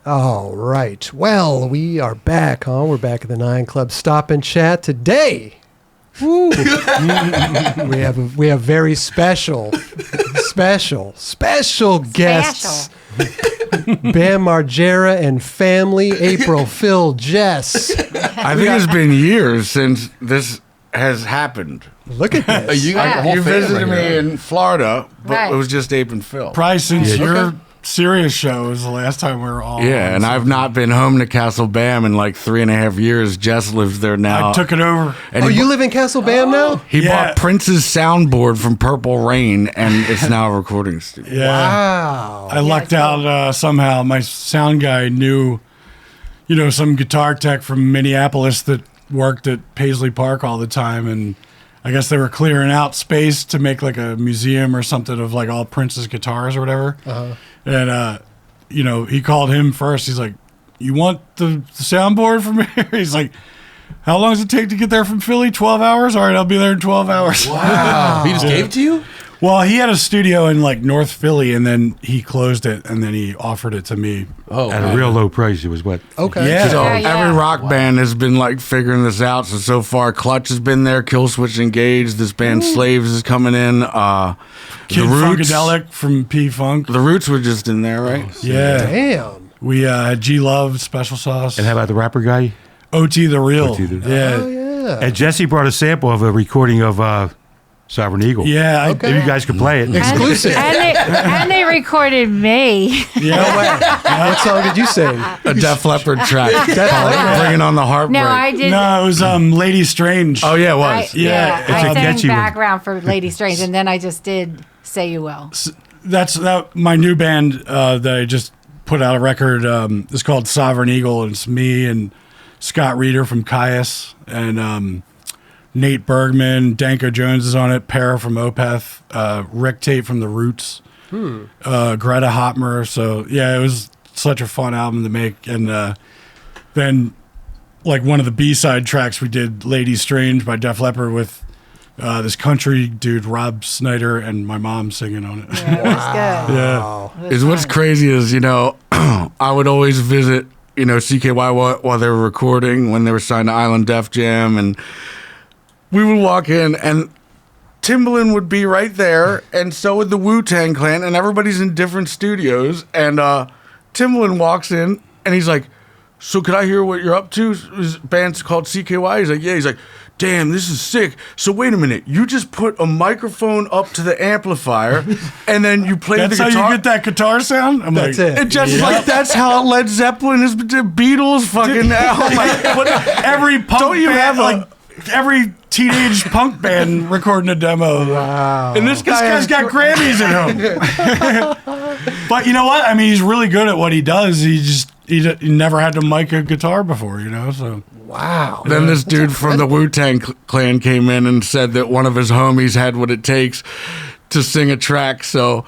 All right. Well, we are back, huh? We're back at the 9 Club Stop and Chat today. Woo. we have very special guests. Bam Margera and family, April, Phil, Jess. I think it's been years since this has happened. Look at this. You visited me in Florida, but it was just Ape and Phil. Probably since your Sirius show was the last time we were all Yeah, and I've not been home to Castle Bam in like 3.5 years. Jess lives there now. I took it over. And you live in Castle Bam now? He bought Prince's soundboard from Purple Rain, and it's now a recording studio. Yeah. Wow. I lucked out somehow. My sound guy knew, some guitar tech from Minneapolis that worked at Paisley Park all the time, and I guess they were clearing out space to make like a museum or something of like all Prince's guitars or whatever. Uh-huh. And, he called him first. He's like, you want the soundboard from here? He's like, how long does it take to get there from Philly? 12 hours? All right, I'll be there in 12 hours. Wow. He just gave it to you? Well, he had a studio in like North Philly, and then he closed it, and then he offered it to me. Oh, at a real low price. It was what? Okay. Yeah. So every rock band has been like figuring this out. So far, Clutch has been there. Killswitch Engaged. This band Slaves is coming in. Kid the Roots, Funkadelic from P-Funk. The Roots were just in there, right? Yeah. Damn. We had G-Love, Special Sauce. And how about the rapper guy? OT the Real. OT the- Yeah. Oh, yeah. And Jesse brought a sample of a recording of Sovereign Eagle. Yeah. Okay. Maybe you guys could play it. Exclusive. And they recorded me. Yeah. What song did you sing? A Def Leppard track. Bringing on the Heartbreak. No, I did. No, it was Lady Strange. Oh, yeah, it was. Yeah, it's I a sang catchy one. background for Lady Strange, and then I just did Say You Will. That's my new band that I just put out a record. It's called Sovereign Eagle, and it's me and Scott Reeder from Caius, and Nate Bergman, Danko Jones is on it, Para from Opeth, Rick Tate from The Roots, Greta Hotmer. So yeah, it was such a fun album to make. And then like one of the B-side tracks we did, Lady Strange by Def Leppard with this country dude, Rob Snyder, and my mom singing on it. Yeah, it was good. Yeah. It was What's fun. crazy is, I would always visit, CKY while they were recording when they were signed to Island Def Jam, and we would walk in and Timbaland would be right there, and so would the Wu-Tang Clan, and everybody's in different studios, and Timbaland walks in and he's like, so could I hear what you're up to? His band's called CKY. He's like, yeah. He's like, damn, this is sick. So wait a minute, you just put a microphone up to the amplifier and then you play That's the how guitar? you get that guitar sound? I'm That's like, it. And just like, that's how Led Zeppelin is, the Beatles fucking I'm like, what? every punk Don't you band, have every teenage punk band recording a demo. Wow. And this Guy's got Grammys at home. But you know what? I mean, he's really good at what he does. He never had to mic a guitar before, so. Wow. Then this dude from the Wu-Tang Clan came in and said that one of his homies had what it takes to sing a track. So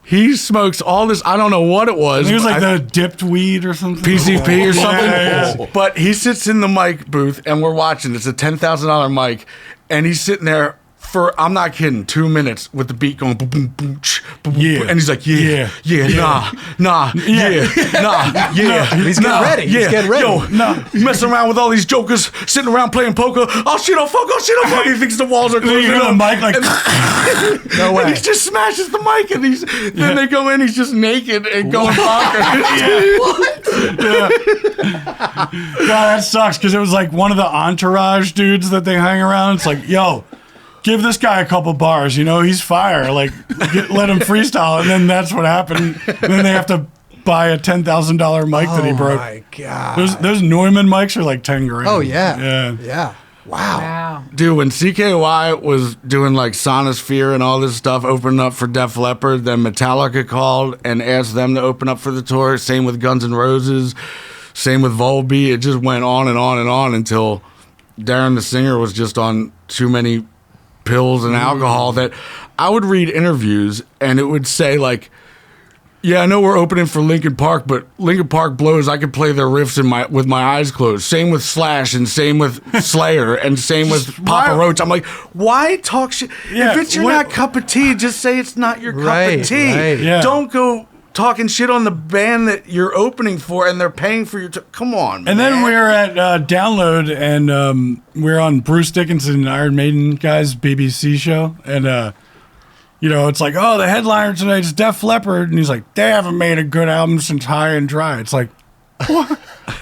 he smokes all this. I don't know what it was. He was like the dipped weed or something. PCP or something. Yeah. But he sits in the mic booth and we're watching. It's a $10,000 mic. And he's sitting there for, I'm not kidding, 2 minutes with the beat going boom, boom, boom, boom, Yeah. and he's like, yeah, nah, He's getting ready. He's getting ready. Yo, you messing around with all these jokers sitting around playing poker. Oh shit, oh fuck. He thinks the walls are Then closing you hear the up. mic like, No way. And he just smashes the mic, and then they go in. He's just naked and going bonkers. God, that sucks because it was like one of the entourage dudes that they hang around. It's like, yo, give this guy a couple bars. He's fire. Like, let him freestyle, and then that's what happened. And then they have to buy a $10,000 mic that he broke. Oh my God. Those Neumann mics are like 10 grand. Oh yeah. Yeah. Yeah. Wow. Wow. Dude, when CKY was doing like Sonosphere and all this stuff, opening up for Def Leppard, then Metallica called and asked them to open up for the tour. Same with Guns N' Roses. Same with Volbeat. It just went on and on and on until Darren the singer was just on too many pills and alcohol that I would read interviews and it would say like, yeah, I know we're opening for Linkin Park, but Linkin Park blows. I could play their riffs with my eyes closed. Same with Slash, and same with Slayer, and same with Papa Roach. I'm like, why talk shit? Yeah, if it's your not cup of tea, just say it's not your cup Right, of tea. right. Yeah. Don't go talking shit on the band that you're opening for, and they're paying for your. Come on, man. And then we were at Download, and we were on Bruce Dickinson, Iron Maiden guy's BBC show, and it's like, oh, the headliner tonight is Def Leppard, and he's like, they haven't made a good album since High and Dry. It's like, what?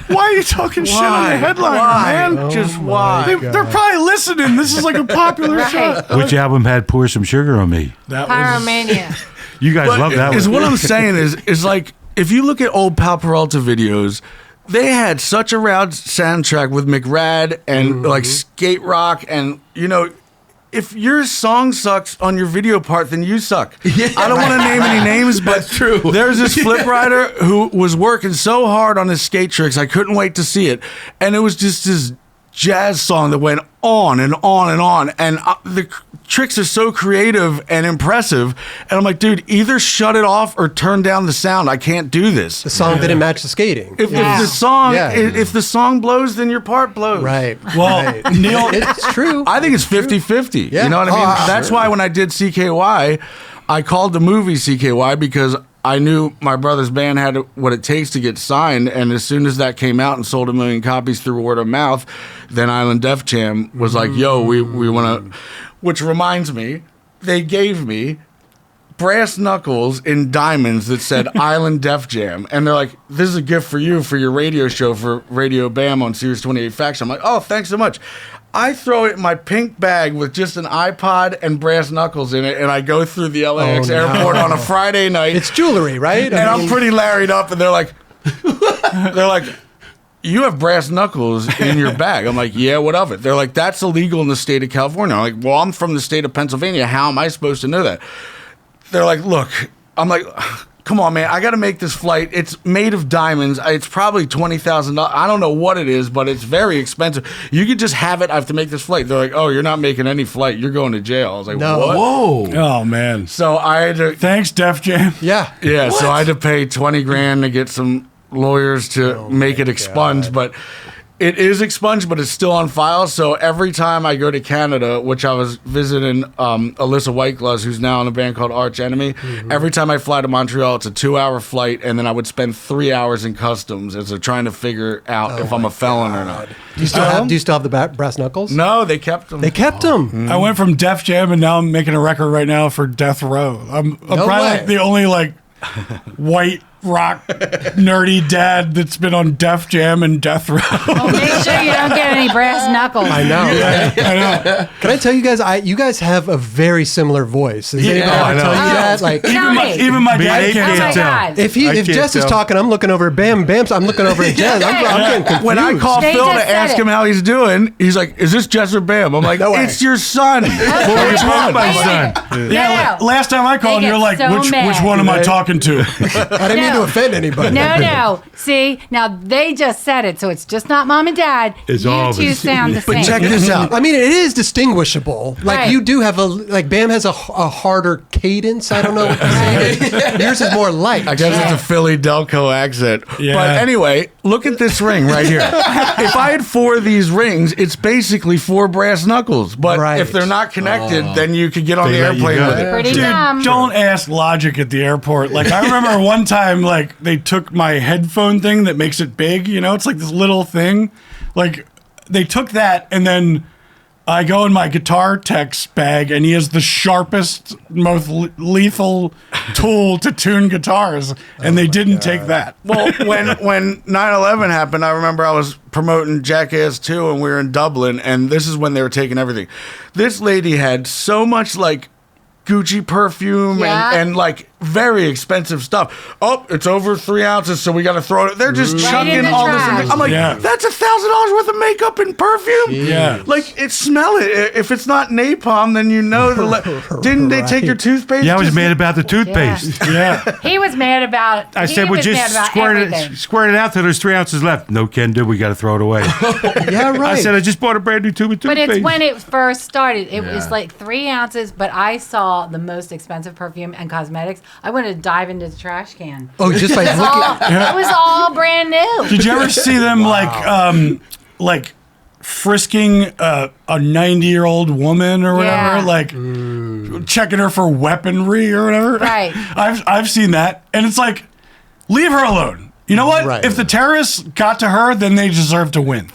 Why are you talking shit on the headliner, man? Oh Just my why? God. They're probably listening. This is like a popular show. Which album had Pour Some Sugar on Me? That Pyromania. You guys love that Is one. what I'm saying is like, if you look at old Pal Peralta videos, they had such a rad soundtrack with McRad and like skate rock, and if your song sucks on your video part, then you suck. I don't want to name any names, but That's true. There's this flip rider who was working so hard on his skate tricks, I couldn't wait to see it. And it was just this jazz song that went on and on and on. And the tricks are so creative and impressive. And I'm like, dude, either shut it off or turn down the sound. I can't do this. The song didn't match the skating. If the song Yeah. if the song blows, then your part blows. Right. Well, right. Neil, It's true. I think it's 50-50. Yeah. You know what I mean? Oh, That's sure. why when I did CKY, I called the movie CKY because I knew my brother's band had what it takes to get signed. And as soon as that came out and sold 1 million copies through word of mouth, then Island Def Jam was like, yo, we want to... Which reminds me, they gave me brass knuckles in diamonds that said Island Def Jam. And they're like, this is a gift for you for your radio show for Radio Bam on Sirius 28 Facts. I'm like, oh, thanks so much. I throw it in my pink bag with just an iPod and brass knuckles in it, and I go through the LAX airport on a Friday night. It's jewelry, right? And I'm pretty larried up, and they're like, you have brass knuckles in your bag. I'm like, yeah, what of it? They're like, that's illegal in the state of California. I'm like, well, I'm from the state of Pennsylvania. How am I supposed to know that? They're like, look, I'm like, come on, man, I got to make this flight. It's made of diamonds. It's probably $20,000. I don't know what it is, but it's very expensive. You could just have it. I have to make this flight. They're like, oh, you're not making any flight. You're going to jail. I was like, No. what? Whoa. oh man, So I had to, thanks Def Jam. Yeah. yeah, so I had to pay 20 grand to get some lawyers to make it expunged, but it is expunged, but it's still on file. So every time I go to Canada, which I was visiting Alyssa Whiteglass, who's now in a band called Arch Enemy, every time I fly to Montreal, it's a 2-hour flight, and then I would spend 3 hours in customs as they're trying to figure out if I'm a felon or not. Do you still have the brass knuckles? No, they kept them. They kept them. I went from Def Jam, and now I'm making a record right now for Death Row. I'm probably way. like the only white rock nerdy dad that's been on Def Jam and Death Row. Well, make sure you don't get any brass knuckles. I know. right? I know. Can I tell you guys? You guys have a very similar voice. Does anybody I ever know. tell you that? Like, Tell me. Even my Me, dad they can't Oh my tell. God. if I if can't Jess is tell. talking, I'm looking over at Bam's. I'm looking over at Jess. I'm getting confused. When I call They Phil just to said ask it. him how he's doing, he's like, is this Jess or Bam? I'm like, No way. it's your son. Okay. Which one? my Wait a son. minute. Yeah, No. last time I called, They you're get like, so which mad. one am I talking to? I didn't mean to No. offend anybody. No. See, now they just said it, so it's just not mom and dad. It's you all of two us. sound the But same. check this out. I mean, it is distinguishable. Like Right. you do have Bam has a harder cadence. I don't know what to say. Yours is more light. I guess it's a Philly Delco accent. Yeah. But anyway, look at this ring right here. If I had 4 of these rings, it's basically 4 brass knuckles. But Right. if they're not connected, then you could get on They the let you airplane go. with it. Pretty Dude, dumb. don't ask logic at the airport. Like, I remember one time, like, they took my headphone thing that makes it big, it's like this little thing. Like, they took that, and then I go in my guitar tech's bag, and he has the sharpest, most lethal tool to tune guitars, and they didn't take that. Well, when 9/11 happened, I remember I was promoting Jackass 2, and we were in Dublin, and this is when they were taking everything. This lady had so much, like, Gucci perfume Yeah. and like very expensive stuff. Oh, it's over 3 ounces, so we got to throw it. They're just Right in chucking the all this. trash. I'm like, Yeah. that's $1,000 worth of makeup and perfume. Yeah. Like smell it. If it's not napalm, then you know. Didn't they take your toothpaste? Yeah, I was Just- mad about the toothpaste. Yeah. He was mad about. I said, he well, was mad just about everything. squirt it out till there's 3 ounces left. No can do. We got to throw it away. Yeah, right. I said, I just bought a brand new tube of But toothpaste. it's when it first started. It was like 3 ounces, but I saw the most expensive perfume and cosmetics. I wanted to dive into the trash can. Oh, just by It was looking. all, it was all brand new. Did you ever see them like frisking a 90-year-old woman or whatever, Yeah. like checking her for weaponry or whatever. Right. I've seen that, and it's like, leave her alone. You know what? Right. If the terrorists got to her, then they deserve to win.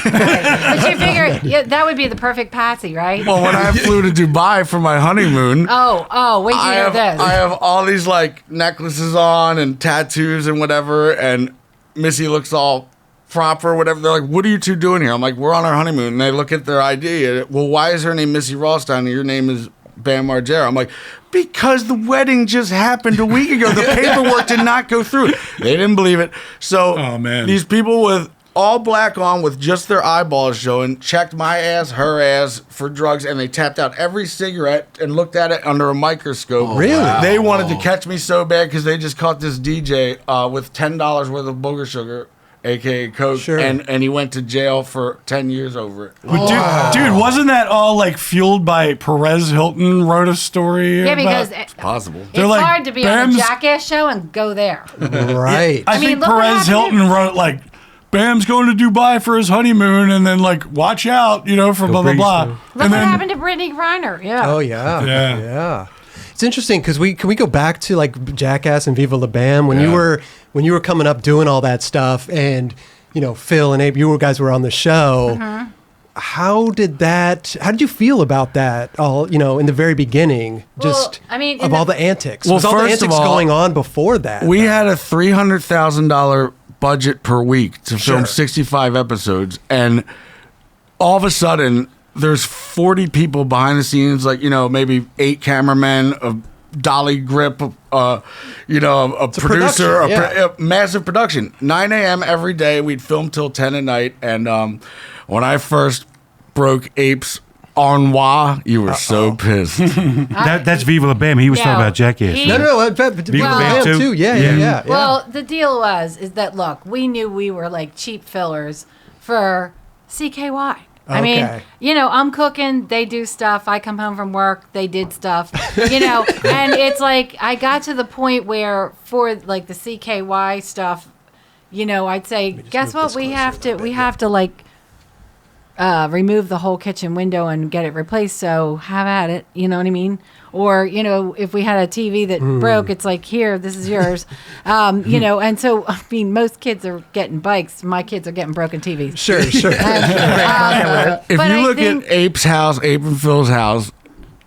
But you figure that would be the perfect patsy, right? Well, when I flew to Dubai for my honeymoon, wait till you hear this. I have all these like necklaces on and tattoos and whatever, and Missy looks all proper, whatever. They're like, "What are you two doing here?" I'm like, "We're on our honeymoon." And they look at their ID. And, well, why is her name Missy Rothstein and your name is Bam Margera? I'm like, because the wedding just happened a week ago. The paperwork did not go through. They didn't believe it. So Oh, man. these people with all black on with just their eyeballs showing checked my ass, her ass for drugs, and they tapped out every cigarette and looked at it under a microscope. Really? They wanted to catch me so bad because they just caught this DJ with $10 worth of booger sugar, aka coke, Sure. and he went to jail for 10 years over it. But dude, wasn't that all like fueled by Perez Hilton wrote a story? yeah, because about, Possible. it's They're like, hard to be on Bam's- a Jackass show and go there. Right. I mean, think look what Perez happened. Hilton wrote like, Bam's going to Dubai for his honeymoon, and then like, watch out, for blah blah breeze blah. through. Look And what then happened to Brittany Griner. Yeah. Oh yeah, Yeah. yeah. It's interesting because can we go back to like Jackass and Viva La Bam when you were coming up doing all that stuff, and Phil and Abe, you guys were on the show. Mm-hmm. How did you feel about that all in the very beginning? Well, I mean, of all the antics. Well, Was all the first of antics all, going on before that? We had a $300,000 budget per week to film Sure. 65 episodes, and all of a sudden there's 40 people behind the scenes, like maybe 8 cameramen, a dolly grip, a producer, production, yeah. a massive production. 9 a.m. every day, we'd film till 10 at night, and when I first broke Ape's ennui, you were so pissed. That's Viva La Bam. He was talking about Jackass. he- no, Viva La Bam Bam too. too? Yeah. Well, the deal is that look, we knew we were like cheap fillers for CKY. I mean, Okay. I'm cooking, they do stuff. I come home from work, they did stuff. And it's like I got to the point where for like the CKY stuff, I'd say, guess move what? this We closer have a to little bit, have to like remove the whole kitchen window and get it replaced. So have at it. You know what I mean? Or, if we had a TV that broke, it's like, here, this is yours. And so, I mean, most kids are getting bikes. My kids are getting broken TVs. Sure. If But you I look think- at Ape's house, Ape and Phil's house,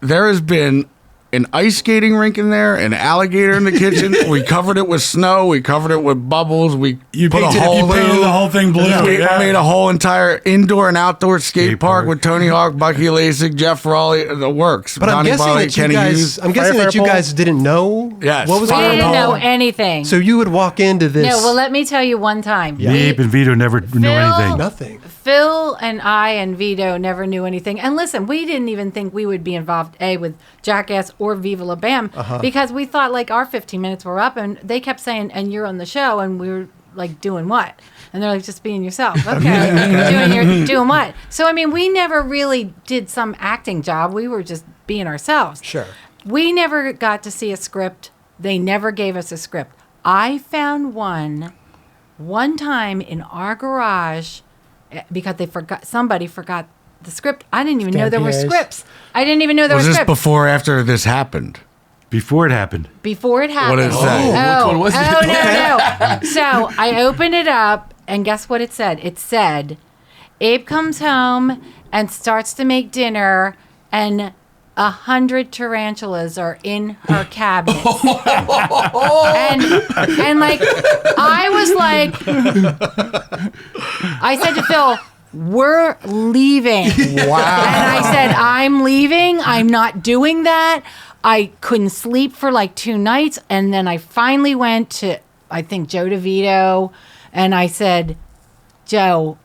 there has been an ice skating rink in there, an alligator in the kitchen. We covered it with snow. We covered it with bubbles. We you put a painted, hole you painted the whole thing blue. We Yeah. made a whole entire indoor and outdoor skate park park. with Tony Hawk, Bucky Lasik, Jeff Raleigh, the works. But I'm Donnie guessing Barley, that you Kenny guys. Hughes. I'm guessing that you Firefare guys didn't know. Yes. What was We going didn't know on? anything. So you would walk into this. No, well, let me tell you one time. Me, Ape, and Vito never knew anything. nothing. Phil and I and Vito never knew anything. And listen, we didn't even think we would be involved, with Jackass or Viva La Bam, because we thought like our 15 minutes were up, and they kept saying, and you're on the show, and we were like, doing what? And they're like, just being yourself. Okay. Doing what? So, I mean, we never really did some acting job. We were just being ourselves. Sure. We never got to see a script. They never gave us a script. I found one time in our garage because somebody forgot the script. I didn't even know there were Stampiers. scripts. I didn't even know there Was were this scripts. before or after this happened? Before it happened. Before it happened. What did it say? Oh, Which one was it? no. So I opened it up, and guess what it said? It said, Abe comes home and starts to make dinner, and 100 tarantulas are in her cabinet. and like, I was like, I said to Phil, we're leaving. Wow. And I said, I'm leaving. I'm not doing that. I couldn't sleep for like 2 nights. And then I finally went to, I think, Joe DeVito. And I said, Joe,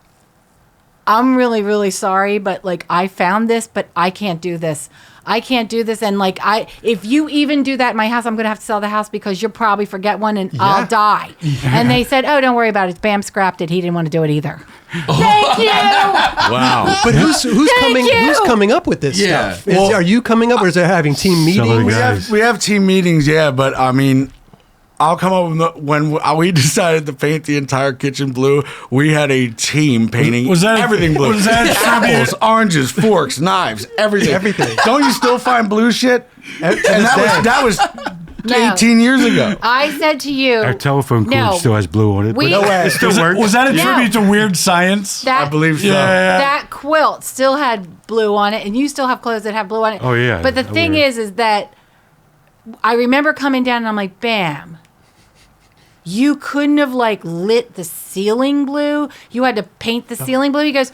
I'm really, really sorry, but like I found this, but I can't do this. I can't do this. And like, if you even do that in my house, I'm going to have to sell the house because you'll probably forget one and I'll die. And they said, oh, don't worry about it. Bam scrapped it. He didn't want to do it either. Thank you. Wow. But who's coming up with this Yeah. stuff? Are you coming up, or is it having team Some of the meetings? guys. We have team meetings, yeah, but I mean, I'll come up with when we decided to paint the entire kitchen blue. We had a team painting everything blue. Was that apples, oranges, forks, knives, everything. Everything. Don't you still find blue shit? And that was No. 18 years ago. I said to you, Our telephone cord No. still has blue on it. We- but No way. It still works. Was that a No. tribute to Weird Science? that, I believe so. Yeah. that quilt still had blue on it, and you still have clothes that have blue on it. Oh, yeah. But the I thing wear it. is that I remember coming down and I'm like, Bam, you couldn't have like lit the ceiling blue. You had to paint the ceiling blue. He goes,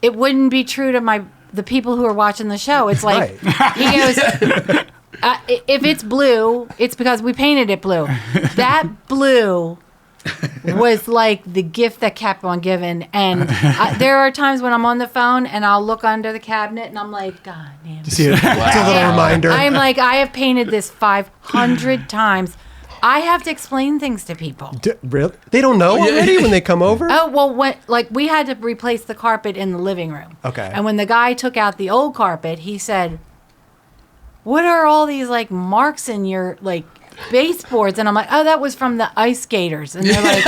it wouldn't be true to the people who are watching the show. It's like, he goes, if it's blue, it's because we painted it blue. That blue was like the gift that kept on giving. And there are times when I'm on the phone and I'll look under the cabinet and I'm like, God damn it. See, it's a little reminder. I'm like, I have painted this 500 times. I have to explain things to people. Really? They don't know already when they come over? Oh, well, we had to replace the carpet in the living room. Okay. And when the guy took out the old carpet, he said, what are all these like marks in your like baseboards? And I'm like, oh, that was from the ice skaters. And they're like,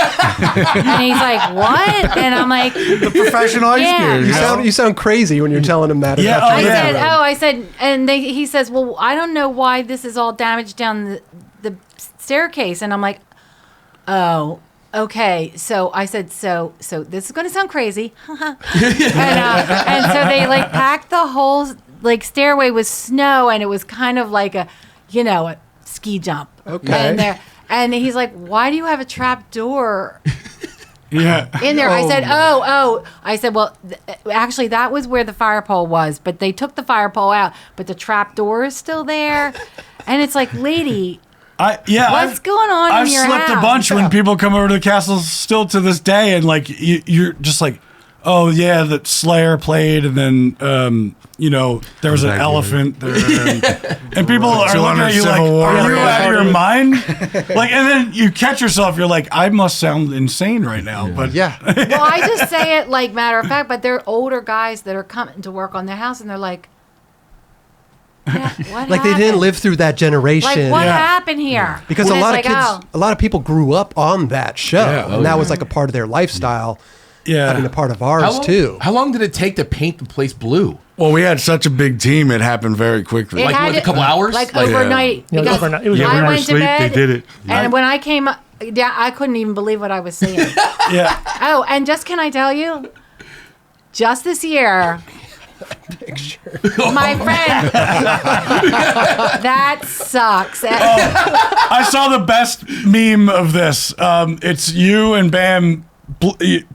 and he's like, what? And I'm like, The professional ice skaters. You sound crazy when you're telling them that. Yeah, about oh, your yeah. I said, and he says, well, I don't know why this is all damaged down the staircase. And I'm like, oh, okay. So I said, so this is going to sound crazy. and so they like packed the whole like stairway with snow, and it was kind of like a ski jump. Okay. And he's like, why do you have a trap door Yeah. in there? I said, oh. I said, well, actually, that was where the fire pole was, but they took the fire pole out, but the trap door is still there. And it's like, lady, what's going on I've in your slipped house? a bunch when people come over to the castle still to this day, and like you're just like, oh yeah, that Slayer played, and then there was an elephant there, and people are looking at you like, are you out of your mind? Like, and then you catch yourself, you're like, I must sound insane right now, but Yeah. Well, I just say it like matter of fact, but they're older guys that are coming to work on their house, and they're like, yeah, what Like they didn't happened? live through that generation. Like, what Yeah. happened here? Because And a it's lot like, of kids, oh. a lot of people grew up on that show, Yeah. and that was like a part of their lifestyle. yeah. I mean, a part of ours too. How long did it take to paint the place blue? Well, we had such a big team, it happened very quickly. It Like, had what, a to- couple hours? Like Like, overnight. Yeah, it was because overnight. It was Yeah, when I we were went to asleep, bed, they did it. and when I came up, I couldn't even believe what I was seeing. yeah. Oh, and just can I tell you, just this year, my friend, that sucks. I saw the best meme of this. It's you and Bam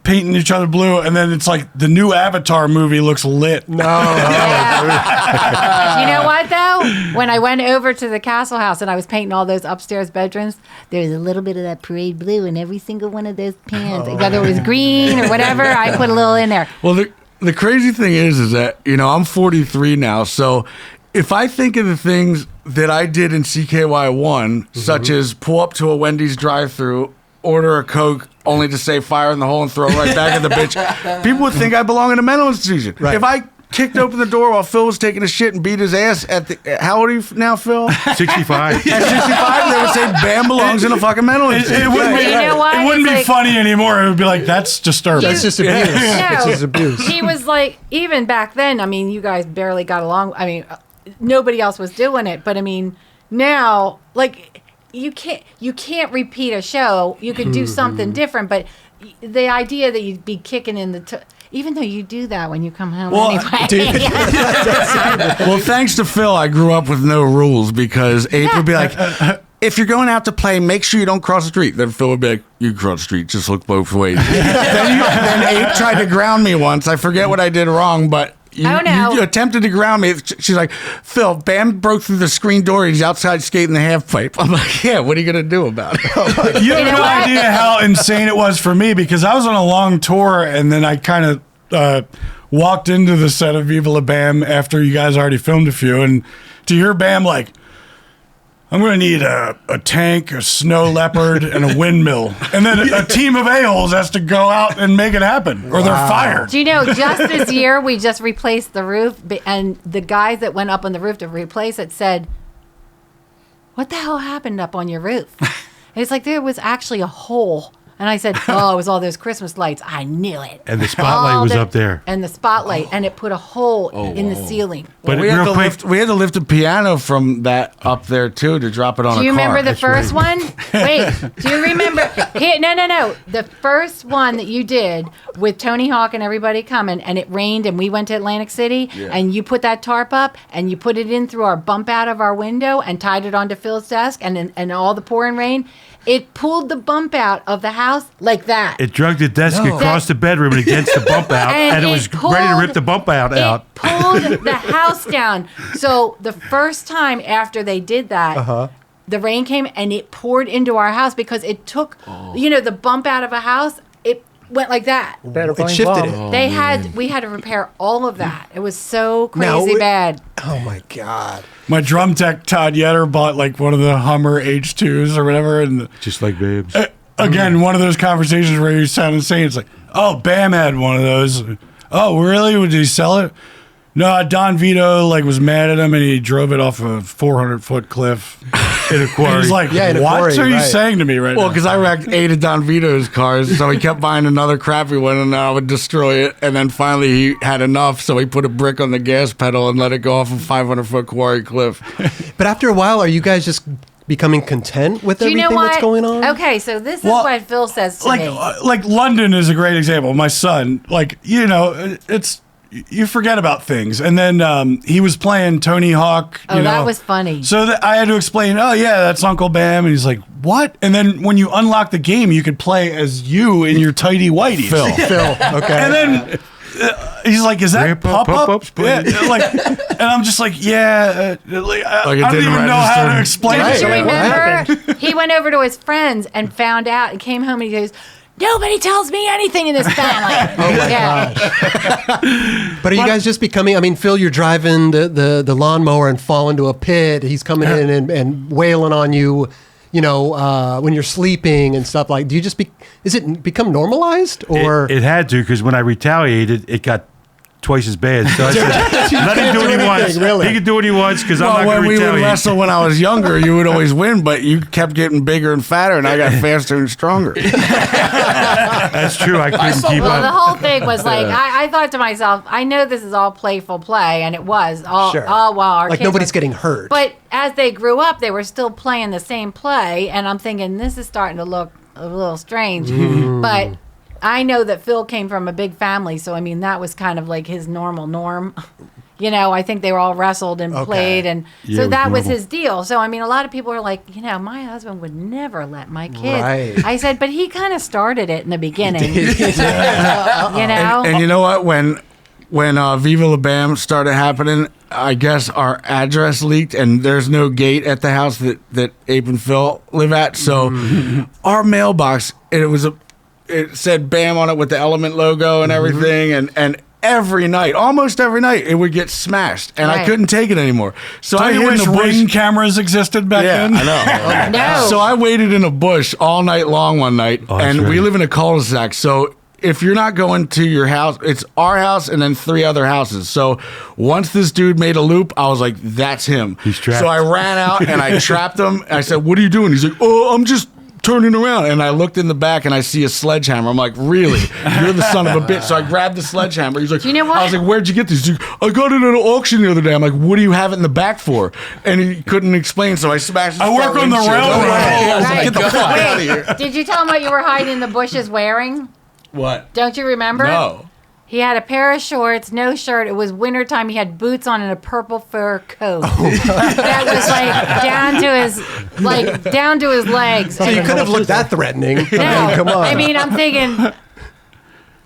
painting each other blue, and then it's like the new Avatar movie looks lit. You know what though? When I went over to the castle house and I was painting all those upstairs bedrooms, there's a little bit of that parade blue in every single one of those pans. Whether it was green or whatever, I put a little in there. Well, the crazy thing is that, I'm 43 now, so if I think of the things that I did in CKY1, such as pull up to a Wendy's drive-thru, order a Coke, only to say fire in the hole and throw it right back at the bitch, people would think I belong in a mental institution. Right. If I kicked open the door while Phil was taking a shit and beat his ass how old are you now, Phil? 65. At 65, they would say Bam belongs in a fucking mental institution. It wouldn't, But be, you know what? it wouldn't It's be like- funny anymore. It would be like, that's disturbing. That's just abuse. It's just abuse. He was like, even back then, I mean, you guys barely got along. I mean, nobody else was doing it. But I mean, now, like, you can't repeat a show. You could do something different. But the idea that you'd be kicking in the... even though you do that when you come home anyway. Well, thanks to Phil, I grew up with no rules because Ape would be like, if you're going out to play, make sure you don't cross the street. Then Phil would be like, you can cross the street, just look both ways. then Ape tried to ground me once. I forget what I did wrong, but you attempted to ground me. She's like, Phil, Bam broke through the screen door. He's outside skating the half pipe. I'm like, yeah, what are you going to do about it? You have know no what? idea how insane it was for me because I was on a long tour and then I kind of walked into the set of Viva La Bam after you guys already filmed a few. And to hear Bam like, I'm going to need a tank, a snow leopard, and a windmill. And then a team of a-holes has to go out and make it happen or they're fired. Do you know, just this year, we just replaced the roof, and the guys that went up on the roof to replace it said, what the hell happened up on your roof? And it's like there was actually a hole. And I said, oh, it was all those Christmas lights. I knew it. And the spotlight was up there. And the spotlight, and it put a hole in the ceiling. But we had real quick, we had to lift a piano from that up there too to drop it on a car. Do you remember the That's first right. one? Wait, do you remember? No. The first one that you did with Tony Hawk and everybody coming, and it rained, and we went to Atlantic City, and you put that tarp up, and you put it in through our bump out of our window, and tied it onto Phil's desk, and all the pouring rain. It pulled the bump out of the house like that. it drug the desk across the bedroom and against the bump out, and it was ready to rip the bump out. It pulled the house down. So the first time after they did that, the rain came and it poured into our house because it took, the bump out of a house. It went like that. It shifted it. We had to repair all of that. It was so crazy bad. Oh my God. My drum tech Todd Yetter bought like one of the Hummer H2s or whatever, and Just like babes. again, one of those conversations where you sound insane. It's like, oh, Bam had one of those. Oh, really? Would he sell it? No, Don Vito was mad at him and he drove it off a 400-foot cliff in a quarry. He's like, Yeah, in a what quarry, are you right. saying to me right Well, now? because I wrecked 8 of Don Vito's cars, so he kept buying another crappy one, and I would destroy it. And then finally, he had enough, so he put a brick on the gas pedal and let it go off a 500-foot quarry cliff. But after a while, are you guys just becoming content with Do you everything know what? that's going on? Okay, so this is Well, what Phil says to me. Like London is a great example. My son, it's you forget about things, and then he was playing Tony Hawk. Oh, that was funny. So I had to explain. Oh yeah, that's Uncle Bam, and he's like, "What?" And then when you unlock the game, you could play as you in your tighty whities. Phil. Okay. And then he's like, "Is that Grandpa pop-up?" Pop-Ups, Yeah, and I'm just like, "Yeah." I don't didn't even know how to register. explain Right. it. Do you Right. remember? He went over to his friends and found out and came home and he goes, nobody tells me anything in this family. Oh my gosh. But are you guys just becoming? I mean, Phil, you're driving the lawnmower and fall into a pit. He's coming in and wailing on you. When you're sleeping and stuff like. Do you just Is it become normalized or? It had to, because when I retaliated, it got twice as bad. So I said, let him do what he wants. Really? He can do what he wants because I'm Well, not when going to we would retaliate. wrestle when I was younger, you would always win, but you kept getting bigger and fatter, and I got faster and stronger. That's true. I couldn't keep Well, the up. whole thing was like, I thought to myself, I know this is all playful play, and it was all Sure. while our Like kids nobody's were- getting hurt. But as they grew up, they were still playing the same play, and I'm thinking this is starting to look a little strange. But I know that Phil came from a big family, so I mean that was kind of like his normal norm. I think they were all wrestled and played, and Yeah, so it was that was normal. his deal. So I mean, a lot of people are like, my husband would never let my kids. Right. I said, but he kind of started it in the beginning. And you know what? When Viva La Bam started happening, I guess our address leaked, and there's no gate at the house that Abe and Phil live at. So our mailbox, it said Bam on it with the Element logo and everything, and almost every night, it would get smashed, and I Right. couldn't take it anymore. So I I hid in wish the bush. Ring cameras existed back Yeah, then. I know. No. So I waited in a bush all night long one night, Oh, that's and we right. live in a cul-de-sac. So if you're not going to your house, it's our house and then 3 other houses. So once this dude made a loop, I was like, that's him. He's trapped. So I ran out and I trapped him. I said, what are you doing? He's like, oh, I'm just turning around. And I looked in the back and I see a sledgehammer. I'm like, really? You're the son of a bitch. So I grabbed the sledgehammer. He's like, you know what? I was like, where'd you get this? He's like, I got it at an auction the other day. I'm like, what do you have it in the back for? And he couldn't explain. So I smashed his I work front on the windshield. railroad. I was like, Right. get the fuck out of here. Did you tell him what you were hiding in the bushes wearing? What? Don't you remember? No. He had a pair of shorts, no shirt. It was wintertime. He had boots on and a purple fur coat. That was down to his legs. So you could have looked that threatening. I mean, come on. I mean, I'm thinking,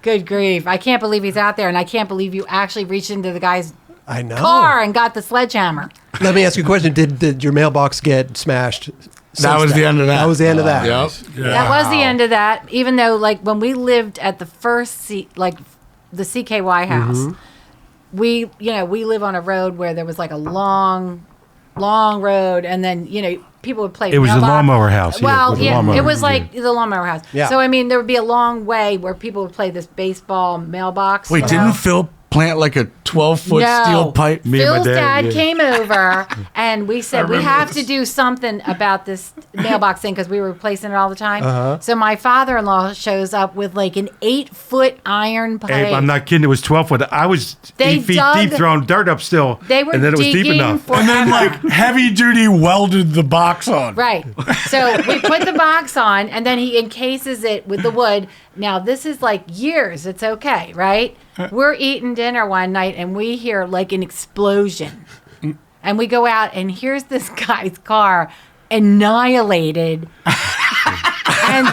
good grief. I can't believe he's out there, and I can't believe you actually reached into the guy's I know. car and got the sledgehammer. Let me ask you a question. Did your mailbox get smashed? That was the end of that. That was the end of that. Yep. That was the end of that. Even though, when we lived at the first the CKY house, we live on a road where there was a long road, and then people would play. It was the mailbox. lawnmower house, yeah, Well, with the yeah, lawnmower, it was yeah. like the lawnmower house. Yeah. So I mean, there would be a long way where people would play this baseball mailbox. Wait, you know? didn't Phil plant like a 12-foot steel pipe? Me and my Phil's dad yeah. came over, and we said we have to do something about this mailbox thing because we were replacing it all the time. So my father-in-law shows up with like an 8-foot iron pipe. Hey, I'm not kidding. It was 12 foot. I was They 8 feet dug- deep, throwing dirt up still. They were and then it was deep digging enough. for And then like heavy duty welded the box on. Right. So we put the box on, and then he encases it with the wood. Now, this is like years. It's okay, right? We're eating dinner one night, and we hear like an explosion. And we go out, and here's this guy's car annihilated. and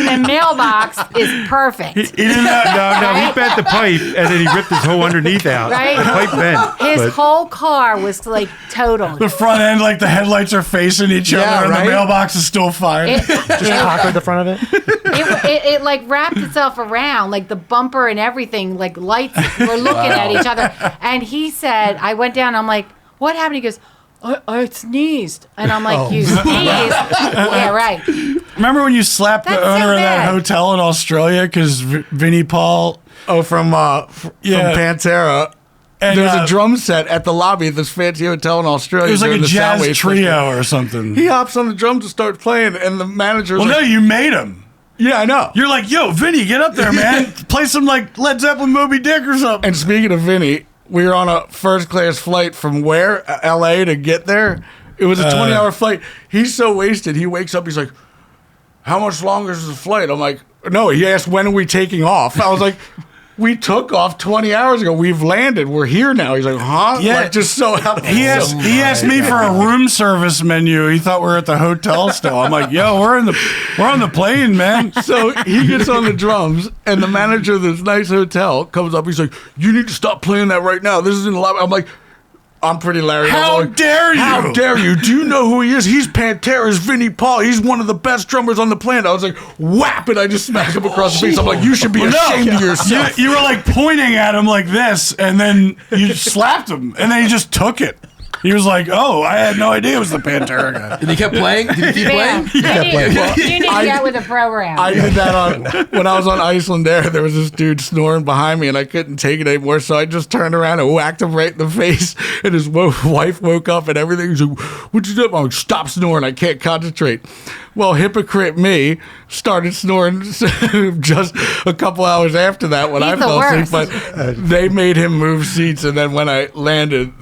the mailbox is perfect. He didn't no, he bent the pipe and then he ripped his whole underneath out. Right. The pipe bent. His but- whole car was like totaled. The front end, like the headlights are facing each Yeah, other, and right? the mailbox is still fine. It, Just conquered the front of it. it like wrapped itself around, like the bumper and everything, like lights were looking at each other. And he said, I went down, I'm like, what happened? He goes, I sneezed. And I'm like, you sneezed? Yeah, right. Remember when you slapped the That's so owner of that bad. hotel in Australia because Vinnie Paul? Oh, from Yeah. Pantera. And, There's a drum set at the lobby at this fancy hotel in Australia. It was like during a the jazz Soundwave trio Festival. or something. He hops on the drums and starts playing, and the manager was Well, no, like, you made him. yeah, I know. You're like, yo, Vinny, get up there, man. Play some like Led Zeppelin, Moby Dick or something. And speaking of Vinny, we were on a first-class flight from where? L.A. to get there. It was a 20-hour flight. He's so wasted. He wakes up. He's like, how much longer is the flight? I'm like, no. He asked, when are we taking off? I was like, we took off 20 hours ago. We've landed. We're here now. He's like, huh? Yeah. Like, just so out of He asked me for a room service menu. He thought we were at the hotel still. I'm like, yo, we're on the plane, man. So he gets on the drums, and the manager of this nice hotel comes up. He's like, you need to stop playing that right now. This is in the lobby. I'm like, I'm pretty Larry. How I'm like, dare you? How dare you? Do you know who he is? He's Pantera's Vinnie Paul. He's one of the best drummers on the planet. I was like, whap, and I just smacked him across the face. I'm like, you should be ashamed of yourself. You were like pointing at him like this, and then you slapped him, and then he just took it. He was like, "Oh, I had no idea it was the Pantera guy." And he kept playing. Did he keep Man, playing? you need to get with a program. I did that when I was on Iceland Air. There was this dude snoring behind me, and I couldn't take it anymore. So I just turned around and whacked him right in the face. And his wife woke up and everything. He's like, "What'd you do?" I'm like, "Stop snoring. I can't concentrate." Well, hypocrite me started snoring just a couple hours after that when He's I the fell asleep. worst. But they made him move seats, and then when I landed,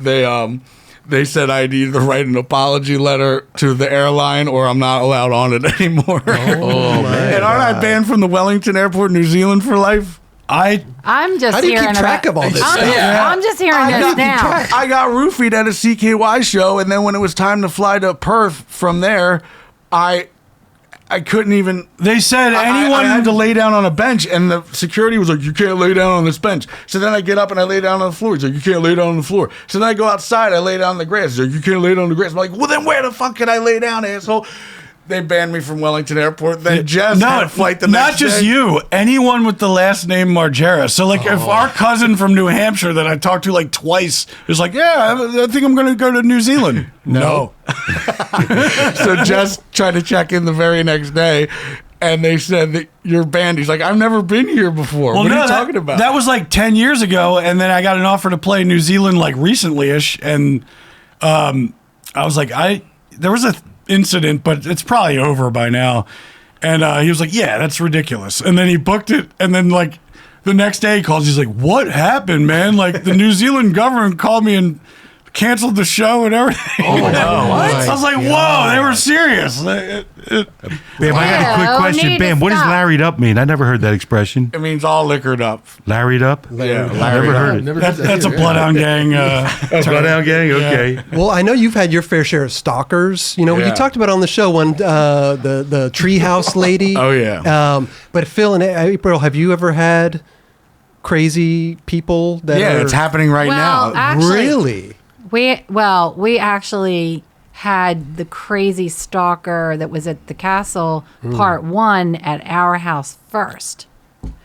they said I needed to write an apology letter to the airline or I'm not allowed on it anymore. Oh, man. And aren't I banned from the Wellington Airport, New Zealand for life? I'm just How do you hearing keep track about, of all this I'm, stuff? I'm just hearing this now. I got roofied at a CKY show, and then when it was time to fly to Perth from there, I couldn't even. They said anyone I had to lay down on a bench, and the security was like, "You can't lay down on this bench." So then I get up and I lay down on the floor. He's like, "You can't lay down on the floor." So then I go outside, I lay down on the grass. He's like, "You can't lay down on the grass." I'm like, "Well, then where the fuck can I lay down, asshole?" They banned me from Wellington Airport. Then Jess had a flight the next not just day. you. Anyone with the last name Margeras. So, like, if our cousin from New Hampshire that I talked to like twice is like, "Yeah, I think I'm going to go to New Zealand." No. So Jess tried to check in the very next day, and they said that you're banned. He's like, "I've never been here before. What are you talking about?" That was like 10 years ago, and then I got an offer to play New Zealand like recently-ish, and I was like, there was a incident, but it's probably over by now. And he was like, "Yeah, that's ridiculous." And then he booked it, and then like the next day he calls, he's like, "What happened, man? Like the New Zealand government called me and canceled the show and everything." Oh, no. I was like, "Whoa, they were serious." Bam, I got a quick Wow, question. need to Bam, what does stop. larried up mean? I never heard that expression. It means all liquored up. Larried up? Yeah, Never heard it. Never heard that That's a either. Bloodhound Gang. Bloodhound Gang? Okay. Well, I know you've had your fair share of stalkers. You know, Yeah. you talked about on the show when the treehouse lady. Oh, yeah. But Phil and April, have you ever had crazy people that Yeah, are it's happening right Well, now. actually, really? we actually had the crazy stalker that was at the castle part 1 at our house first.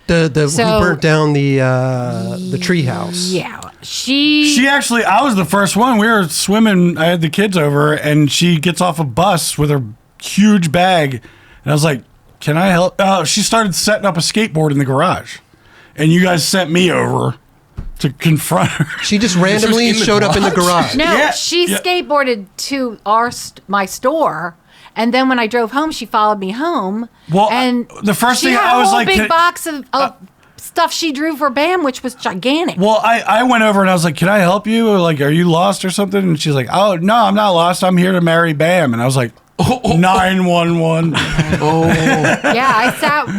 The So- who burnt down the treehouse. Yeah, she She actually, I was the first one. We were swimming. I had the kids over, and she gets off a bus with her huge bag, and I was like, "Can I help?" She started setting up a skateboard in the garage, and you guys sent me over to confront her. She just randomly in the showed up in the garage. No, Yeah, she yeah. skateboarded to my store, and then when I drove home, she followed me home. Well, and the first she thing had I was a whole like, big can- box of stuff she drew for Bam, which was gigantic. Well, I went over and I was like, can I help you? Or like, are you lost or something? And she's like, oh, no, I'm not lost. I'm here to marry Bam. And I was like, 911. Yeah,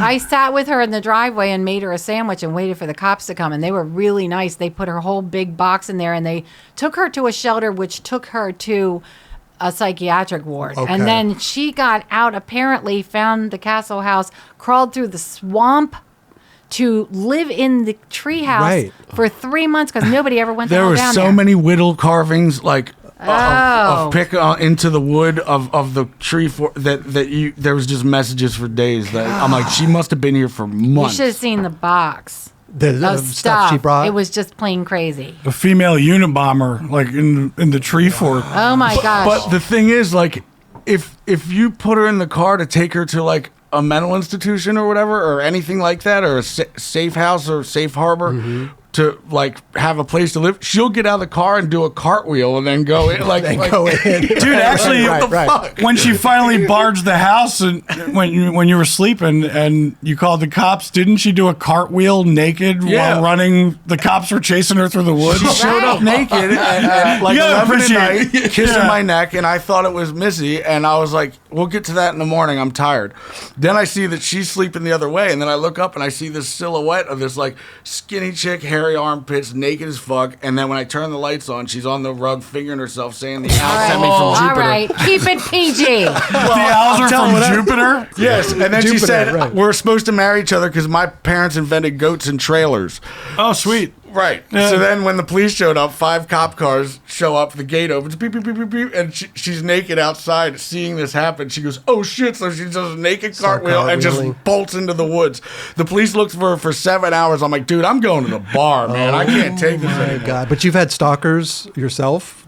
I sat with her in the driveway and made her a sandwich and waited for the cops to come. And they were really nice. They put her whole big box in there and they took her to a shelter, which took her to a psychiatric ward. Okay. And then she got out, apparently found the Castle House, crawled through the swamp to live in the treehouse Right. for 3 months because nobody ever went There the hell were down so there. many whittle carvings, like Oh. of pick into the wood of the tree there was just messages for days that I'm like, she must have been here for You months. should have seen the box The of stuff she brought. It was just plain crazy. A female Unabomber, like in the tree fort. Oh my gosh. But the thing is, like, if you put her in the car to take her to like a mental institution or whatever, or anything like that, or a safe house or safe harbor, to like have a place to live, she'll get out of the car and do a cartwheel and then go in, like, go in. Dude, actually, when she finally barged the house and when you were sleeping and you called the cops, didn't she do a cartwheel naked Yeah. while running? The cops were chasing her through the woods. She showed up Right. naked at like You gotta 11 at appreciate night, it. kissing Yeah. my neck, and I thought it was Missy, and I was like, we'll get to that in the morning, I'm tired. Then I see that she's sleeping the other way, and then I look up and I see this silhouette of this like skinny chick, hairy armpits, naked as fuck, and then when I turn the lights on, she's on the rug fingering herself, saying the owl sent me from All Jupiter. right, keep it PG. The owls are telling from you that. Jupiter. Yes, and then she Jupiter, said, right. we're supposed to marry each other because my parents invented goats and trailers. Oh, sweet. Right. Yeah. So then when the police showed up, 5 cop cars show up, the gate opens, beep, beep, beep, beep, beep, and she's naked outside seeing this happen. She goes, oh shit. So she does a naked cartwheel and just cartwheeling. bolts into the woods. The police looked for her for 7 hours. I'm like, dude, I'm going to the bar, man. I can't take this My anymore. God, but you've had stalkers yourself.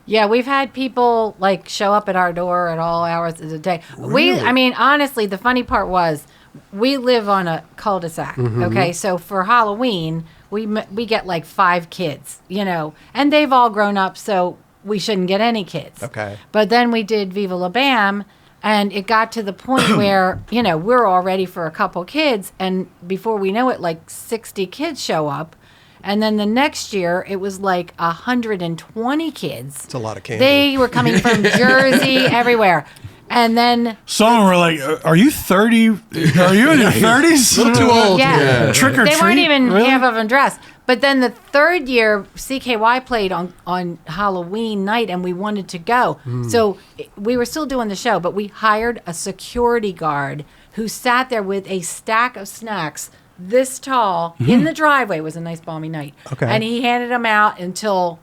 Yeah, we've had people like show up at our door at all hours of the day. I mean, honestly, the funny part was we live on a cul-de-sac. Okay, so for Halloween, we get like 5 kids, and they've all grown up, so we shouldn't get any kids. Okay. But then we did Viva La Bam, and it got to the point where, we're all ready for a couple kids, and before we know it, like 60 kids show up. And then the next year, it was like 120 kids. It's a lot of candy. They were coming from Jersey, everywhere. And then, Some were like, are you 30? Are you in your 30s? A little too old. yeah, Trick or they treat? weren't even Really? half of them dressed. But then the third year, CKY played on Halloween night, and we wanted to go. So we were still doing the show, but we hired a security guard who sat there with a stack of snacks this tall in the driveway. It was a nice balmy night. Okay. And he handed them out until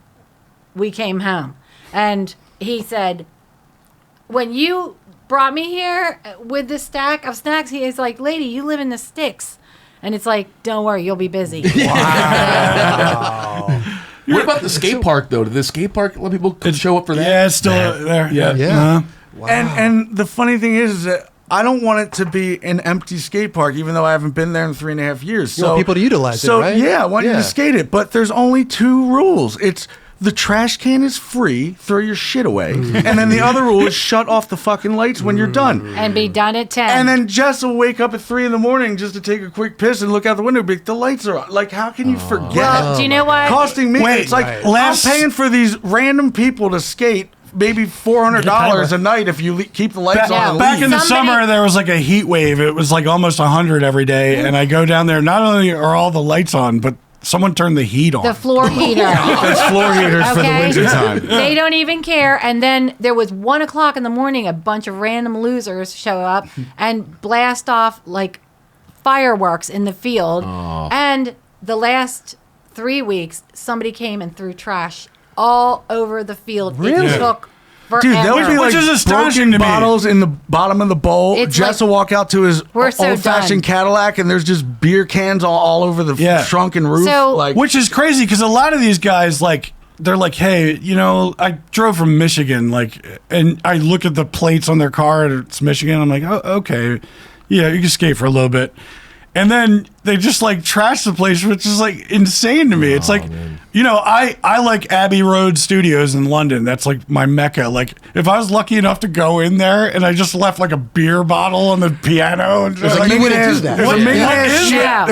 we came home. And he said, when you brought me here with this stack of snacks, he is like, lady, you live in the sticks. And it's like, don't worry, you'll be busy. What about the skate park though? Did the skate park let people show up for that? Yeah, it's still there. Yeah. Yeah. And the funny thing is that I don't want it to be an empty skate park, even though I haven't been there in 3.5 years. You want people to utilize it, so, right? yeah, I want you Yeah. to skate it. But there's only 2 rules. It's the trash can is free, throw your shit away. And then the other rule is shut off the fucking lights when you're done. And be done at 10. And then Jess will wake up at 3 in the morning just to take a quick piss and look out the window and be like, the lights are on. Like, how can you forget? well, do you know what? Costing me, Wait, it's like, right. I'm Last- paying for these random people to skate maybe $400 a night if you keep the lights on. And Back leave. in the Somebody- summer, there was like a heat wave. It was like almost 100 every day. And I go down there, not only are all the lights on, but someone turned the heat on. The floor heater. There's floor heaters for the Okay. winter time. They don't even care. And then there was 1:00 in the morning, a bunch of random losers show up and blast off like fireworks in the field. And the last 3 weeks, somebody came and threw trash all over the field. Really? It took forever. Dude, that would be Which like is astonishing broken to me. bottles in the bottom of the bowl. It's Jess like- will walk out to his We're so old-fashioned done. Cadillac, and there's just beer cans all over the Yeah. trunk and roof. So- like, Which is crazy because a lot of these guys, like, they're like, hey, I drove from Michigan, like, and I look at the plates on their car and it's Michigan. I'm like, oh, okay. Yeah, you can skate for a little bit. And then they just like trash the place, which is like insane to me. It's like, you know, I like Abbey Road Studios in London. That's like my mecca. Like if I was lucky enough to go in there and I just left like a beer bottle on the piano and just, There's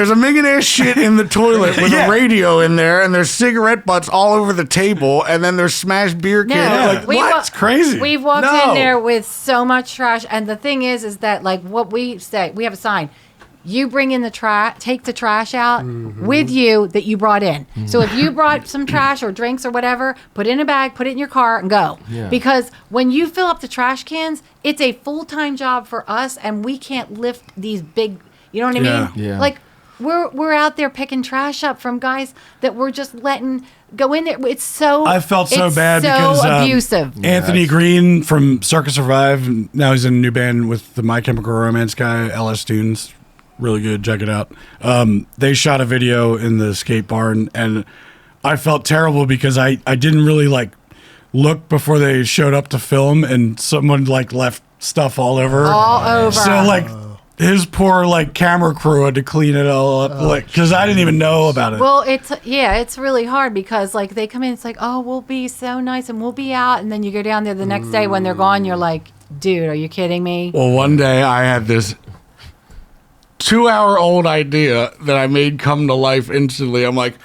a million ass shit in the toilet with a radio in there, and there's cigarette butts all over the table, and then there's smashed beer cans. No, Like, it's crazy. We've walked in there with so much trash, and the thing is that like what we say, we have a sign. You bring in the trash, take the trash out with you that you brought in. So if you brought some trash or drinks or whatever, put it in a bag, put it in your car, and go. Yeah. Because when you fill up the trash cans, it's a full-time job for us, and we can't lift these big. You know what I mean? Yeah. Like we're out there picking trash up from guys that we're just letting go in there. It's so. I felt so bad so because abusive. Anthony Green from Circus Survive, and now he's in a new band with the My Chemical Romance guy, LS Tunes. Really good. Check it out. They shot a video in the skate barn, and I felt terrible because I didn't really like look before they showed up to film, and someone like left stuff all over. So like his poor like camera crew had to clean it all up, like because I didn't even know about it. Well, it's really hard because like they come in, it's like, oh, we'll be so nice and we'll be out, and then you go down there the next day when they're gone, you're like, dude, are you kidding me? Well, one day I had this 2-hour-old idea that I made come to life instantly. I'm like,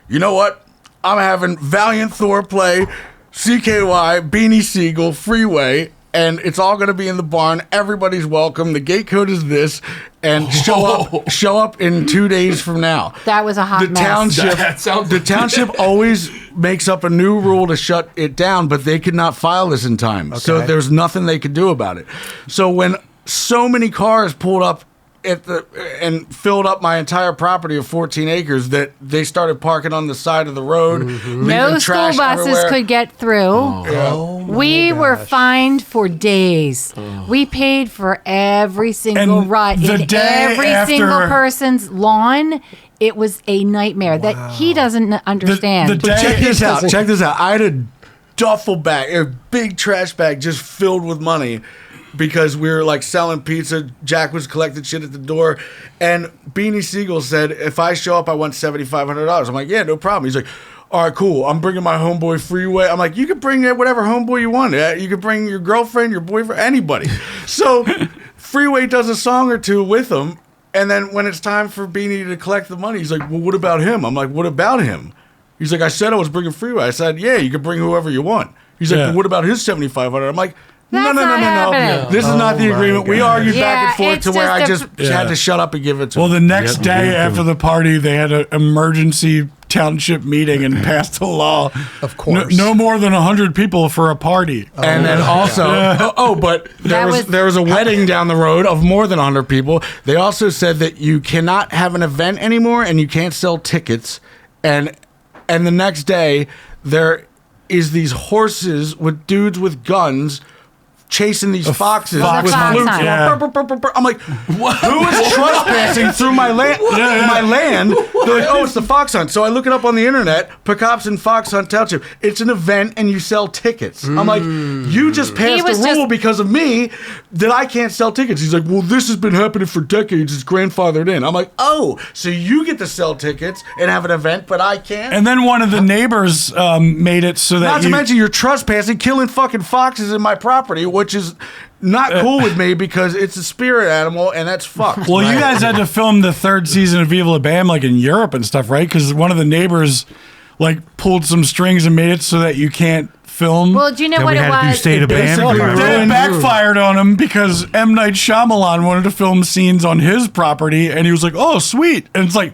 you know what? I'm having Valiant Thor play CKY, Beanie Siegel, Freeway, and it's all going to be in the barn. Everybody's welcome. The gate code is this, and show up in 2 days from now. That was a hot mess. The township always makes up a new rule to shut it down, but they could not file this in time. Okay. So there's nothing they could do about it. So when so many cars pulled up and filled up my entire property of 14 acres that they started parking on the side of the road. No school buses could get through. We were fined for days. We paid for every single rut in every single person's lawn. It was a nightmare that he doesn't understand. But check this out. Check this out. I had a duffel bag, a big trash bag just filled with money, because we were like selling pizza. Jack was collecting shit at the door, and Beanie Siegel said, if I show up, I want $7,500. I'm like, yeah, no problem. He's like, all right, cool. I'm bringing my homeboy Freeway. I'm like, you can bring whatever homeboy you want. You can bring your girlfriend, your boyfriend, anybody. So Freeway does a song or two with him, and then when it's time for Beanie to collect the money, he's like, well, what about him? I'm like, what about him? He's like, I said I was bringing Freeway. I said, yeah, you can bring whoever you want. He's like, well, what about his $7,500? I'm like, no. This is not the agreement. We argued back and forth to where I just had to shut up and give it to him. Well, the next day after the party, they had an emergency township meeting and passed a law. Of course. No more than 100 people for a party. And then also, but there was a wedding down the road of more than 100 people. They also said that you cannot have an event anymore and you can't sell tickets. And the next day, there is these horses with dudes with guns chasing these foxes with flutes. Yeah. I'm like, who is trespassing through my land? My land? They're like, oh, it's the fox hunt. So I look it up on the internet. Pocopson Fox Hunt Township. It's an event, and you sell tickets. I'm like, you just passed a rule because of me that I can't sell tickets. He's like, well, this has been happening for decades. It's grandfathered in. I'm like, oh, so you get to sell tickets and have an event, but I can't. And then one of the neighbors made it so that not to mention you're trespassing, killing fucking foxes in my property, which is not cool with me because it's a spirit animal and that's fucked. Well, you guys had to film the third season of Viva La Bam like in Europe and stuff, right? Because one of the neighbors like pulled some strings and made it so that you can't film. Well, do you know what it was? State of Bam. Then it backfired on him because M. Night Shyamalan wanted to film scenes on his property, and he was like, "Oh, sweet," and it's like,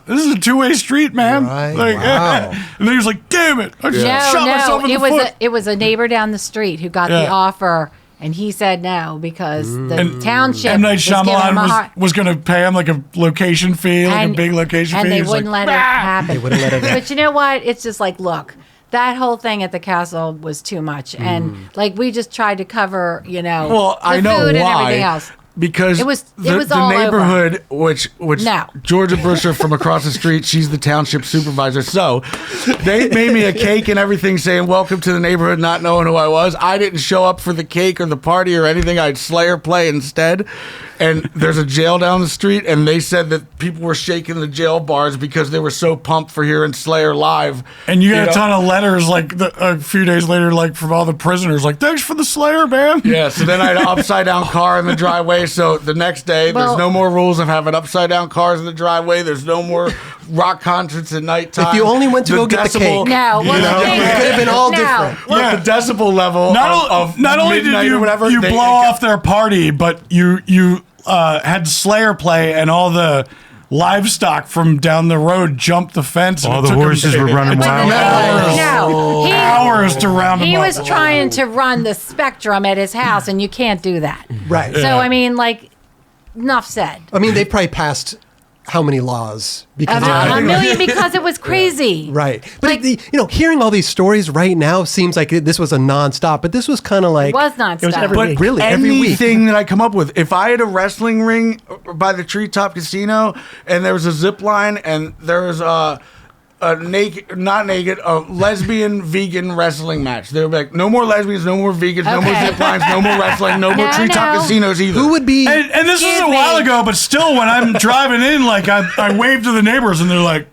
this is a two-way street, man. Right. Like, Wow. And then he was like, damn it. I just shot myself in the foot. It was a neighbor down the street who got the offer, and he said no because the township M. Night was giving him a Shyamalan hard- was going to pay him like a location fee, like a big location and fee. they He was wouldn't like, let it happen. They wouldn't let it But you know what? It's just like, look, that whole thing at the castle was too much, and like we just tried to cover, well, the I know food why. and everything else. Because It was the all neighborhood, which No. Georgia Busher from across the street, she's the township supervisor. So they made me a cake and everything saying, welcome to the neighborhood, not knowing who I was. I didn't show up for the cake or the party or anything. I'd Slayer play instead. and there's a jail down the street, and they said that people were shaking the jail bars because they were so pumped for hearing Slayer live. And you got know? a ton of letters like a few days later, like from all the prisoners, like thanks for the Slayer, man. Yeah, so then I had an upside down car in the driveway. So the next day, Well- there's no more rules of having upside down cars in the driveway. There's no more rock concerts at nighttime. If you only went to go get the cake. No, well, know, the thing it is- could have been all no. different. Well, Yeah, the decibel level Not only did midnight or whatever, you they- blow off their party, but you had Slayer play, and all the livestock from down the road jumped the fence. and All it the took 'em horses were running wild. No, hours to round them he up. was trying to run the spectrum at his house, and you can't do that. Right. So I mean, like, enough said. I mean, they probably passed how many laws because of A that? million because it was crazy. Right. But Like- hearing all these stories right now seems like this was a nonstop, but this was kind of like It was nonstop. It was every But week. really every week. anything that I come up with, if I had a wrestling ring by the Treetop Casino and there was a zip line and there was a lesbian vegan wrestling match, they were like, no more lesbians, no more vegans, no more Okay. zip lines, no more wrestling, no more No, Treetop no. Casinos either. Who would be And this was Excuse a while me. ago, but still, when I'm driving in, like I wave to the neighbors, and they're like,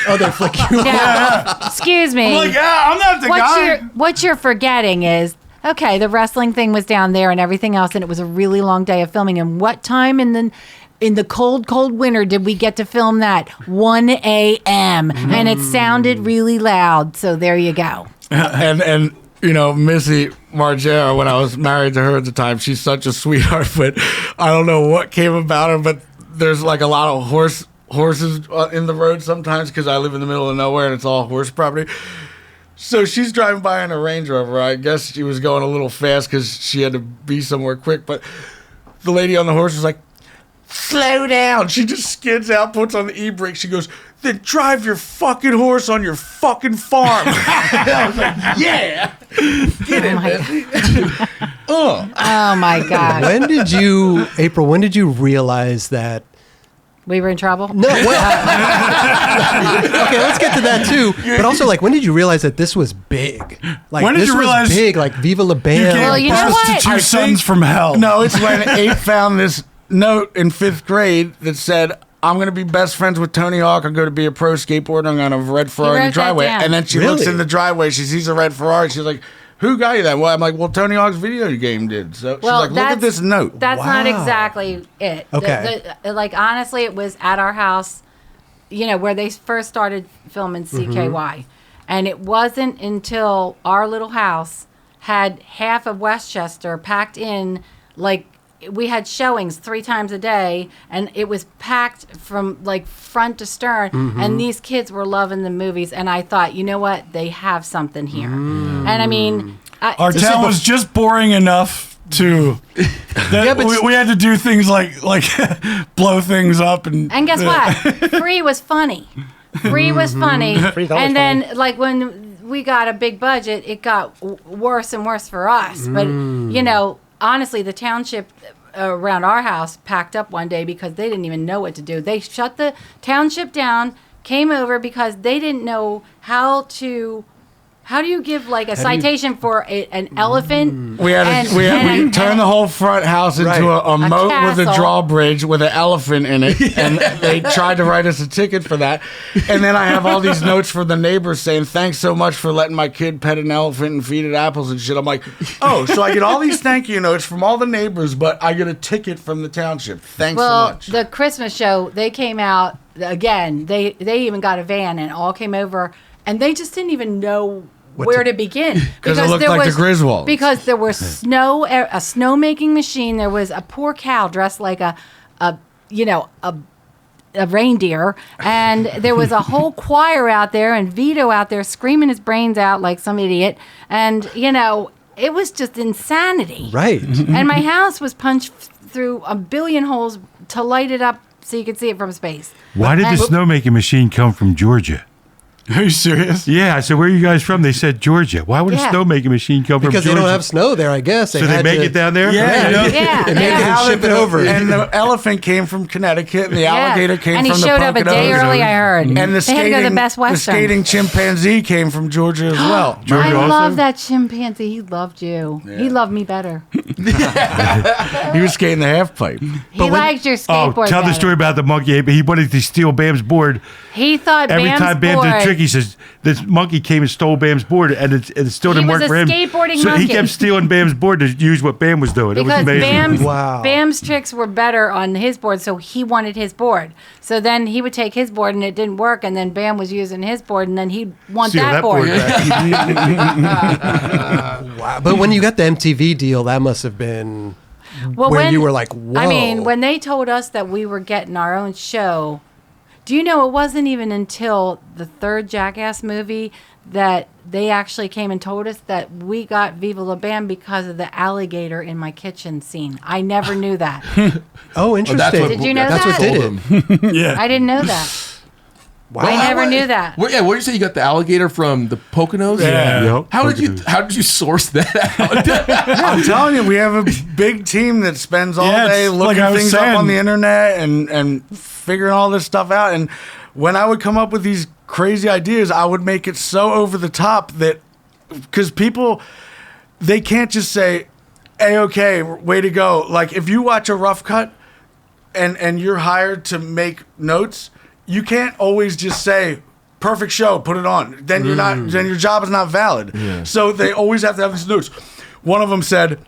other flick you? No. Excuse me. I'm like, yeah, I'm not the guy. What you're forgetting is, okay, the wrestling thing was down there and everything else, and it was a really long day of filming. And what time in the cold winter did we get to film that? 1 a.m. And it sounded really loud. So there you go. and you know, Missy Margera, when I was married to her at the time, she's such a sweetheart, but I don't know what came about her, but there's like a lot of horses in the road sometimes because I live in the middle of nowhere and it's all horse property. So she's driving by in a Range Rover. I guess she was going a little fast because she had to be somewhere quick, but the lady on the horse was like, slow down. She just skids out, puts on the e-brake. She goes, then drive your fucking horse on your fucking farm. I was like, yeah. Get it, Missy. Oh my God. When did you realize that? We were in trouble? No, well, okay, let's get to that too. But also, like, when did you realize that this was big? Like, When did this you was realize big? Like, Viva La Bam. Well, you know birth what? to two I sons think- from hell. No, it's when Ape found this note in 5th grade that said, I'm going to be best friends with Tony Hawk. I'm going to be a pro skateboarder. I'm going to have a red Ferrari in the wrote that driveway. down. And then she Really? looks in the driveway. She sees a red Ferrari. She's like, who got you that? Well, I'm like, well, Tony Hawk's video game did. So she's Well, like, look at this note. That's not Wow. exactly it. Okay. Like, honestly, it was at our house, you know, where they first started filming CKY. And it wasn't until our little house had half of Westchester packed in, like, we had showings 3 times a day, and it was packed from like front to stern. And these kids were loving the movies, and I thought, you know what, they have something here. And I mean, Our town was just boring enough to that but we had to do things like blow things up and guess what? Free was funny. Free was funny. Free's always And then, like, when we got a big budget, it got worse and worse for us. But, you know, honestly, the township around our house packed up one day because they didn't even know what to do. They shut the township down, came over because they didn't know how do you give like a citation for an elephant? We turned the whole front house into Right. a moat with a castle. drawbridge with an elephant in it, and they tried to write us a ticket for that. And then I have all these notes from the neighbors saying, "Thanks so much for letting my kid pet an elephant and feed it apples and shit." I'm like, "Oh, so I get all these thank you notes from all the neighbors, but I get a ticket from the township. Thanks Well, so much." the Christmas show, they came out again. They even got a van and all came over, and they just didn't even know where to begin 'Cause it looked like the Griswolds. Because there was a snow making machine. There was a poor cow dressed like a reindeer, and there was a whole choir out there, and Vito out there screaming his brains out like some idiot, and you know, it was just insanity. Right. And my house was punched through a billion holes to light it up so you could see it from space. Why did the And- snowmaking machine come from Georgia? Are you serious? Yeah, I said, where are you guys from? They said Georgia. Why would a Yeah. snowmaking machine come Because from they Georgia? don't have snow there, I guess. so they had make to- it down there? Yeah, you know? Yeah, They make it yeah. and ship it over. And the elephant came from Connecticut, and the alligator came and he from the showed up a day Poconos. early, I heard. And the they had to skating, go to the Best the Western. skating chimpanzee came from Georgia as well. Georgia I also? love that chimpanzee. He loved you. He loved me better. He was skating the half pipe. He liked your Oh, skateboard. tell the better. story about the monkey. But he wanted to steal Bam's board. He thought Every Bam's time Bam board. did a trick, he says, this monkey came and stole Bam's board, and it still He didn't was work a for him. skateboarding so monkey. he kept stealing Bam's board to use what Bam was doing. It was Because amazing. Bam's tricks were better on his board, so he wanted his board. So then he would take his board and it didn't work, and then Bam was using his board, and then he'd want Steal that board. back. Wow. But when you got the MTV deal, that must have been Well, where you were like, whoa. I mean, when they told us that we were getting our own show, do you know it wasn't even until the third Jackass movie that they actually came and told us that we got Viva La Bam because of the alligator in my kitchen scene. I never knew that. Oh, interesting. Did you know That's that? what did it. Yeah. I didn't know that. Wow. I never knew that. Where did you say you got the alligator from the Poconos? Yeah. Yep. How did you source that out? I'm telling you, we have a big team that spends all Yeah, day it's looking like I was things up saying. on the internet and figuring all this stuff out. And when I would come up with these crazy ideas, I would make it so over the top that because people, they can't just say, "Hey, okay, way to go." Like if you watch a rough cut and you're hired to make notes, you can't always just say, "Perfect show, put it on." Then you're not. Then your job is not valid. So they always have to have these notes. One of them said,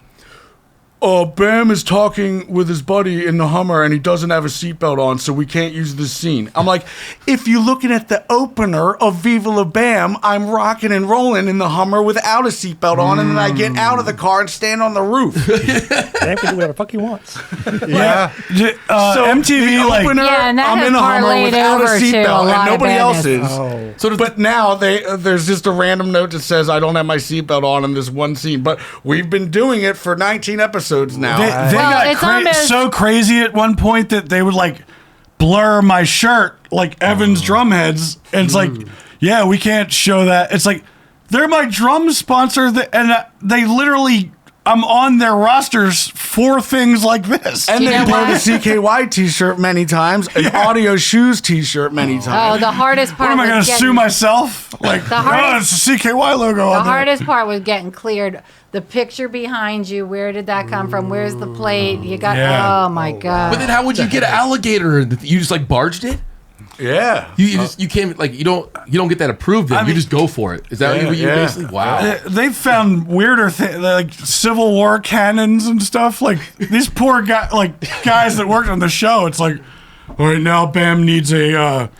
Bam is talking with his buddy in the Hummer and he doesn't have a seatbelt on, so we can't use this scene. I'm like, if you're looking at the opener of Viva La Bam, I'm rocking and rolling in the Hummer without a seatbelt on, and then I get out of the car and stand on the roof. Bam can do whatever the fuck he wants. Yeah. So MTV, the like, opener, Yeah, and that I'm has in a Hummer parlayed without a over to a seatbelt, lot and of nobody else badness. is. Oh. So But now there's just a random note that says I don't have my seatbelt on in this one scene. But we've been doing it for 19 episodes now. they Well, got it's almost- so crazy at one point that they would like blur my shirt like Evan's drum heads, and it's like, yeah, we can't show that. It's like they're my drum sponsor, and they literally, I'm on their rosters for things like this. And You they know blurred what? a CKY t-shirt many times, an Audio Shoes t-shirt many Oh, times. the hardest part what am I was going to getting, sue myself? Like, The hardest- it's a CKY logo The on there. hardest part was getting cleared. The picture behind you, where did that come from? Where's the plate? You got, Yeah. oh my God. but then how would you get an alligator? You just like barged it? Yeah. You can't like you don't get that approved. Then. You just go for it. Is that Yeah, what you yeah. basically? Wow. They've found weirder things, like Civil War cannons and stuff. Like these poor guys that worked on the show. It's like, all right, now Bam needs a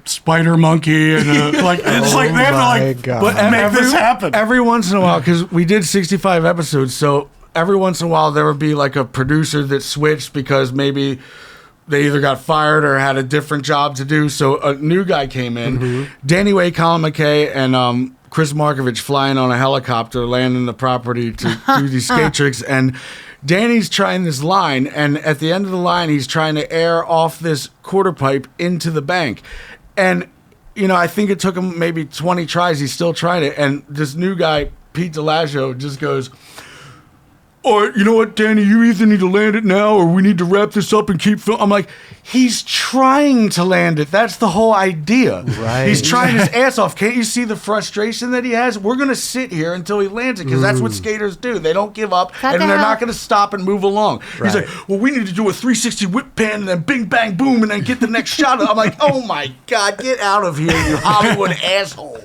spider monkey and it's like they have to my God. but make this happen. Every once in a while, because we did 65 episodes, so every once in a while there would be like a producer that switched because maybe they either got fired or had a different job to do. So a new guy came in. Danny Way, Colin McKay, and Chris Markovich flying on a helicopter, landing the property to do these skate tricks. And Danny's trying this line, and at the end of the line, he's trying to air off this quarter pipe into the bank. And, you know, I think it took him maybe 20 tries. He's still trying it. And this new guy, Pete DeLaggio, just goes, "Or you know what, Danny, you either need to land it now or we need to wrap this up and keep filming." I'm like, he's trying to land it. That's the whole idea. Right. He's trying his ass off. Can't you see the frustration that he has? We're going to sit here until he lands it because that's what skaters do. They don't give up That and the they're hell- not going to stop and move along. He's Right. like, "Well, we need to do a 360 whip pan and then bing, bang, boom, and then get the next shot." I'm like, oh my God, get out of here, you Hollywood asshole.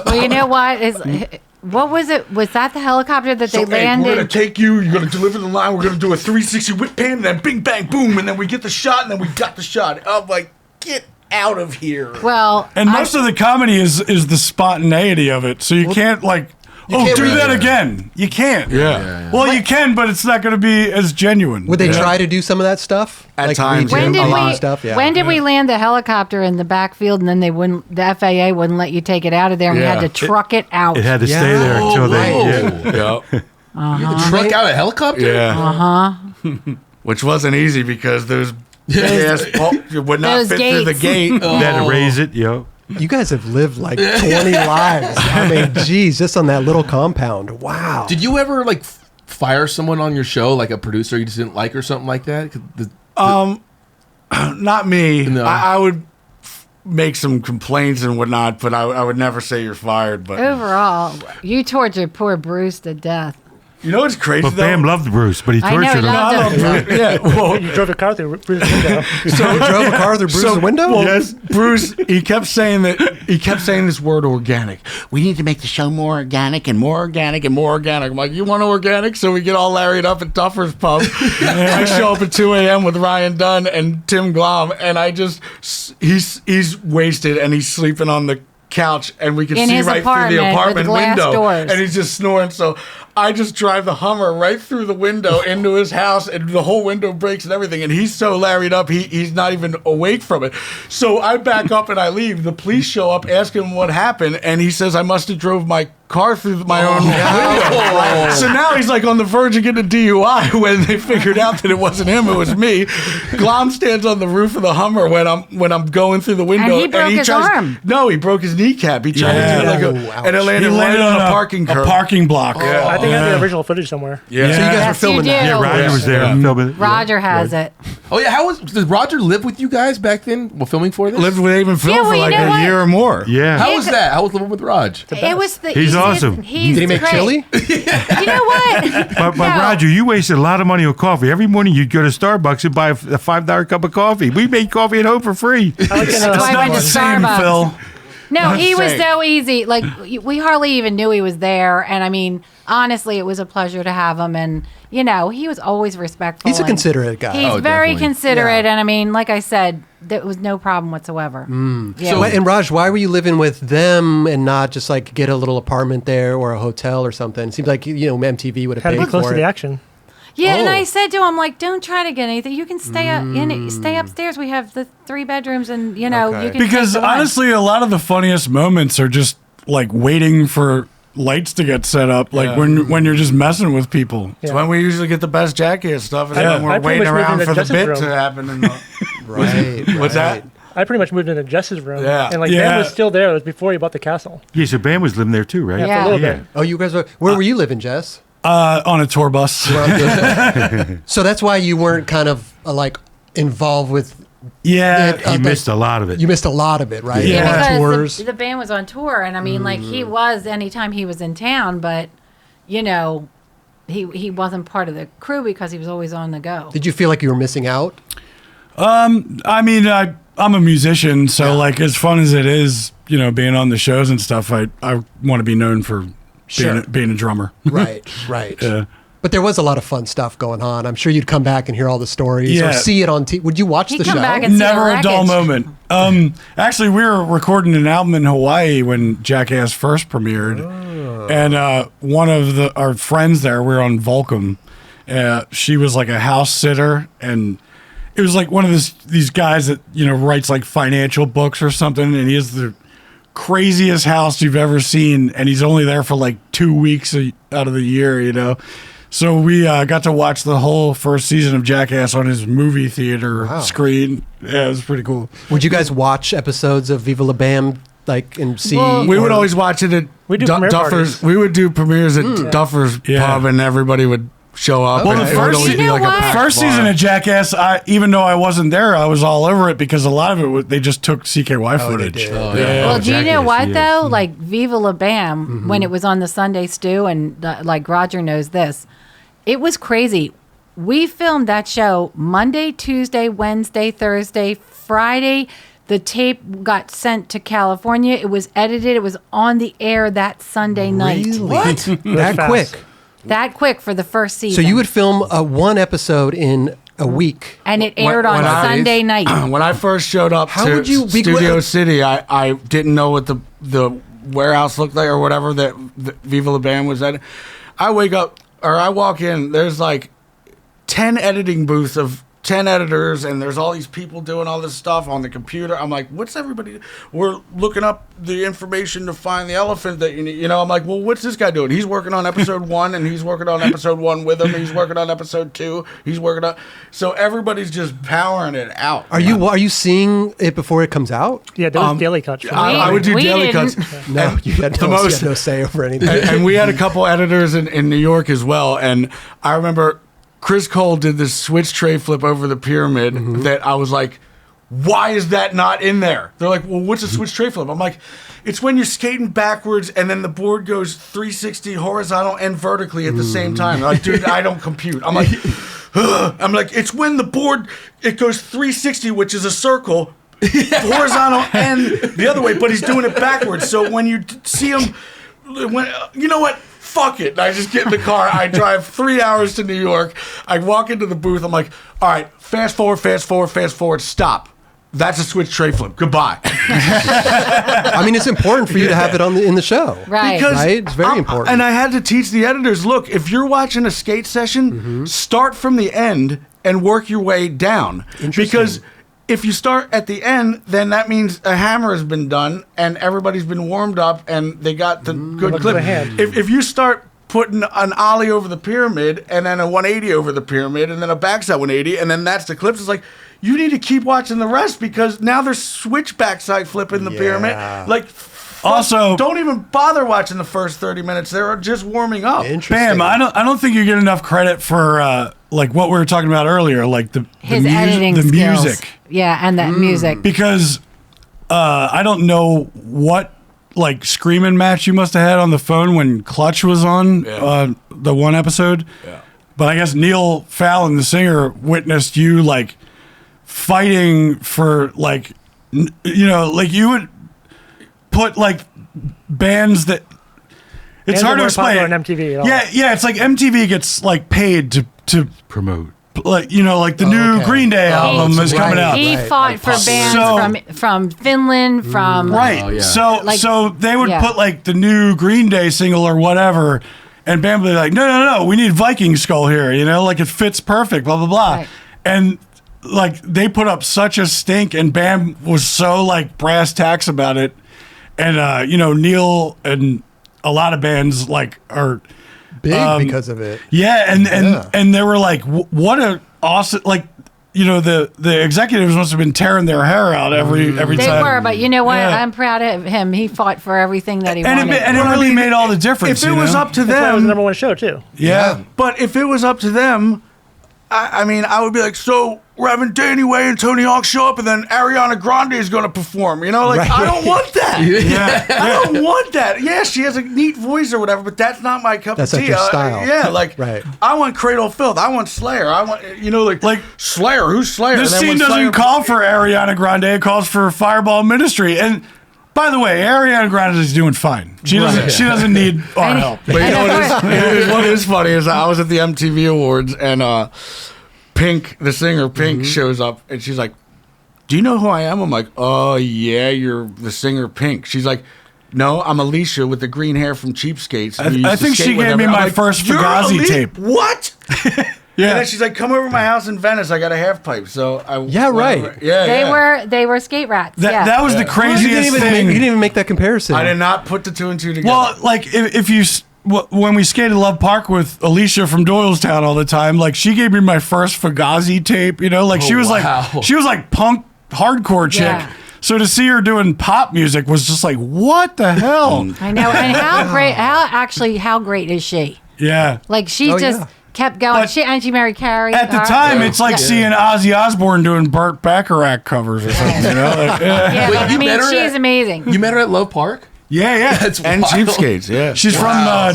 Well, you know what? What was it? Was that the helicopter that they So, hey, we're going to landed? take you, you're going to deliver the line, we're going to do a 360 whip pan, and then bing, bang, boom, and then we get the shot, and then we got the shot. I'm like, get out of here. Well, And most of the comedy is the spontaneity of it. So you can't can't do really- that again. You can't. Yeah. Well, you can, but it's not going to be as genuine. Would they try to do some of that stuff? At times, redo when yeah. did a lot we? of stuff? Yeah. When did we land the helicopter in the backfield, and then they wouldn't? The FAA wouldn't let you take it out of there, and we had Yeah. to truck it out. It had to stay Yeah. there until they. Whoa. Yeah. Yeah. You had to truck out a helicopter? Yeah. Which wasn't easy because those big ass would not Those fit through the gates. gate. They had to raise it. Yo. You guys have lived like 20 lives. I mean, geez, just on that little compound. Wow. Did you ever like fire someone on your show, like a producer you just didn't like or something like that? Not me. No. I would make some complaints and whatnot, but I would never say you're fired. But Overall, you tortured poor Bruce to death. You know what's crazy? But Bam loved Bruce, but he I know, tortured he him. loved him. Yeah. Well, You drove a car through Bruce's window. So you drove a car through Bruce's window? Well, yes, Bruce. He kept saying this word organic. We need to make the show more organic and more organic and more organic. I'm like, you want organic? So we get all larried up at Duffer's Pub. I show up at 2 a.m. with Ryan Dunn and Tim Glom, and he's wasted and he's sleeping on the couch, and we can In see his right through the apartment apartment with glass window, doors. and he's just snoring. So I just drive the Hummer right through the window into his house, and the whole window breaks and everything. And he's so larried up, he's not even awake from it. So I back up and I leave. The police show up, ask him what happened, and he says I must have drove my car through my own window. So now he's like on the verge of getting a DUI when they figured out that it wasn't him, it was me. Glom stands on the roof of the Hummer when I'm going through the window. And he broke his arm. No, he broke his kneecap. He tried to do and it He landed right on a parking curb. a parking block. I think I have the original footage somewhere. Yeah. So you guys were Yes, filming you that. do. Yeah, Roger was there filming it. Roger has it. Oh yeah, did Roger live with you guys back then while filming for this? Lived with Aben Phil Yeah, for well, you like know a what? year or more. Yeah. How was that? How was living with Raj? It was the He's easiest- awesome. He's Did he make great. chili? You know what? But No. Roger, you wasted a lot of money on coffee. Every morning you'd go to Starbucks and buy a $5 cup of coffee. We made coffee at home for free. I like to know. That's why I went to Same, Starbucks. Phil. No, he was Same. so easy. Like we hardly even knew he was there, and I mean, honestly, it was a pleasure to have him. And you know, he was always respectful. He's a and considerate guy. He's Oh, very definitely. considerate, Yeah. and I mean, like I said, there was no problem whatsoever. Yeah. So, and Raj, why were you living with them and not just like get a little apartment there or a hotel or something? It seems like MTV would have Had to paid be close for to the it. action. Yeah, and Oh. I said to him, like, don't try to get anything. You can stay upstairs. We have the 3 bedrooms, and you know, Okay. you can Because take the one. honestly, a lot of the funniest moments are just like waiting for lights to get set up, like when you're just messing with people. It's when we usually get the best Jackass stuff, and Yeah. then we're I pretty waiting much moved around into for the Jess's bit room. to happen. And Right. What's that? I pretty much moved into Jess's room. Yeah. And like Yeah. Ben was still there. It was before he bought the castle. Yeah, so Bam was living there too, right? For Yeah. a little Yeah. bit. Oh, you guys are. Where were you living, Jess? On a tour bus. So that's why you weren't kind of like involved with. Yeah. He missed a lot of it. You missed a lot of it, right? Yeah. A lot of because tours. the band was on tour, and I mean, like he was anytime he was in town, but you know, he wasn't part of the crew because he was always on the go. Did you feel like you were missing out? I mean, I'm a musician, so like as fun as it is, being on the shows and stuff, I want to be known for Sure. being a drummer. Right. Right. Yeah. But there was a lot of fun stuff going on. I'm sure you'd come back and hear all the stories Yeah. or see it on TV. Would you watch He'd the come show? back and see Never the a dull wreckage. moment. Actually, we were recording an album in Hawaii when Jackass first premiered, and one of our friends there, we were on Volcom. She was like a house sitter, and it was like one of these guys that writes like financial books or something, and he has the craziest house you've ever seen, and he's only there for like 2 weeks out of the year. So we got to watch the whole first season of Jackass on his movie theater screen. Yeah, it was pretty cool. Would you guys watch episodes of Viva La Bam and see? Well, We would or- always watch it at We do premiere Duffer's. parties. We would do premieres at Duffer's Yeah. pub, and everybody would show up. Well, and the it would first- always You be know like a what? packed First bar. season of Jackass, even though I wasn't there, I was all over it because a lot of it was, they just took CKY footage. did. Oh, Well, do you know Jackass, what yeah. though? Like Viva La Bam, when it was on the Sunday Stew, and like Roger knows this, it was crazy. We filmed that show Monday, Tuesday, Wednesday, Thursday, Friday. The tape got sent to California. It was edited. It was on the air that Sunday night. Really? What? That fast. quick? That quick for the first So season. you would film one episode in a week. and it aired on when I- Sunday night. When I first showed up How to would you be- Studio City, I didn't know what the warehouse looked like or whatever that Viva La Bam was at. I wake up or I walk in. There's like 10 editing booths of 10 editors, and there's all these people doing all this stuff on the computer. I'm like, what's everybody? We're looking up the information to find the elephant that you need. I'm like, well, what's this guy doing? He's working on episode 1, and he's working on episode 1 with him. He's working on episode 2. He's working on. So everybody's just powering it out. Are you seeing it before it comes out? Yeah, there was daily cuts. from I would do We daily didn't. cuts. No, you had no, most- you had no say over anything. and we had a couple editors in New York as well. And I remember Chris Cole did this switch tray flip over the pyramid that I was like, why is that not in there? They're like, well, what's a switch tray flip? I'm like, it's when you're skating backwards and then the board goes 360 horizontal and vertically at the same time. They're like, dude, I don't compute. I'm like, it's when the board, it goes 360, which is a circle, horizontal and the other way, but he's doing it backwards. So when you see him, you know what? Fuck it. And I just get in the car. I drive 3 hours to New York. I walk into the booth. I'm like, all right, fast forward, stop. That's a switch tray flip. Goodbye. I mean, it's important for you to have it in the show. Right. Right? It's very important. And I had to teach the editors, look, if you're watching a skate session, start from the end and work your way down. Because if you start at the end, then that means a hammer has been done and everybody's been warmed up and they got the good clip. If you start putting an ollie over the pyramid and then a 180 over the pyramid and then a backside 180 and then that's the clips, it's like, you need to keep watching the rest because now they're switch backside flipping the pyramid. Like, Also, don't even bother watching the first 30 minutes. They're just warming up. Bam, I don't think you get enough credit for like what we were talking about earlier, like His editing the skills. music. Yeah, and that music. Because I don't know what like screaming match you must have had on the phone when Clutch was on the one episode. Yeah. But I guess Neil Fallon, the singer, witnessed you like fighting for like, like you would put like bands that it's hard to explain on MTV at all. yeah, it's like MTV gets like paid to Promote. like like the new Green Day album is coming out. He fought for bands from Finland, from Right. Oh, yeah. So Like- so they would yeah. put like the new Green Day single or whatever, and Bam would be like, no, we need Viking Skull here, like it fits perfect, blah blah blah, Right. and like they put up such a stink, and Bam was so like brass tacks about it, and Neil and a lot of bands like are Big because of it. yeah, and they were like, what a awesome like. The executives must have been tearing their hair out every They time. were, but you know what? Yeah. I'm proud of him. He fought for everything that he and wanted. it really made all the difference. If it was up to That's why it was the them, number one show too. yeah. but if it was up to them, I mean, I would be like, so we're having Danny Way and Tony Hawk show up, and then Ariana Grande is going to perform. I don't want that. I don't want that. Yeah, she has a neat voice or whatever, but that's not my cup That's of not tea. your style. Right. I want Cradle of Filth. I want Slayer. I want, like Slayer. Who's Slayer? This And then scene when doesn't Slayer- call for Ariana Grande; it calls for Fireball Ministry. And by the way, Ariana Grande is doing fine. She doesn't. She doesn't need our And- help. But you know what is funny is I was at the MTV Awards and Pink, the singer Pink, shows up and she's like, "Do you know who I am?" I'm like, "Oh yeah, you're the singer Pink." She's like, "No, I'm Alicia with the green hair from Cheapskates." I think she gave me my first "You're Fugazi Ali- tape. What? Yeah. And then she's like, "Come over to my house in Venice. I got a half pipe." So I Yeah, right. They were skate rats. That was the You craziest thing. you didn't even make that comparison. I did not put the two and two together. Well, like if you when we skated Love Park with Alicia from Doylestown all the time, like she gave me my first Fugazi tape. Like she was wow. like punk hardcore chick. Yeah. So to see her doing pop music was just like, what the hell? I know. And how great is she? Yeah. Like she Oh, just yeah. kept going. But She married Carrie. At the time, it's like seeing Ozzy Osbourne doing Burt Bacharach covers or something. Like, yeah. Yeah, Wait, but, you I mean, met her she's at- amazing. You met her at Love Park? Yeah. That's and wild. Cheapskates, yeah. She's from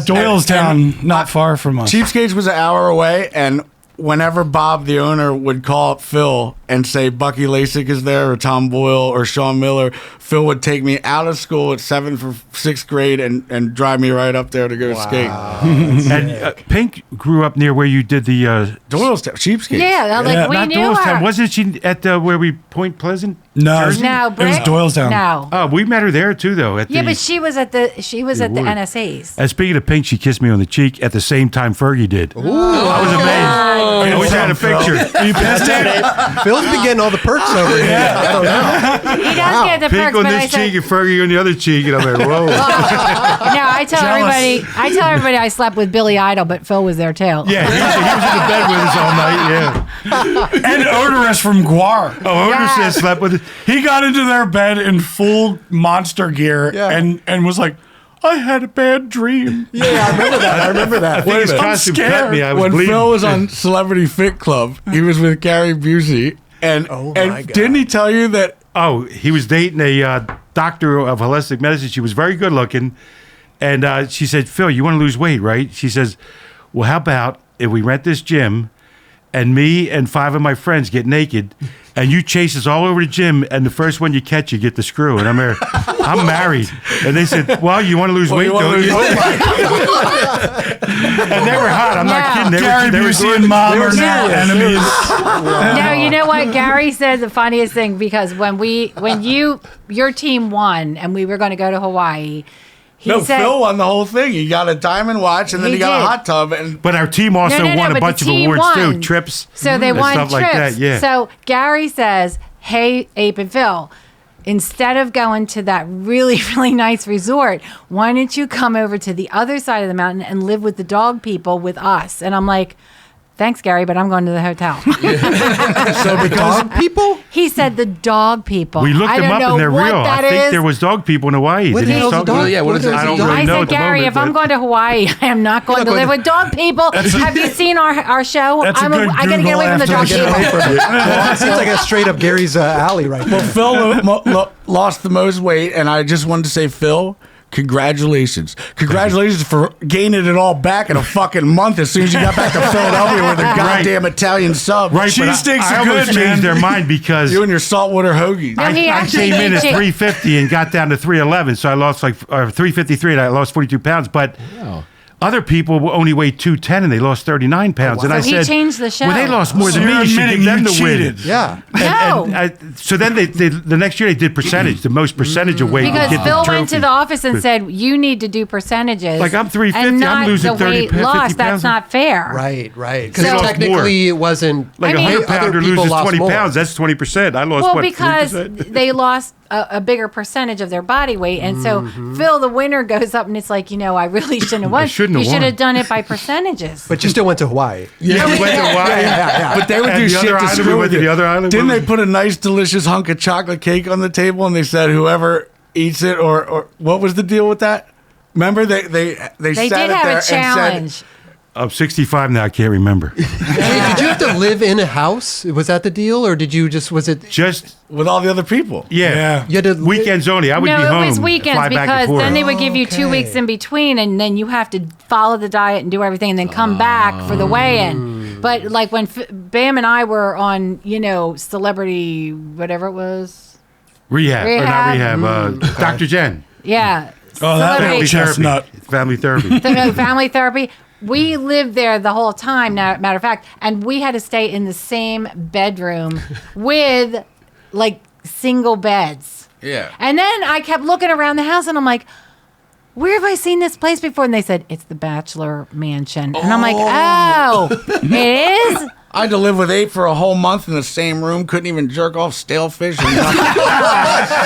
Doylestown, not far from us. Cheapskates was an hour away, and whenever Bob, the owner, would call up Phil and say Bucky Lasik is there, or Tom Boyle, or Sean Miller, Phil would take me out of school at 7th or 6th grade and drive me right up there to go skate. And Pink grew up near where you did the Doylestown, Cheapskates. Yeah, like we not knew Doylestown. her. Wasn't she at where we Point Pleasant? No, Jersey? No, it was Britt? Doylestown. No. Oh, we met her there too, though. Yeah, but she was at the Award. NSAs. And speaking of Pink, she kissed me on the cheek at the same time Fergie did. Ooh, I was amazed. I wish I had a picture. You pissed it? Phil's been getting all the perks over here. I don't know. He does get the Pink perks, on but I this said, cheek and Fergie on the other cheek, and I'm like, whoa. no, I tell everybody I slept with Billy Idol, but Phil was there too. Yeah, he was in the bed with us all night. Yeah. And Odorous from Guar. Oh, Odor Yes. says slept with. He got into their bed in full monster gear Yeah. and was like, I had a bad dream. Yeah, I remember that. I think his I'm costume scared. cut me. I was When bleeding. Phil was on Celebrity Fit Club, he was with Gary Busey, And, Oh, my and God. didn't he tell you that? Oh, he was dating a doctor of holistic medicine. She was very good looking. And she said, Phil, you want to lose weight, right? She says, well, how about if we rent this gym and me and 5 of my friends get naked and you chase us all over the gym and the first one you catch, you get the screw. And I'm there, I'm married. And they said, well, you want to lose weight, you wanna don't lose you? weight? And they were hot. I'm not kidding. Gary They were Busey good. and Mom are now enemies. No, you know what? Gary said the funniest thing because when your team won and we were going to go to Hawaii, he said, Phil won the whole thing. He got a diamond watch and then He he got did. a hot tub. And But our team also No, won a but bunch the of team awards won. too. Trips. So they and won stuff trips. like that. Yeah. So Gary says, hey, Ape and Phil, instead of going to that really, really nice resort, why don't you come over to the other side of the mountain and live with the dog people with us? And I'm like, thanks, Gary, but I'm going to the hotel. so because Dog people? He said the dog people. We looked I them don't up know and they're what real. that I think is. there was dog people in Hawaii. What Did the he hell's a talk- dog? Yeah, what is it? I don't dog? really I know said, at the Gary, moment, if I'm but- going to Hawaii, I am not going to live with dog people. Have you seen our show? That's a good I got to get Google away from the dog after the people. show. Well, it seems like a straight up Gary's alley right there. Phil lost the most weight, and I just wanted to say, Phil, congratulations. Congratulations for gaining it all back in a fucking month as soon as you got back to Philadelphia with a goddamn Italian sub. Right, but Cheesesteaks I are almost good, changed man. their mind because You and your saltwater hoagies. No, he I actually came in at did. 350 and got down to 311, so I lost 353 and I lost 42 pounds. But other people only weighed 210 and they lost 39 pounds. And I So he said, changed the show. well, they lost more So than me. you're You should admitting give them you the win. cheated. Yeah. No. So then they the next year they did percentage, the most percentage of weight. to Because get the Phil went to trophy. the office and said, you need to do percentages. Like, I'm 350, and I'm not losing the 30 weight 50 loss. pounds. That's not fair. Right. Because So- technically it wasn't Like I a mean- 100 pounder other people loses lost 20 more. pounds. That's 20%. I lost Well, what? because 3%? they lost a bigger percentage of their body weight. And so Phil, the winner, goes up and it's like, I really shouldn't have won. shouldn't have you should won. have done it by percentages. But you still went to Hawaii. Yeah, we went to Hawaii. But they would And do the shit other to island, screw we went with to you. the other island. Didn't What they was- put a nice, delicious hunk of chocolate cake on the table and they said whoever eats it or what was the deal with that? Remember they They sat did it there have a and challenge. said, I'm 65 now. I can't remember. Hey, did you have to live in a house? Was that the deal, or did you was it? Just with all the other people. yeah. You had to Weekends only. I would be No, home. it was weekends fly back and because forth. then they would give you 2 weeks in between, and then you have to follow the diet and do everything, and then come back for the weigh-in. But like when Bam and I were on, Celebrity, whatever it was, rehab. Or not rehab. Dr. Jen. yeah, Oh, that Celebrity- little chestnut. Family therapy. family therapy. We lived there the whole time, matter of fact, and we had to stay in the same bedroom with like single beds. Yeah. And then I kept looking around the house and I'm like, where have I seen this place before? And they said, it's the Bachelor Mansion. And I'm like, oh, it is? I had to live with 8 for a whole month in the same room. Couldn't even jerk off stale fish and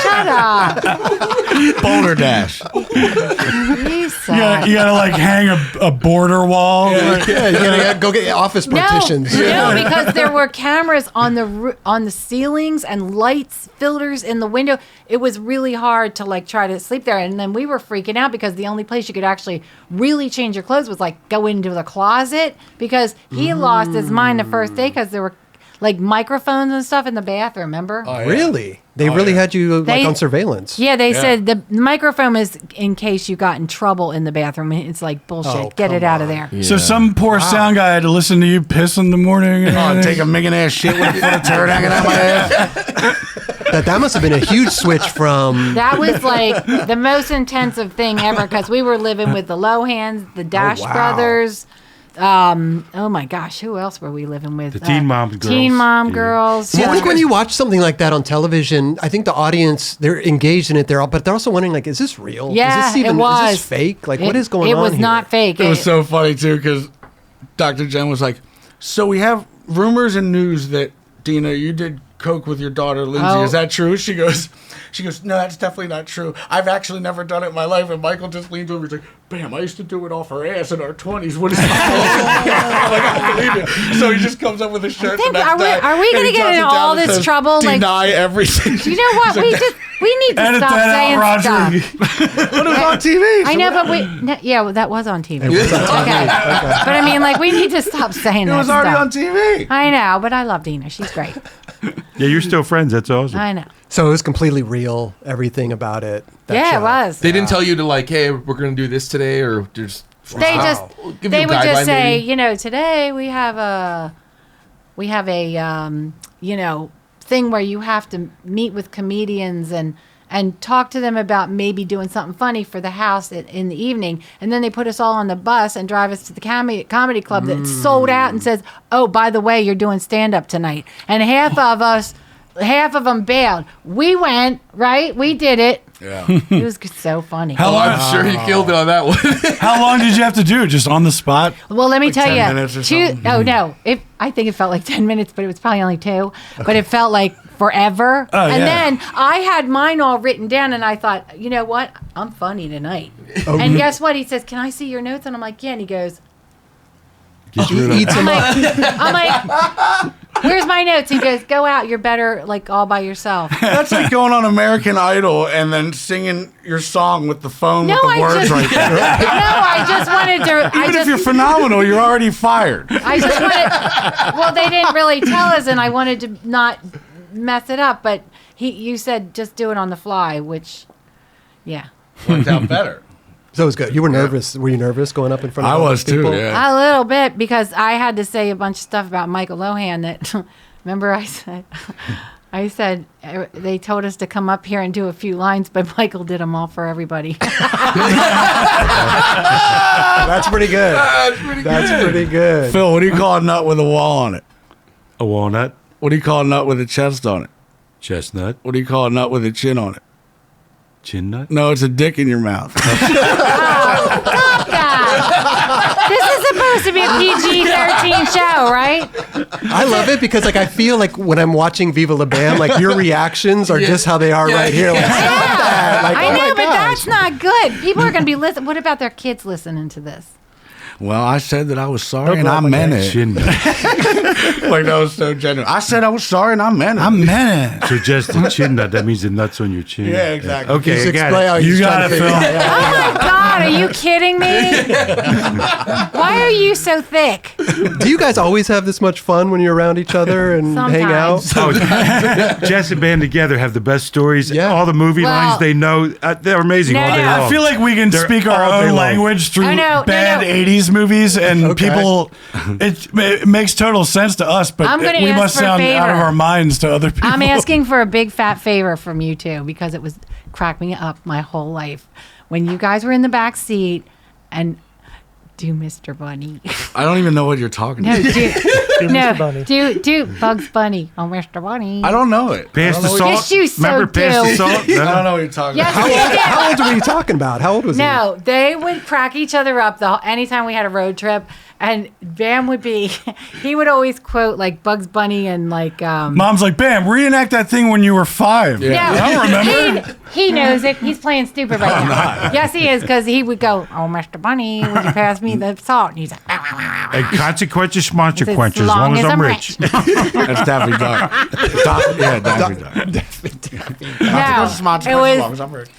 Shut up. boulder dash. You suck. You gotta like hang a border wall. Like, Yeah, you gotta go get office partitions. No, because there were cameras on the ceilings and lights, filters in the window. It was really hard to like try to sleep there. And then we were freaking out because the only place you could actually really change your clothes was like go into the closet because he lost his mind the first day because there were like microphones and stuff in the bathroom. Remember? Really? They really had you like They- on surveillance. Yeah, they said the microphone is in case you got in trouble in the bathroom. It's like bullshit. Oh, Get it come out of there. So some poor sound guy had to listen to you piss in the morning. And Oh, and everything. take a minging ass shit with a foot of turd hanging out my ass. That must have been a huge switch from. That was like the most intensive thing ever because we were living with the Lohans, the Dash wow. brothers. Oh my gosh, who else were we living with? The Teen Mom Girls. Teen Mom Yeah. Girls. I think when you watch something like that on television, I think the audience they're engaged in it. But they're also wondering like, is this real? Yeah, is this even, it was. Is this fake? Like, what is going on? It was here? not fake. It was so funny too because Dr. Jen was like, "So we have rumors and news that Dina, you did coke with your daughter Lindsay. Oh. Is that true?" She goes, "No, that's definitely not true. I've actually never done it in my life." And Michael just leans over. He's like, "Bam, I used to do it off her ass in our 20s. What is that?" I'm like, I believe it. So he just comes up with a shirt. think- the next are we- day, are we and gonna he get drops into it down all and this says, trouble, like- Deny everything. Do you know what? We need to Edit stop that saying out, Roger. stuff. But it was on TV. I so know, what? but well, that was on TV. Okay. But I mean, like, we need to stop saying It that was already stuff. on TV. I know, but I love Dina. She's great. Yeah, you're still friends. That's awesome. I know. So it was completely real, everything about it. that Yeah, show. it was. They didn't tell you to like, hey, we're going to do this today, or just They just give they you a would just guideline, say, maybe? today we have a thing where you have to meet with comedians and talk to them about maybe doing something funny for the house in the evening. And then they put us all on the bus and drive us to the comedy club that's sold out and says, oh, by the way, you're doing stand-up tonight. And half of them bailed. We went, right? We did it. Yeah. It was so funny. How Oh, long? I'm sure he killed it on that one. How long did you have to do? Just on the spot? Well, let me tell 10 you. minutes or something? Oh no! I think it felt like 10 minutes, but it was probably only 2. But it felt like forever. Oh, and yeah. then I had mine all written down, and I thought, you know what? I'm funny tonight. And guess what? He says, "Can I see your notes?" And I'm like, "Yeah." And he goes, Eat some up. I'm like, "Where's my notes?" He goes, "Go out. You're better, like all by yourself." That's like going on American Idol and then singing your song with the phone No, with the I words just, right there. no, I just wanted to. Even if you're phenomenal, you're already fired. I just wanted. Well, they didn't really tell us, and I wanted to not mess it up. But you said just do it on the fly, which, yeah, Worked out better. So it was good. You were nervous. Were you nervous going up in front of I all was those too, people? yeah. a little bit because I had to say a bunch of stuff about Michael Lohan. That remember I said they told us to come up here and do a few lines, but Michael did them all for everybody. That's pretty good. That's pretty good. Phil, what do you call a nut with a wall on it? A walnut, What do you call a nut with a chest on it? chestnut, What do you call a nut with a chin on it? chin nut. No, it's a dick in your mouth. This is supposed to be a PG-13 show, right? I love it because like I feel like when I'm watching Viva La Bam, like your reactions are just how they are right here. Like, stop that. Like, I oh know, my but gosh. that's not good. People are going to be listening. What about their kids listening to this? Well, I said that I was sorry Don't and go I up meant again. it. Chin nut. Like that was so genuine. I said I was sorry and I meant it. Man. So just the chin nut. That means the nuts on your chin. Yeah, exactly. Okay, Just I got explain how it. he's You trying got to it, figure Phil. it out. Oh my God, are you kidding me? Why are you so thick? Do you guys always have this much fun when you're around each other and hang out? Sometimes. Oh, Jess and band together have the best stories. Yeah. All the movie Well- lines they know, they're amazing No, all day no. long. I feel like we can They're speak our all day own long. language through I know, no, bad no. 80s movies, and Okay. people, it makes total sense to us, but I'm gonna we ask must for a sound out of favor. our minds to other people. I'm asking for a big fat favor from you two because it was cracked me up my whole life. When you guys were in the back seat and do Mr. Bunny. I don't even know what you're talking No, about. do Bunny. do Bugs Bunny. Oh, Mr. Bunny. I don't know it. Pass the I don't know salt. Yes, you so Remember, pass do. the salt. what you- I don't know what you're talking Yes, about. you did. How old were you talking about? How old was he? No, they would crack each other up anytime we had a road trip, and Bam would be. He would always quote like Bugs Bunny and like. Mom's like, Bam, reenact that thing when you were 5. No, I don't remember. He knows it. He's playing stupid right now. Yes, he is, because he would go, "Oh, Mr. Bunny, would you pass me the salt?" And he's like, And consequences, consequences, As as long as I'm rich. That's Daffy Duck. Yeah, Daffy Duck. no, it was.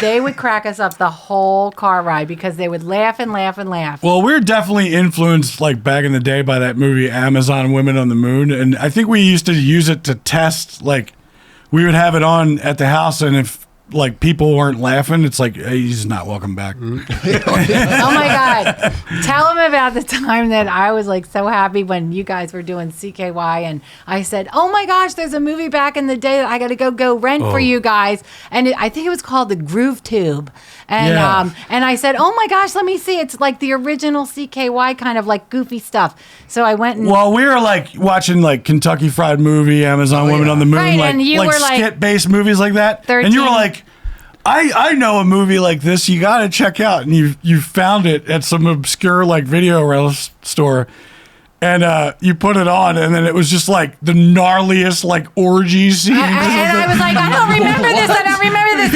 They would crack us up the whole car ride because they would laugh and laugh and laugh. Well, we're definitely influenced, like back in the day, by that movie Amazon Women on the Moon, and I think we used to use it to test. Like, we would have it on at the house, and if like people weren't laughing, it's like, hey, he's not welcome back. Oh my God. Tell him about the time that I was like so happy when you guys were doing CKY and I said, oh my gosh, there's a movie back in the day that I got to go rent for you guys. And I think it was called The Groove Tube. And Yeah. and I said, oh my gosh, let me see. It's like the original CKY kind of like goofy stuff. So I went and Well, we were like watching like Kentucky Fried Movie, Amazon Women on the Moon, Right, like and you were, like, skit-based movies like that. 13. And you were like, I know a movie like this you got to check out. And you found it at some obscure like video rental store. And you put it on, and then it was just like the gnarliest like orgy scene. and I was like, I don't remember this. I don't remember this.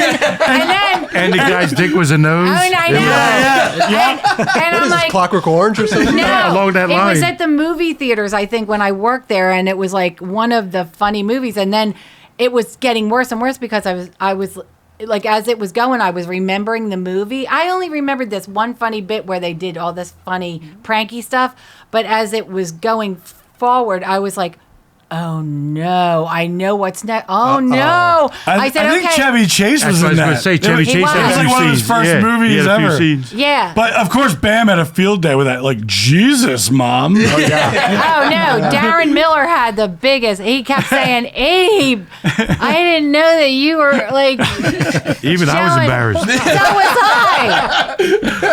And then And the guy's dick was a nose. Oh, and I know. And I'm What is this, like, Clockwork Orange or something? no, along that it was line. at the movie theaters, I think, when I worked there, and it was like one of the funny movies. And then it was getting worse and worse because I was like, as it was going, I was remembering the movie. I only remembered this one funny bit where they did all this funny pranky stuff. But as it was going forward, I was like, oh no, I know what's next. Oh no. I said, I think okay. Chevy Chase That's was what in I that. was going to say. Chevy He Chase was. had a It was few like one of his scenes. first Yeah, movies he had a few ever. scenes. Yeah. But of course, Bam had a field day with that. Like, Jesus, Mom. Oh no, Darren Miller had the biggest. He kept saying, "Abe, I didn't know that you were like." Even I was showing- embarrassed. So was I.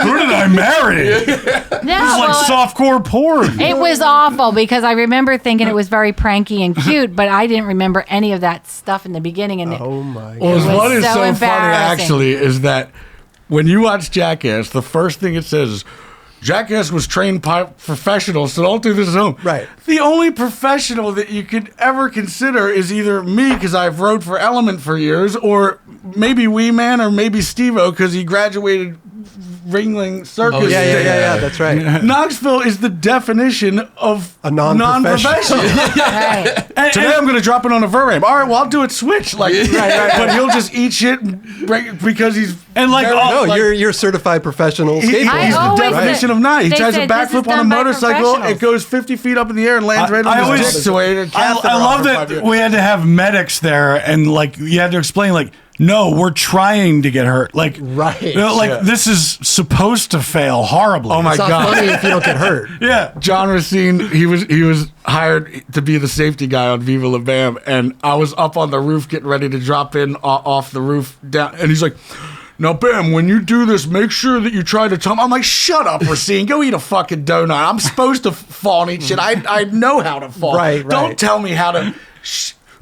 Who did I marry? No, This is like well, softcore porn. it was awful because I remember thinking it was very pranky and cute, but I didn't remember any of that stuff in the beginning. And Oh my Well, god. what is so so funny embarrassing. actually is that when you watch Jackass, the first thing it says is, Jackass was trained professionals, so don't do this at home. Right. The only professional that you could ever consider is either me, because I've rode for Element for years, or maybe Wee Man, or maybe Steve-O, because he graduated Ringling Circus. Oh, Yeah, that's right. Knoxville is the definition of A non-professional. right. Today I'm going to drop it on a verb. All right, well, I'll do it switch. Like, but he'll just eat shit because he's And like, very- all- No, you're a certified professional He's I skateboarder. the always definition said- of nice. He they tries a said this is backflip on a done by motorcycle. professionals. It goes 50 feet up in the air and lands right on I his always- dick. So he had a I catheter love on for 5 that years. we had to have medics there, and like you had to explain, like, no, we're trying to get hurt. Like, Right. you know, like this is supposed to fail horribly. Oh my It's not God. funny if you don't get hurt. Yeah. John Racine, he was hired to be the safety guy on Viva La Bam, and I was up on the roof getting ready to drop in off the roof down, and he's like, "Now, Bam, when you do this, make sure that you try to tumble." I'm like, "Shut up, Racine. Go eat a fucking donut. I'm supposed to fall and eat shit. I know how to fall. Right. Don't tell me how to."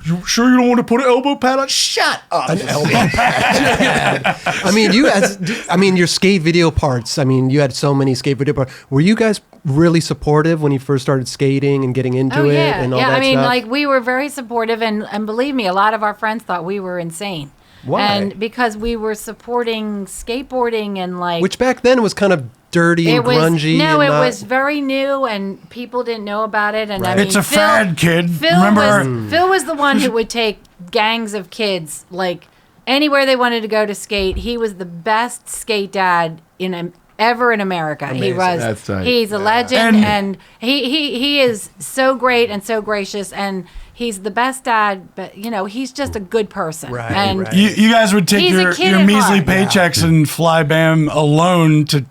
You sure you don't want to put an elbow pad on? Shut up. An elbow pad. I mean, your skate video parts. I mean, you had so many skate video parts. Were you guys really supportive when you first started skating and getting into Oh it yeah, and all yeah. that I mean, stuff? like we were very supportive, and believe me, a lot of our friends thought we were insane. Why? And because we were supporting skateboarding and like Which back then was kind of dirty and it was grungy. no, and it not- was very new, and people didn't know about it. And I Right. mean, It's a Phil, fad, kid. Phil Remember? Phil was the one who would take gangs of kids like anywhere they wanted to go to skate. He was the best skate dad ever in America. He was. That's tight. He's a legend, And- and he is so great and so gracious, and he's the best dad. But you know, he's just a good person. Right, and right. You guys would take He's a your kid your at measly heart. paychecks and fly Bam alone to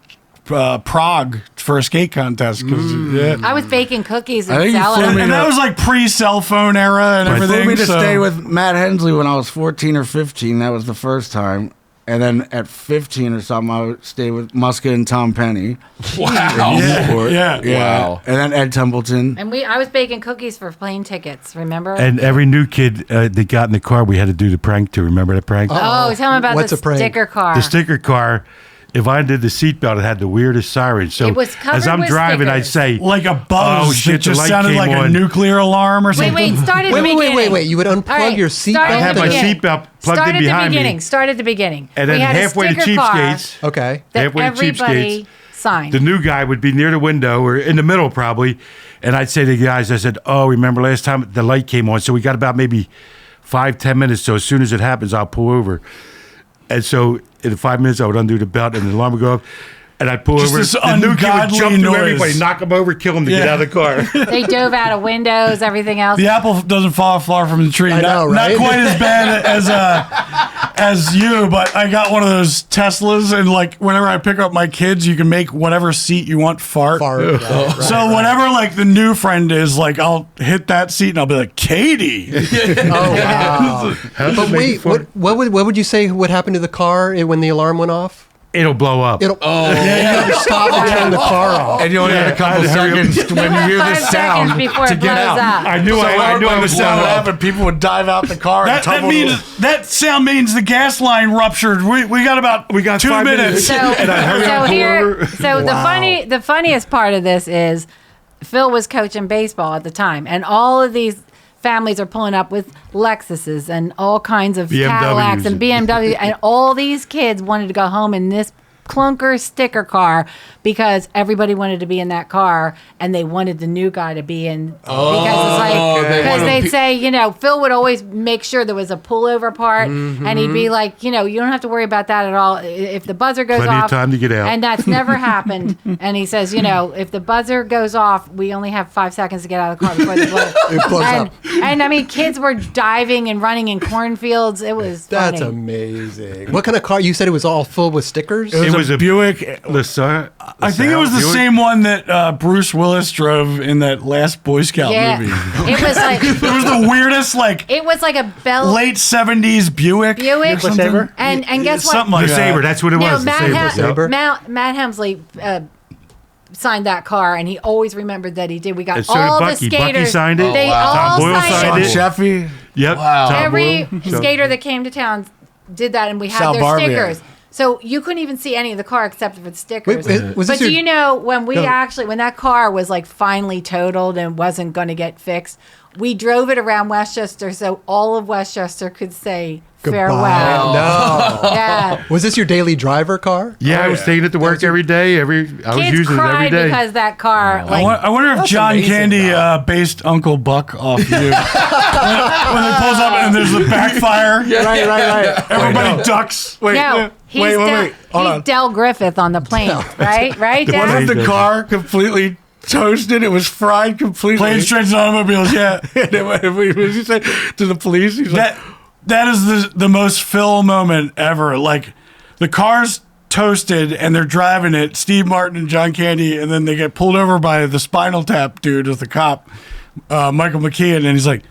Prague for a skate contest. Because I was baking cookies I and think you selling flew them. me and that to- was like pre-cell phone era and They everything. flew me to so- stay with Matt Hensley when I was 14 or 15. That was the first time. And then at 15 or something, I would stay with Muska and Tom Penny. Wow. Yeah. Wow. And then Ed Templeton. And I was baking cookies for plane tickets. Remember? And every new kid that got in the car, we had to do the prank to. Remember the prank? oh, tell me about What's the a prank? sticker car. The sticker car. If I did the seatbelt, it had the weirdest siren. So It was covered as I'm with driving, I'd stickers. say, Like a buzz Oh, shit, that the just light sounded came like a on. nuclear alarm or something. Wait, start at the beginning. Wait. You would unplug All right, your start seatbelt. at I had the my beginning. seatbelt plugged Start in at the behind beginning. me. Start at the beginning. And then we had halfway a to sticker car Cheapskates, Okay. that halfway to everybody Cheapskates, signed. the new guy would be near the window or in the middle probably. And I'd say to the guys, I said, "Oh, remember last time the light came on?" So we got about maybe 5-10 minutes. So as soon as it happens, I'll pull over. And so in 5 minutes, I would undo the belt and the alarm would go off. And I'd pull Just over. this The new kid would ungodly jump through noise. everybody, knock them over, kill them to get Yeah. out of the car. They dove out of windows, everything else. The apple doesn't fall far from the tree. I know, Not right? quite as bad as you, but I got one of those Teslas, and like whenever I pick up my kids, you can make whatever seat you want fart. Fart. Right, So whenever like the new friend is like, I'll hit that seat and I'll be like, Katie. Oh wow! But wait, what would you say would happen to the car when the alarm went off? It'll blow up. It'll stop and turn the car off. And you only had a couple I'd hurry up. seconds when you hear 5 the seconds sound before to it get blows out. up. I knew So I knew I when was the sound blowing up. happened, people would dive out the car and That tumble. that sound means the gas line ruptured. We got about 2 5 minutes. So, And I hurry up, pull over. the funniest part of this is Phil was coaching baseball at the time, and all of these families are pulling up with Lexuses and all kinds of BMWs. Cadillacs and BMW, and all these kids wanted to go home in this clunker sticker car because everybody wanted to be in that car and they wanted the new guy to be in because they'd say, you know, Phil would always make sure there was a pullover part and he'd be like, you know, you don't have to worry about that at all. If the buzzer goes Plenty off, of time to get out. and that's never happened. And he says, you know, if the buzzer goes off, we only have 5 seconds to get out of the car before the blows. And I mean, kids were diving and running in cornfields. It was That's funny. amazing. What kind of car? You said it was all full with stickers? It was a Buick. I think it was the same one that Bruce Willis drove in that last Boy Scout Yeah, movie. it was like It was the weirdest, like it was like a bell late 70s Buick. Buick. or something. Saber? And guess what? Something like The that. Saber. That's what it No, was. The Saber. Saber. Matt Hemsley signed that car, and he always remembered that he did. We got And so did all the Bucky. Bucky skaters. signed it. They wow. all Tom Boyle signed signed it. it. Sheffy. Yep. Wow. Tom Every Boyle. So- skater that came to town did that, and we had Sal their Barbier. stickers. So you couldn't even see any of the car except for the stickers. Wait, was but this do your- you know when we Go. when that car was like finally totaled and wasn't going to get fixed, we drove it around Westchester so all of Westchester could say farewell. No. Yeah. Was this your daily driver car? Yeah, I was taking it to work every day. I was Kids using it every cried day. because that car, like, I wonder if John amazing, Candy based Uncle Buck off you. when he pulls up and there's a backfire. Right. Everybody ducks. Wait, no, he's, wait. Hold he's on. Del Griffith on the plane, right? Right, Dad? Wasn't the car completely toasted? It was fried completely. Planes, trains, and automobiles, yeah. And then what did he say to the police? He's like, That is the most Phil moment ever. Like, the car's toasted and they're driving it, Steve Martin and John Candy, and then they get pulled over by the Spinal Tap dude with the cop, Michael McKeon, and he's like,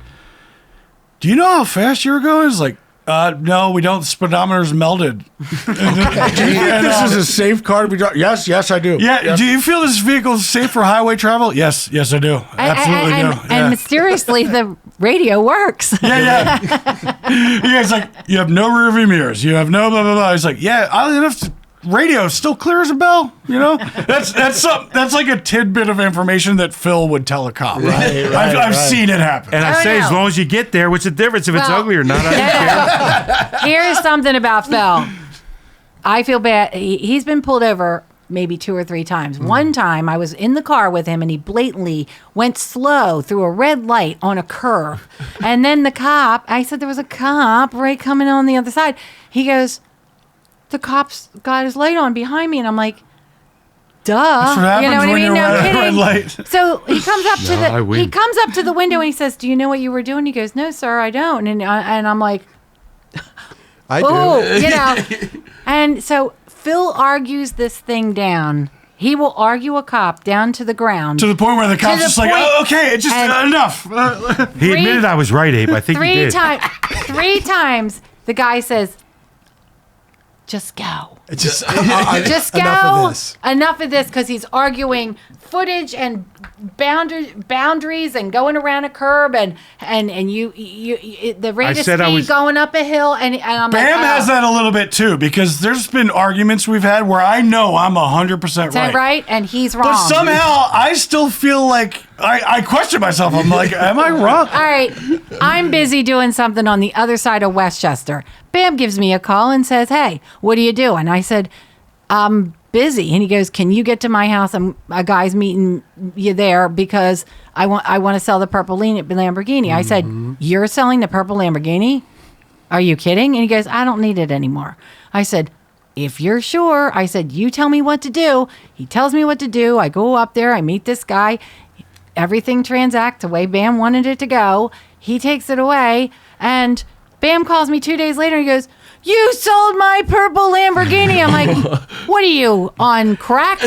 do you know how fast you were going? He's like, no, we don't. The speedometer's melted. do you think this is a safe car to be driving? Yes, I do. Yeah, Yes. do you feel this vehicle is safe for highway travel? Yes, I do. Absolutely do. And Yeah. mysteriously, the radio works. Yeah. He's like, you have no rear view mirrors. You have no blah blah blah. He's like, yeah, oddly enough, radio still clear as a bell. You know, that's like a tidbit of information that Phil would tell a cop. I've seen it happen. And I Oh, say, no. as long as you get there, what's the difference if it's Well, ugly or not? I don't care. Here's something about Phil. I feel bad. He's been pulled over maybe 2 or 3 times. One time I was in the car with him and he blatantly went slow through a red light on a curve. And then the cop, I said there was a cop right coming on the other side. He goes, the cop's got his light on behind me. And I'm like, duh. That's what happens You know what I when mean? you're No at a red kidding. light. So he comes up to I win. he comes up to the window and he says, do you know what you were doing? He goes, no, sir, I don't. And I'm like, I do. oh, you know. And so Phil argues this thing down. He will argue a cop down to the ground. To the point where the cop's the just like, point- oh, okay, it's just and- enough. He admitted I was right, Abe. I think he three did. times. 3 times the guy says, just go. Just, Just go. Enough of this. Enough of this, because he's arguing footage and boundaries and going around a curb and you the rate of said I speed was- going up a hill and I'm like, Bam oh. has that a little bit too, because there's been arguments we've had where I know I'm 100% Is that right. right? And he's wrong. But somehow I still feel like I question myself. I'm like, am I wrong? All right, I'm busy doing something on the other side of Westchester. Bam gives me a call and says, hey, what are you doing? I said, I'm busy. And he goes, can you get to my house? A guy's meeting you there because I want to sell the purple Lamborghini. I said, you're selling the purple Lamborghini? Are you kidding? And he goes, I don't need it anymore. I said, if you're sure, I said, you tell me what to do. He tells me what to do. I go up there. I meet this guy. Everything transacts the way Bam wanted it to go. He takes it away. And Bam calls me 2 days later. And he goes, you sold my purple Lamborghini. I'm like, what are you, on crack?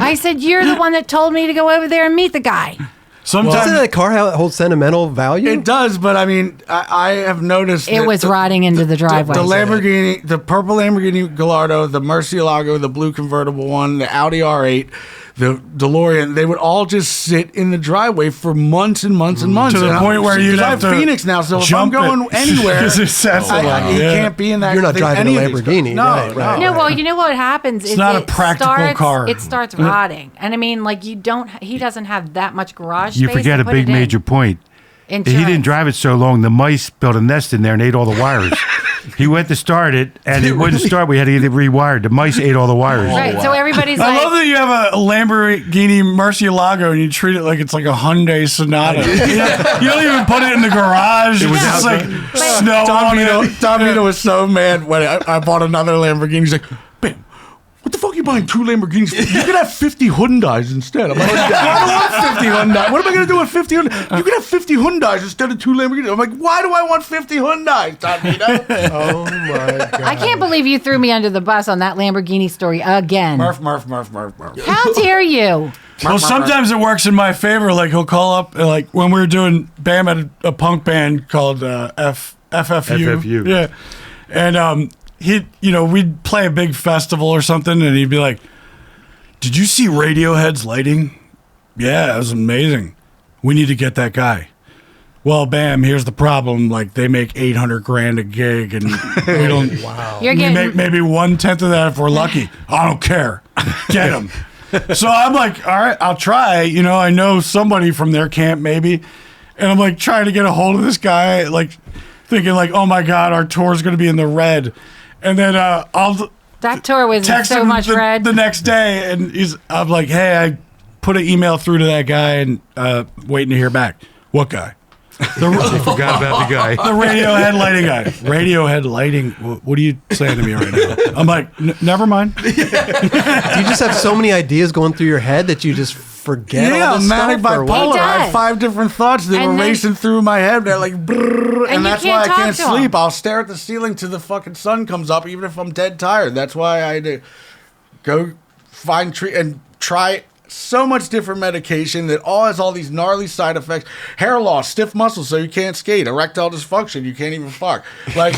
I said, you're the one that told me to go over there and meet the guy. Sometimes Doesn't that car hold sentimental value? It does, but I mean, I have noticed It that was rotting into the driveway. The Lamborghini, the purple Lamborghini Gallardo, the Murcielago, the blue convertible one, the Audi R8, the DeLorean, they would all just sit in the driveway for months and months and months. to the And point where you because I have have to Phoenix now, so if I'm jump going it. anywhere, It's accessible. you can't be in that. You're not thing, driving any a of these Lamborghini, cars. right. No, well, you know what happens? It's not a practical car. It starts rotting, and I mean, like he doesn't have that much garage You space. forget to a put big it in. major point. He Insurance. didn't drive it so long, the mice built a nest in there and ate all the wires. He went to start it, and it wouldn't start. We had to get it rewired. The mice ate all the wires. Right. So everybody's I like, love that you have a Lamborghini Murcielago and you treat it like it's like a Hyundai Sonata. You don't even put it in the garage. It was just like snow on it. Tom Vito was so mad when I bought another Lamborghini. He's like, "Bam, what the fuck are you buying 2 Lamborghinis for? You could have 50 Hyundais instead." I'm like, "I don't want 50 Hyundai. What am I going to do with 50 Hyundai? You could have 50 Hyundais instead of 2 Lamborghinis." I'm like, "Why do I want 50 Hyundais, Tom Vito?" Oh my god! I can't believe you threw me under the bus on that Lamborghini story again. Murph. How dare you? Well, sometimes it works in my favor. Like he'll call up, like when we were doing Bam at a punk band called FFU. FFU. Yeah, and we'd play a big festival or something, and he'd be like, "Did you see Radiohead's lighting? Yeah, it was amazing. We need to get that guy." Well, Bam, here's the problem. Like they make $800,000 a gig, and we don't. You're We getting make maybe 1/10 of that if we're lucky. I don't care. Get him. So I'm like, all right, I'll try. I know somebody from their camp maybe. And I'm like trying to get a hold of this guy, like thinking like, oh my God, our tour's going to be in the red. And then I'll that tour was text so him much red. the next day. And I'm like, hey, I put an email through to that guy and waiting to hear back. What guy? I forgot about the guy. The Radiohead lighting guy. Radiohead lighting. What are you saying to me right now? I'm like, never mind. Do you just have so many ideas going through your head that you just forget all this manic stuff? or what? bipolar. He I does. have 5 different thoughts that And were then- racing through my head. They're like, brrr, And and you that's can't why I talk can't to 'em. sleep. I'll stare at the ceiling till the fucking sun comes up, even if I'm dead tired. That's why I had to go find and try so much different medication that all has all these gnarly side effects. Hair loss, stiff muscles, so you can't skate. Erectile dysfunction, you can't even fuck. Like,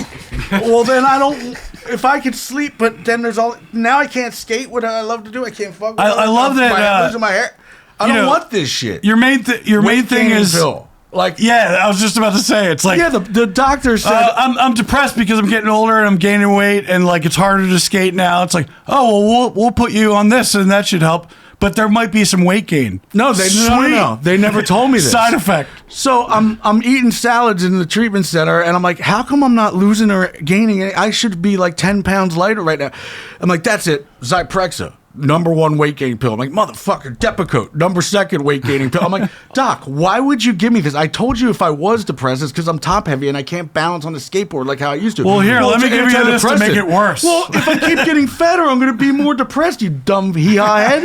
well, then I don't. If I could sleep, but then there's all. Now I can't skate. What I love to do, I can't fuck. I love that, I'm losing my hair. I you don't know, want this shit. Your main thing Weight-gaining is pill. Like, yeah. I was just about to say it's like yeah, the doctor said. I'm depressed because I'm getting older and I'm gaining weight and like it's harder to skate now. It's like, oh well, we'll put you on this and that should help. But there might be some weight gain. no, Sweet. no. They never told me this. Side effect. So I'm eating salads in the treatment center, and I'm like, how come I'm not losing or gaining any? I should be like 10 pounds lighter right now. I'm like, that's it. Zyprexa, #1 weight gain pill. I'm like, motherfucker, Depakote, #2 weight gaining pill. I'm like, doc, why would you give me this? I told you if I was depressed, it's because I'm top heavy and I can't balance on the skateboard like how I used to. Well, here, let me it's give you this to antidepressant. make it worse. Well, if I keep getting fatter, I'm going to be more depressed, you dumb hee-haw head.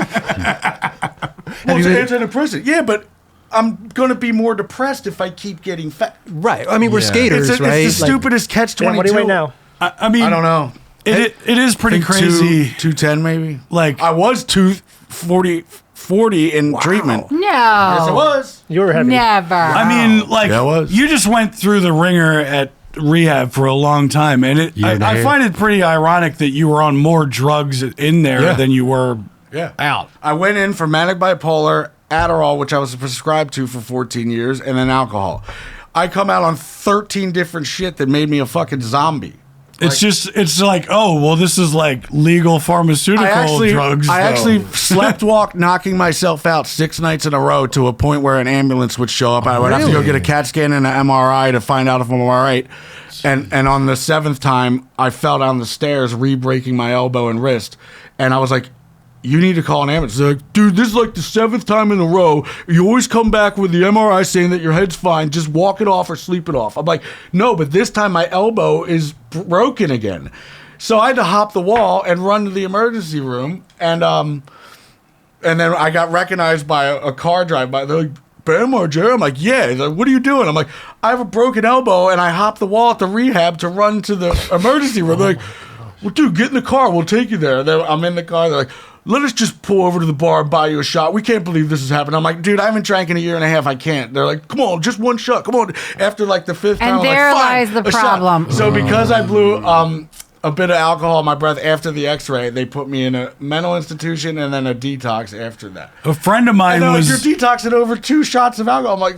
Well, it's an antidepressant. Yeah, but I'm going to be more depressed if I keep getting fat. Right. I mean, we're skaters, It's right? the stupidest catch-22. Dan, what do you weigh now? I mean, I don't know. It is pretty crazy. 210 maybe. Like I was 240 in treatment. No. Yes, I was. You were heavy. Never. I mean, like Yeah, it was. you just went through the ringer at rehab for a long time, and I find it pretty ironic that you were on more drugs in there Yeah. than you were Yeah. out. I went in for manic bipolar, Adderall, which I was prescribed to for 14 years, and then alcohol. I come out on 13 different shit that made me a fucking zombie. It's like, oh, well, this is like legal pharmaceutical drugs. I though. actually slept walk, knocking myself out 6 nights in a row to a point where an ambulance would show up. I would have to go get a CAT scan and an MRI to find out if I'm all right. And on the 7th time, I fell down the stairs, re-breaking my elbow and wrist. And I was like, you need to call an ambulance. They're like, dude, this is like the 7th time in a row. You always come back with the MRI saying that your head's fine. Just walk it off or sleep it off. I'm like, no, but this time my elbow is broken again. So I had to hop the wall and run to the emergency room. And then I got recognized by a car drive-by. They're like, Bam Margera? I'm like, yeah. He's like, what are you doing? I'm like, I have a broken elbow, and I hopped the wall at the rehab to run to the emergency room. They're like, well, dude, get in the car. We'll take you there. I'm in the car. They're like, let us just pull over to the bar and buy you a shot. We can't believe this is happening. I'm like, dude, I haven't drank in a year and a half. I can't. They're like, come on, just one shot. Come on. After like the 5th time, And I'm there like, fine, lies the a shot. problem. So because I blew a bit of alcohol in my breath after the x-ray, they put me in a mental institution and then a detox after that. a friend of mine And they're like, was. you're detoxing over 2 shots of alcohol. I'm like,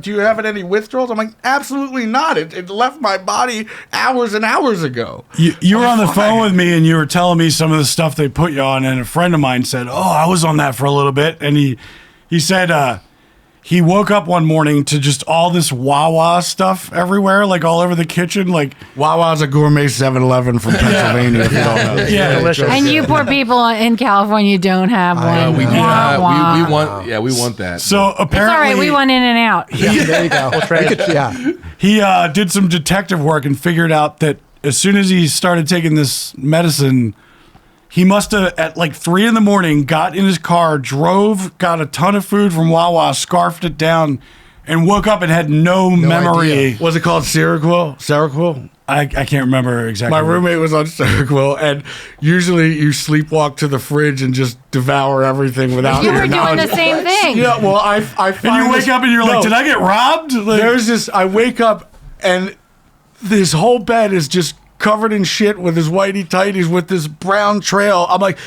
do you have any withdrawals? I'm like, absolutely not. It left my body hours and hours ago. You were on the phone with me and you were telling me some of the stuff they put you on, and a friend of mine said, oh, I was on that for a little bit, and he said he woke up one morning to just all this Wawa stuff everywhere, like all over the kitchen. Like Wawa's a gourmet 7-Eleven from Pennsylvania. If you don't know. Yeah. Delicious. And you poor people in California don't have one. We do Wah, not. wah. We want. Yeah, we want that. So It's all apparently, right. We went in and out. Yeah, there you go. Yeah. he did some detective work and figured out that as soon as he started taking this medicine, he must have at like 3 a.m. got in his car, drove, got a ton of food from Wawa, scarfed it down, and woke up and had no memory. idea. Was it called Seroquel? Seroquel? I can't remember exactly. My roommate was on Seroquel, and usually you sleepwalk to the fridge and just devour everything without You your were doing knowledge. the same thing. Yeah, well, I find And you wake this- up and you're No. like, did I get robbed? Like, There's this. I wake up and this whole bed is just covered in shit with his whitey tighties with this brown trail. I'm like,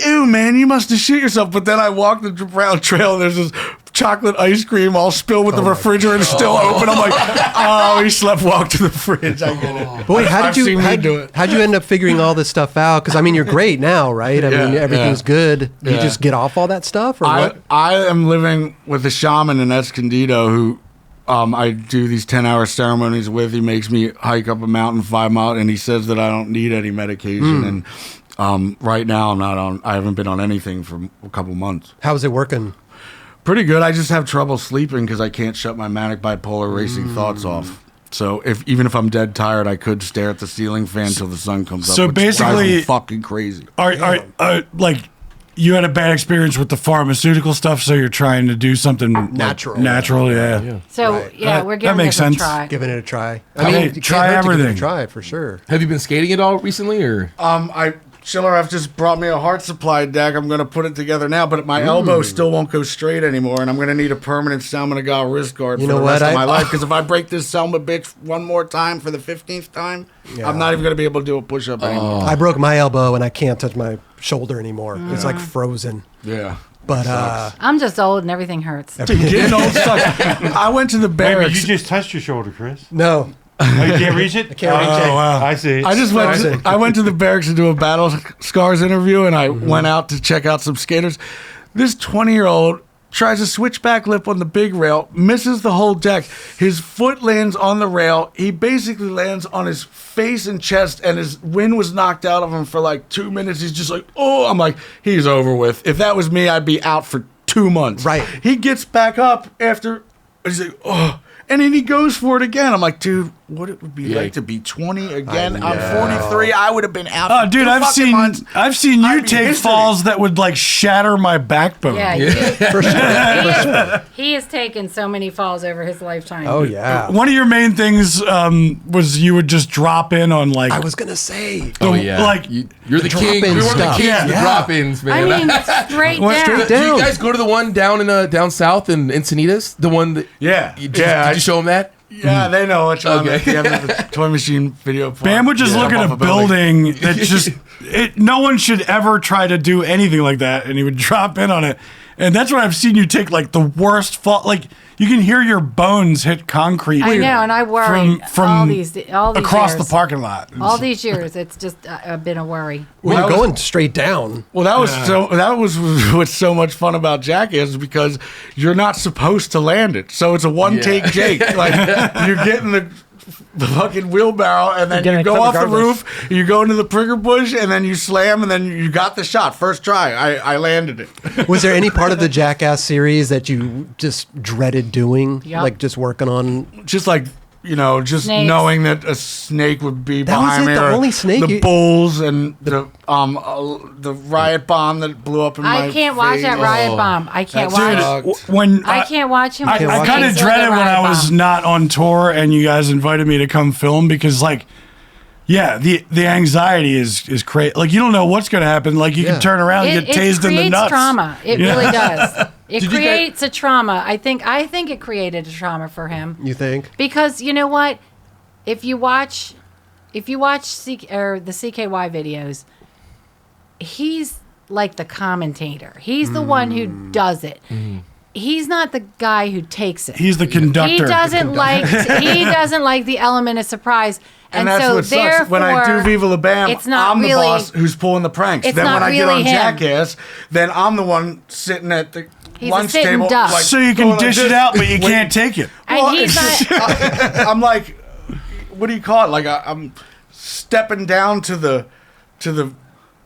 ew, man, you must have shit yourself. But then I walk the brown trail and there's this chocolate ice cream all spilled with the refrigerator still open. I'm like, oh, he slept walk to the fridge. I get it. But wait, I've seen me do it. how'd you end up figuring all this stuff out? Because I mean, you're great now, right? I mean, Yeah, everything's yeah. good. You Yeah. just get off all that stuff, or what? I am living with a shaman in Escondido who I do these 10-hour ceremonies with. He makes me hike up a mountain 5 miles, and he says that I don't need any medication. And right now I haven't been on anything for a couple months. How's it working? Pretty good. I just have trouble sleeping because I can't shut my manic bipolar racing thoughts off. So even if I'm dead tired, I could stare at the ceiling fan till the sun comes up. So which drives basically- me fucking crazy. are like you had a bad experience with the pharmaceutical stuff, so you're trying to do something like, Natural. natural, yeah. So Right. yeah, That- we're that giving makes this sense. a try. Giving it a try. Okay, you can't try hurt to give it a everything. try for sure. Have you been skating at all recently, or? Schiller have just brought me a heart supply deck. I'm going to put it together now, but my elbow still won't go straight anymore, and I'm going to need a permanent Salmon Gal wrist guard You for know the rest what? of my life. Because if I break this Selma bitch one more time for the 15th time, I'm not even going to be able to do a push-up anymore. I broke my elbow and I can't touch my shoulder anymore. It's like frozen. Yeah. But I'm just old and everything hurts. Getting old sucks. I went to the Wait, but barracks. you just touched your shoulder, Chris. no, Oh, you can't reach it? I can't reach it. Wow. I see. I went to the barracks to do a battle scars interview, and I went out to check out some skaters. This 20-year-old tries a switchback lip on the big rail, misses the whole deck. His foot lands on the rail. He basically lands on his face and chest, and his wind was knocked out of him for like 2 minutes. He's just like, oh, I'm like, he's over with. If that was me, I'd be out for 2 months. Right. He gets back up after, he's like, oh. And then he goes for it again. I'm like, dude, what it would be like to be 20 again? I'm 43. I would have been out. Oh, for dude, 2 I've fucking seen months. you I'd be take history. falls that would like shatter my backbone. Yeah, for sure. he has taken so many falls over his lifetime. Oh yeah. One of your main things was you would just drop in on like I was gonna say. Oh yeah, like- you're the king. drop-in You're one of the stuff. kings. Yeah. The drop-ins, I man. mean, straight down. straight Do down. you guys go to the one down in down south in Encinitas? The one that Yeah. did Yeah, you show them that? Yeah, they know which one. Okay. At the end of the toy machine video. Bam would just look at a building that just no one should ever try to do anything like that, and he would drop in on it. And that's when I've seen you take like the worst fall. Like you can hear your bones hit concrete. I know, and I worry from all these across years. the parking lot. All these years, it's just been a worry. Well, you're going straight down. Well, that was what's so much fun about Jackass because you're not supposed to land it, so it's a one-take Jake. Like you're getting the fucking wheelbarrow, and then Getting you it go cut off the regardless. roof, you go into the prigger bush, and then you slam, and then you got the shot. First try, I landed it. Was there any part of the Jackass series that you just dreaded doing? Yup. Like just working on? Just like just Snakes. knowing that a snake would be That was behind it, me, the or only snake the you- bulls, and the riot bomb that blew up in my I can't watch face. that riot bomb. I can't That watch. sucked. When I can't watch him. I Can't watch kind of Snakes or dreaded the when I riot was bomb. not on tour and you guys invited me to come film because like yeah, the anxiety is crazy. Like you don't know what's going to happen. Like you Yeah. can turn around and It get tased in the creates nuts. trauma. It Yeah. really does. It Did you creates a trauma. I think it created a trauma for him You think? because you know what? If you watch the CKY videos, he's like the commentator. He's the one who does it. He's not the guy who takes it. He's the conductor. He doesn't like the element of surprise. And And, that's so what sucks. therefore, When I do Viva La Bam, it's not I'm the really- boss who's pulling the pranks. it's Then not when I get really on him. Jackass, then I'm the one sitting at the He's a lunch sitting table. duck. So you can going like dish this. it out, but you can't take it. And he's not. I'm like, what do you call it? Like I'm stepping down to the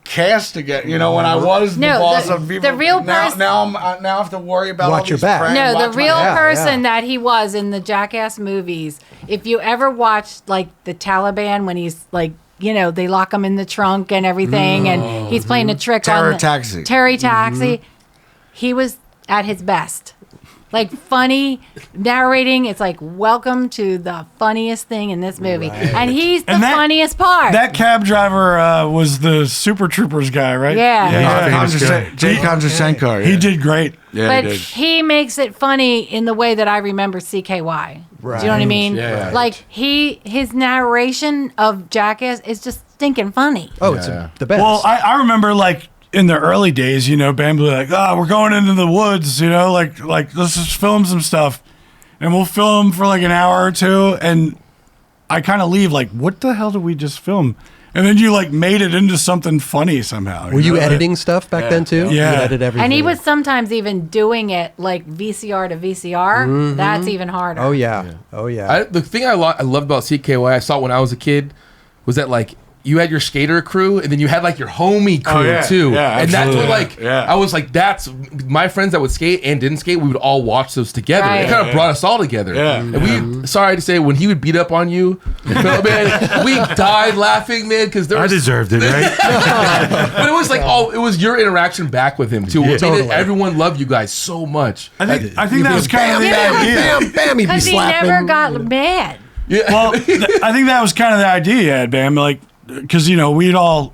cast again. You know, when I was the No, boss the- of Viva. the real now, person- now I have to worry about Watch all your these back. pranks, No, the watch my real back. person that he was in the Jackass movies. If you ever watched like the Taliban when he's like, you know, they lock him in the trunk and everything, and he's playing a trick on Terror the Taxi. Terry Taxi. He was at his best. Like funny narrating, it's like welcome to the funniest thing in this movie, and he's the And that- funniest part. That cab driver was the Super Troopers guy, right? Yeah. Yeah, he's famous guy. Jay Kondrasenko. He did great. Yeah, but he did. he makes it funny in the way that I remember CKY. Do you know what I mean? Yeah. Like his narration of Jackass is just stinking funny. Oh, it's the best. Well, I remember like in the early days, you know, Bam would be like, we're going into the woods, you know, like let's just film some stuff. And we'll film for like an hour or two. And I kind of leave like, what the hell did we just film? And then you like made it into something funny somehow. Were you know? editing stuff back then too? Yeah. You edited everything. And he was sometimes even doing it like VCR to VCR. That's even harder. Oh yeah. Oh yeah. The thing I loved about CKY, I saw it when I was a kid, was that like you had your skater crew and then you had like your homie crew yeah. too. Yeah, and that's what absolutely. like I was like, that's my friends that would skate and didn't skate, we would all watch those together. Right. It kind of brought us all together. Yeah. And we sorry to say, when he would beat up on you, man, we died laughing, man, because there I was deserved it, right? but it was like it was your interaction back with him too. Yeah. It made Totally. Everyone loved you guys so much. I think that was kind of the idea. Bam, bam, he'd be Because he slapping. never got mad. Well, I think that was kind of the idea, yeah, Bam. Like, because, you know, we'd all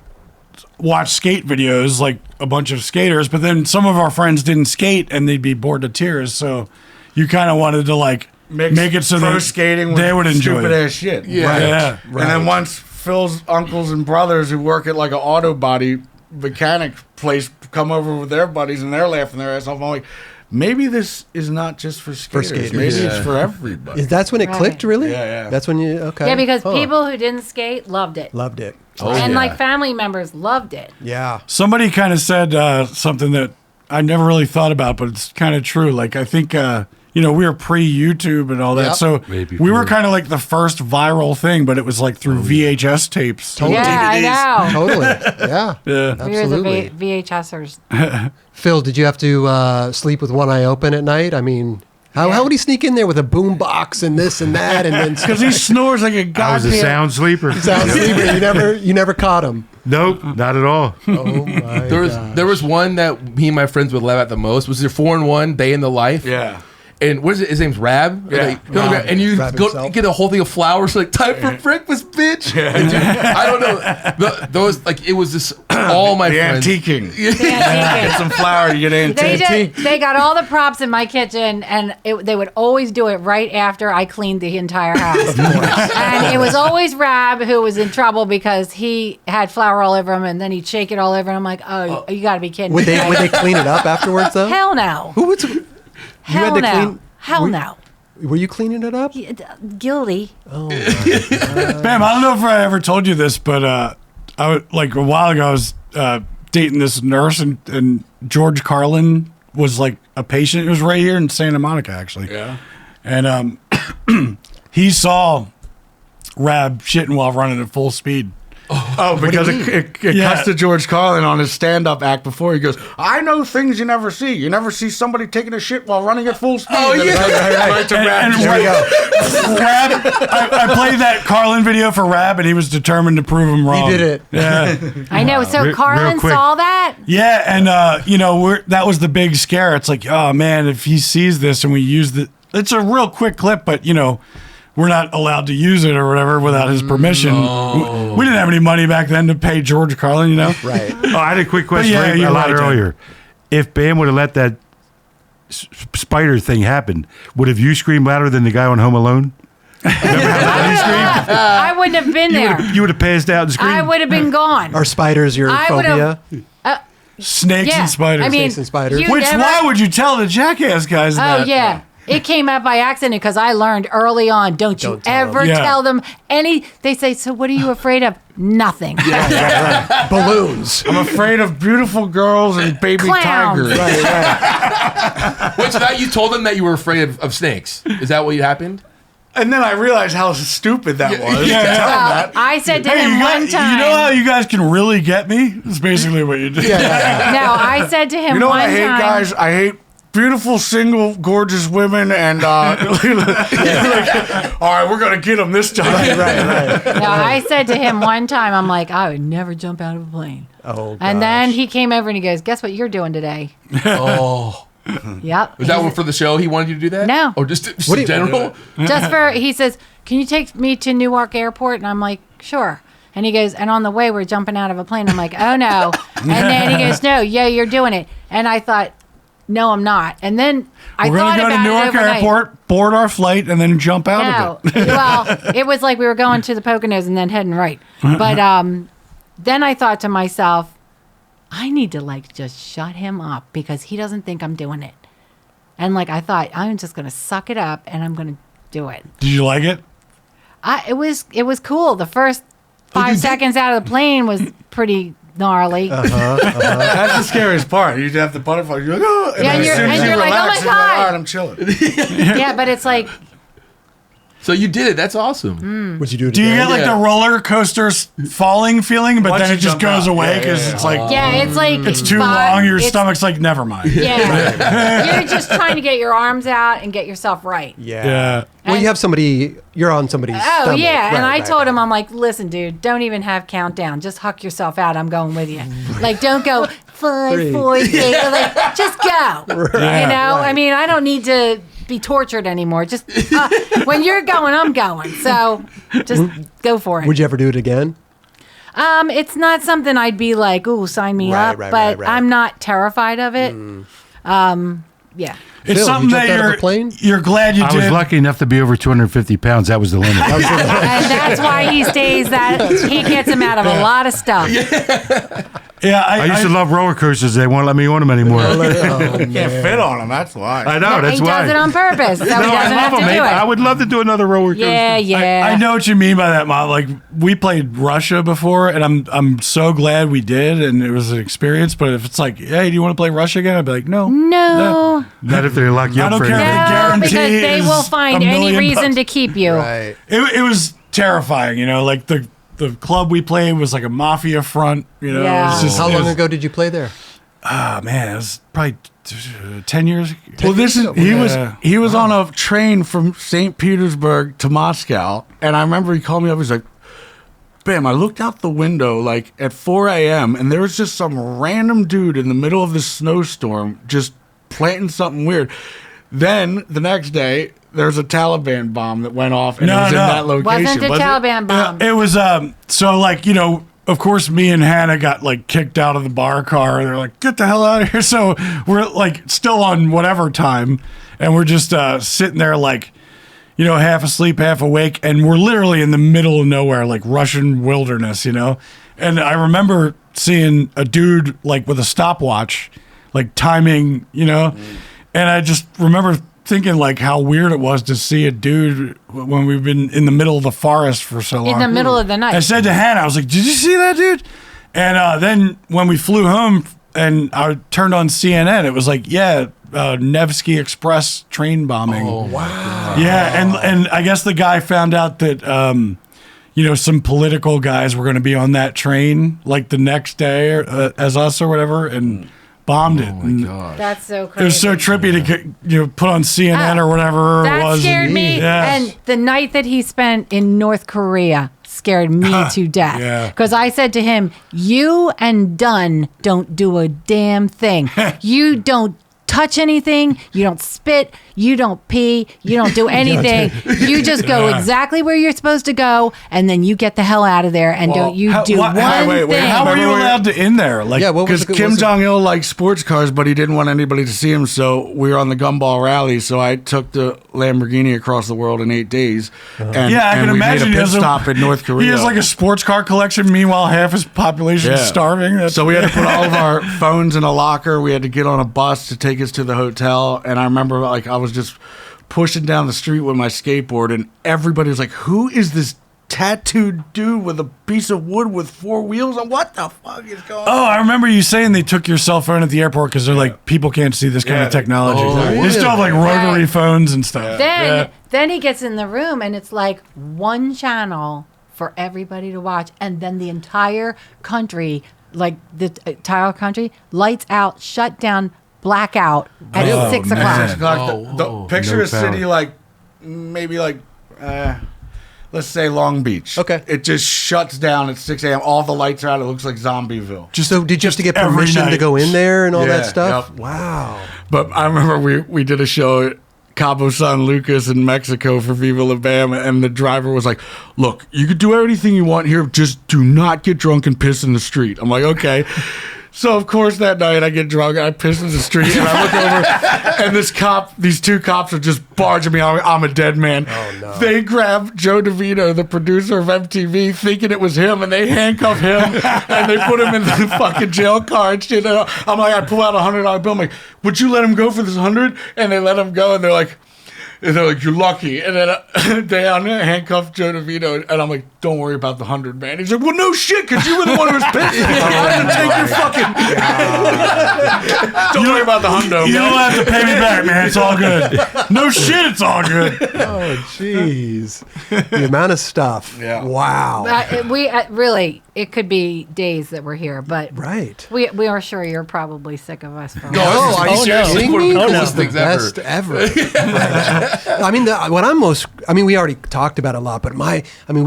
watch skate videos, like a bunch of skaters, but then some of our friends didn't skate and they'd be bored to tears. So you kind of wanted to, like, make it so pro that skating they would enjoy stupid it. ass shit. Yeah. Yeah. And then once Phil's uncles and brothers who work at like an auto body mechanic place come over with their buddies and they're laughing their ass off, I'm like, maybe this is not just for skaters. skaters. Maybe Yeah. it's for everybody. That's when it Right. clicked, really? Yeah. That's when you okay. Yeah, because Huh. people who didn't skate loved it. loved it. And like family members loved it. Yeah. Somebody kind of said something that I never really thought about, but it's kind of true. Like, I think, you know, we were pre-YouTube and all that. Yep. So Maybe we were before. kind of like the first viral thing, but it was like through VHS tapes. Yeah, I know. Totally. Yeah. Yeah. We were the Absolutely. VHSers. Phil, did you have to sleep with one eye open at night? I mean, how would he sneak in there with a boom box and this and that and then Because he snores like a I was a goddamn. sound sleeper. sound sleeper? You never caught him. Nope, not at all. Oh my There was one that me and my friends would laugh at the most. Was your 4-in-1 Day in the Life? Yeah. And what is it? His name's Rab. Yeah. Like, and you Rab go himself. get a whole thing of flowers. Like, time for breakfast, bitch. And dude, I don't know. Those like it was just all my The friends. antiquing. Yeah. Get some flour, you get antique. They got all the props in my kitchen, and they would always do it right after I cleaned the entire house. And it was always Rab who was in trouble because he had flour all over him, and then he'd shake it all over, and I'm like, oh, you got to be kidding Would me. they clean it up afterwards though? Hell no. Who would? Hell to no. clean- Hell were- no. Were you cleaning it up? Guilty. Bam, I don't know if I ever told you this, but I was, like a while ago, I was dating this nurse, and George Carlin was like a patient. It was right here in Santa Monica, actually. Yeah. And he saw Rab shitting while running at full speed. Oh, because it Yeah. cuts to George Carlin on his stand-up act before he goes, I know things you never see. You never see somebody taking a shit while running at full speed. Oh, yeah. Right to Rab. And There we go. Rab, I played that Carlin video for Rab, and he was determined to prove him wrong. He did it. Yeah. I know. So Real Carlin quick. saw that. Yeah, and you know, that was the big scare. It's like, oh man, if he sees this and we use the, it's a real quick clip, but you know, we're not allowed to use it or whatever without his permission. We didn't have any money back then to pay George Carlin, you know. Right. Oh, I had a quick question yeah, for you you're a lot right, Ted. earlier. If Bam would have let that spider thing happen, would have you screamed louder than the guy on Home Alone? I wouldn't have been there. You would have passed out and screamed. I would have been gone. Are spiders your I phobia? Snakes Yeah. and spiders. I mean, Snakes and spiders. you Which never- why would you tell the Jackass guys Oh that? yeah. It came out by accident because I learned early on, don't you tell ever them. Yeah. tell them any. They say, so what are you afraid of? Nothing. Balloons. I'm afraid of beautiful girls and baby Clowns. tigers. Wait, so now you told them that you were afraid of snakes. Is that what happened? And then I realized how stupid that was. Yeah. To tell them Well, that. I said to Hey, him you, one time. you know how you guys can really get me? That's basically what you did. No, I said to him You know one what I hate, time. guys? I hate beautiful, single, gorgeous women, and like, all right, we're gonna get them this time. No, I said to him one time, I'm like, I would never jump out of a plane. Oh, And then he came over and he goes, guess what you're doing today? Oh. Yep. Was that one for the show? He wanted you to do that? No. Or just What do in you- general? Just for, he says, can you take me to Newark Airport? And I'm like, sure. And he goes, and on the way, we're jumping out of a plane. I'm like, oh no. And then he goes, no, yeah, you're doing it. And I thought, no, I'm not. And then I We're thought going to go about to it Newark overnight. Airport, board our flight, and then jump out No. of it. Well, it was like we were going to the Poconos and then heading right. But then I thought to myself, I need to like just shut him up because he doesn't think I'm doing it. And like I thought, I'm just going to suck it up and I'm going to do it. Did you like it? It was cool. The first 5 seconds out of the plane was pretty gnarly. That's the scariest part. You have the butterfly. You're like, oh, and Yeah, then and as you're- soon as and you you're like, oh relax, my you're like, God. all right, I'm chilling. Yeah, but it's like, So you did it. That's awesome. Would you do it Do you again? get like Yeah. the roller coaster falling feeling, but Once then you it just jump goes out. away Yeah, because yeah, it's like yeah, it's like it's too but long. Your it's- stomach's like, never mind. Yeah, you're just trying to get your arms out and get yourself right. Yeah. Well, you have somebody. You're on somebody's. Oh stomach. yeah, and Right, I told right. him, I'm like, listen, dude, don't even have countdown. Just huck yourself out. I'm going with you. Like, don't go 5, 3. 4, 3. Like, just go. You know, right. I mean, I don't need to be tortured anymore. Just when you're going, I'm going. So just go for it. Would you ever do it again? It's not something I'd be like, ooh, sign me Right, up. right, but right. I'm not terrified of it. Yeah. It's Phil, something you that jumped out of a plane? you're glad you I did. was lucky enough to be over 250 pounds. That was the limit. And that's why he stays that he gets him out of a lot of stuff. Yeah, I used to love roller coasters. They won't let me on them anymore. You can't fit on them. That's why. I know. That's he why. does it on purpose. So he No, I doesn't have love to them. do I it. would love to do another roller coaster. Yeah. I know what you mean by that, Mom. Like we played Russia before, and I'm so glad we did, and it was an experience. But if it's like, hey, do you want to play Russia again? I'd be like, no. No. Not if they lock you I up don't for care. anything. The No, guarantee because they will is find $1 any million reason bucks. to keep you. Right. It was terrifying, you know. Like the club we played was like a mafia front, you know. Yeah. It was just, How it long was- ago did you play there? Oh man, it was probably 10 years. Well, this is Yeah. he was on a train from St. Petersburg to Moscow, and I remember he called me up. He's like, "Bam!" I looked out the window like at 4 a.m. and there was just some random dude in the middle of this snowstorm just planting something weird. Then the next day, there's a Taliban bomb that went off, and it No, was in no. that location. Wasn't a was it? Taliban bomb. It was so like, you know, of course me and Hannah got like kicked out of the bar car. They're like, get the hell out of here. So we're like still on whatever time, and we're just sitting there like, you know, half asleep, half awake, and we're literally in the middle of nowhere, like Russian wilderness, you know. And I remember seeing a dude like with a stopwatch, like timing, you know. And I just remember thinking like how weird it was to see a dude when we've been in the middle of the forest for so long. In the middle of the night. I said to Hannah, I was like, did you see that dude? And then when we flew home and I turned on CNN, it was like, yeah, Nevsky Express train bombing. Oh, wow. Yeah, and I guess the guy found out that, you know, some political guys were going to be on that train like the next day as us or whatever, and bombed it. Oh, And my God. That's so it crazy. was so trippy to get, you know, put on CNN or whatever it That was. scared me. Yeah. And the night that he spent in North Korea scared me to death. Yeah. Because I said to him, you and Dunn don't do a damn thing. You don't touch anything. You don't spit. You don't pee. You don't do anything. You just go exactly where you're supposed to go, and then you get the hell out of there, and don't you do one thing. How were you allowed to in there? Like, Yeah, what was Because the, Kim was it- Jong Il liked sports cars, but he didn't want anybody to see him. So we were on the Gumball Rally. So I took the Lamborghini across the world in 8 days. And, yeah, I and can we imagine. made he a has pit stop in North Korea. He has like a sports car collection. Meanwhile, half his population is Yeah. starving. That's, So we had to put all of our phones in a locker. We had to get on a bus to take us to the hotel. And I remember, like, I was just pushing down the street with my skateboard, and everybody was like, "Who is this tattooed dude with a piece of wood with 4 wheels? And what the fuck is going on?" Oh, I remember you saying they took your cell phone at the airport because they're like, people can't see this kind of technology. They still have like rotary phones and stuff. Then he gets in the room and it's like one channel for everybody to watch, and then the entire country, lights out, shut down, blackout at 6 o'clock. Picture a city like maybe like let's say Long Beach. Okay. It just shuts down at 6 a.m. All the lights are out. It looks like Zombieville. So did you have to get permission to go in there and all that stuff? Yep. Wow. But I remember we did a show at Cabo San Lucas in Mexico for Viva La Bam, and the driver was like, "Look, you could do anything you want here, just do not get drunk and piss in the street." I'm like, "Okay." So of course that night I get drunk and I piss in the street, and I look over and these 2 cops are just barging me. I'm a dead man. Oh no! They grab Joe DeVito, the producer of MTV, thinking it was him, and they handcuff him and they put him in the fucking jail car and shit. And I'm like, I pull out $100 bill. I'm like, "Would you let him go for this 100?" And they let him go, and they're like, "You're lucky." And then they handcuffed Joe DeVito, and I'm like, "Don't worry about the 100, man." He's like, "Well, no shit, because you were the one who was pissing. I'm gonna take your fucking." Don't worry about the hundo. You don't have to pay me back, man. It's all good. No shit, it's all good. Oh, jeez. The amount of stuff. Yeah. Wow. We really, it could be days that we're here, but Right. we are sure you're probably sick of us. For Oh, are you serious? no. This Oh, is no. the best ever. I mean, we already talked about it a lot, but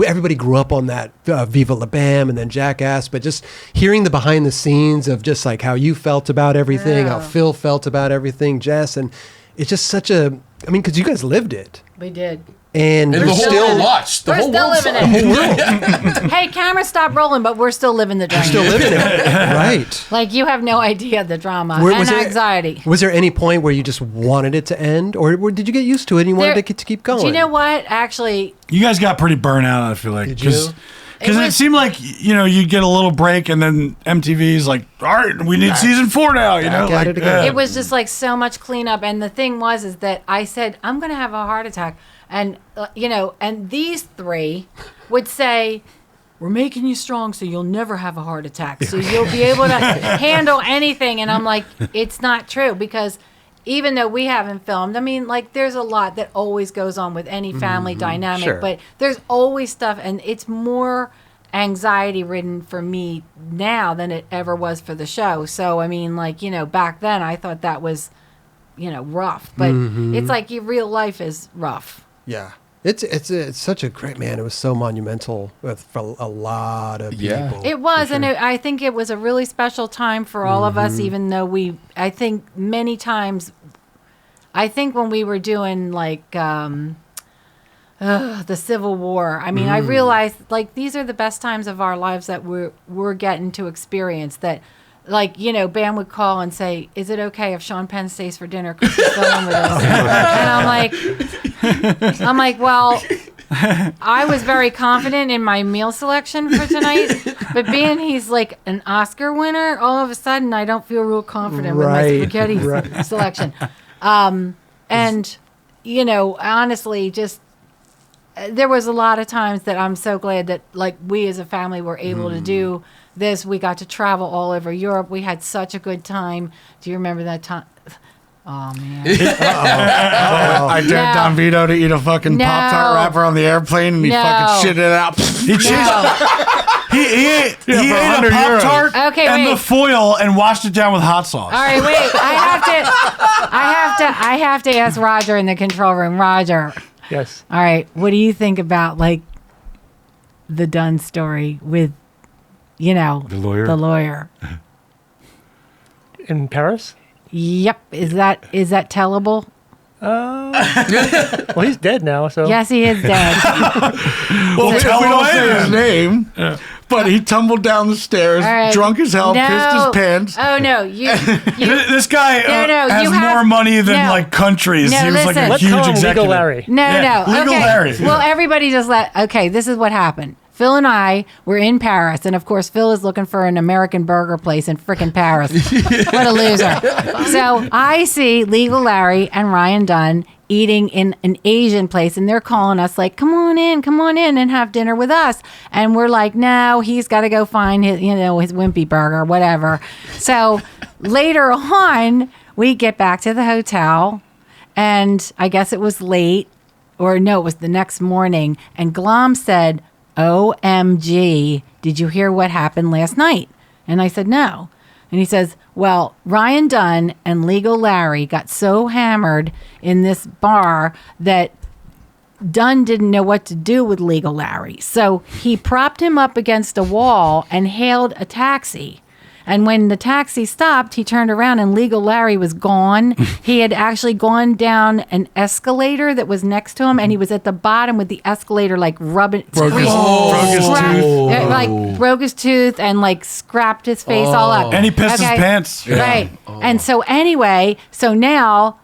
everybody grew up on that Viva La Bam and then Jackass, but just hearing the behind the scenes of just like how you felt about everything, how Phil felt about everything, Jess, and it's just such because you guys lived it. We did. And the you're whole still world watched. The We're whole still world living saw it. Hey, camera, stop rolling, but we're still living the drama. still living it. Right. Like, you have no idea the drama Was and there- anxiety. Was there any point where you just wanted it to end, or did you get used to it and you wanted to keep going? Do you know what? Actually, You guys got pretty burnt out, I feel like. Did you? Because it seemed like, you'd get a little break and then MTV's like, all right, we need season 4 now, Back at it again. it was just like so much cleanup. And the thing is that I said, I'm going to have a heart attack. And, and these 3 would say, "We're making you strong so you'll never have a heart attack. So you'll be able to handle anything." And I'm like, it's not true, because even though we haven't filmed, there's a lot that always goes on with any family dynamic, Sure. but there's always stuff, and it's more anxiety ridden for me now than it ever was for the show. So, back then I thought that was, rough, but it's like your real life is rough. Yeah. It's such a great, man. It was so monumental for a lot of people. Yeah. It was, and I think it was a really special time for all of us, even though I think many times, when we were doing the Civil War, I realized these are the best times of our lives that we're getting to experience. That, Bam would call and say, "Is it okay if Sean Penn stays for dinner because he's filming with us?" And I'm like, well, I was very confident in my meal selection for tonight, but being he's like an Oscar winner, all of a sudden I don't feel real confident with my spaghetti selection. And, honestly, just there was a lot of times that I'm so glad that we as a family were able to do this. We got to travel all over Europe. We had such a good time. Do you remember that time? Oh, man. I dared Don Vito to eat a fucking Pop-Tart wrapper on the airplane, and he fucking shit it out. He ate a Pop-Tart and the foil and washed it down with hot sauce. All right, wait. I have to ask Roger in the control room. Roger. Yes. All right. What do you think about the Dunn story with, The lawyer? The lawyer. In Paris? Yep. Is that tellable? Well, he's dead now, so. Yes, he is dead. Well, we don't say his name, but he tumbled down the stairs, right. drunk as hell, pissed his pants. Oh, no. This guy has you more money than countries. No, he was like listen. a Let's huge call him executive. Legal Larry. No. Legal Okay. Larry. Well, everybody just this is what happened. Phil and I were in Paris, and of course, Phil is looking for an American burger place in frickin' Paris. What a loser. So I see Legal Larry and Ryan Dunn eating in an Asian place, and they're calling us like, come on in and have dinner with us. And we're like, no, he's got to go find his, his wimpy burger, whatever. So later on, we get back to the hotel, and I guess it was late, or no, it was the next morning. And Glom said, OMG, did you hear what happened last night? And I said, no. And he says, well, Ryan Dunn and Legal Larry got so hammered in this bar that Dunn didn't know what to do with Legal Larry. So he propped him up against a wall and hailed a taxi. And when the taxi stopped, he turned around and Legal Larry was gone. He had actually gone down an escalator that was next to him, and he was at the bottom with the escalator, like rubbing, Broke his tooth. like broke his tooth and like scrapped his face all up. And he pissed his pants. Right. And so anyway, so now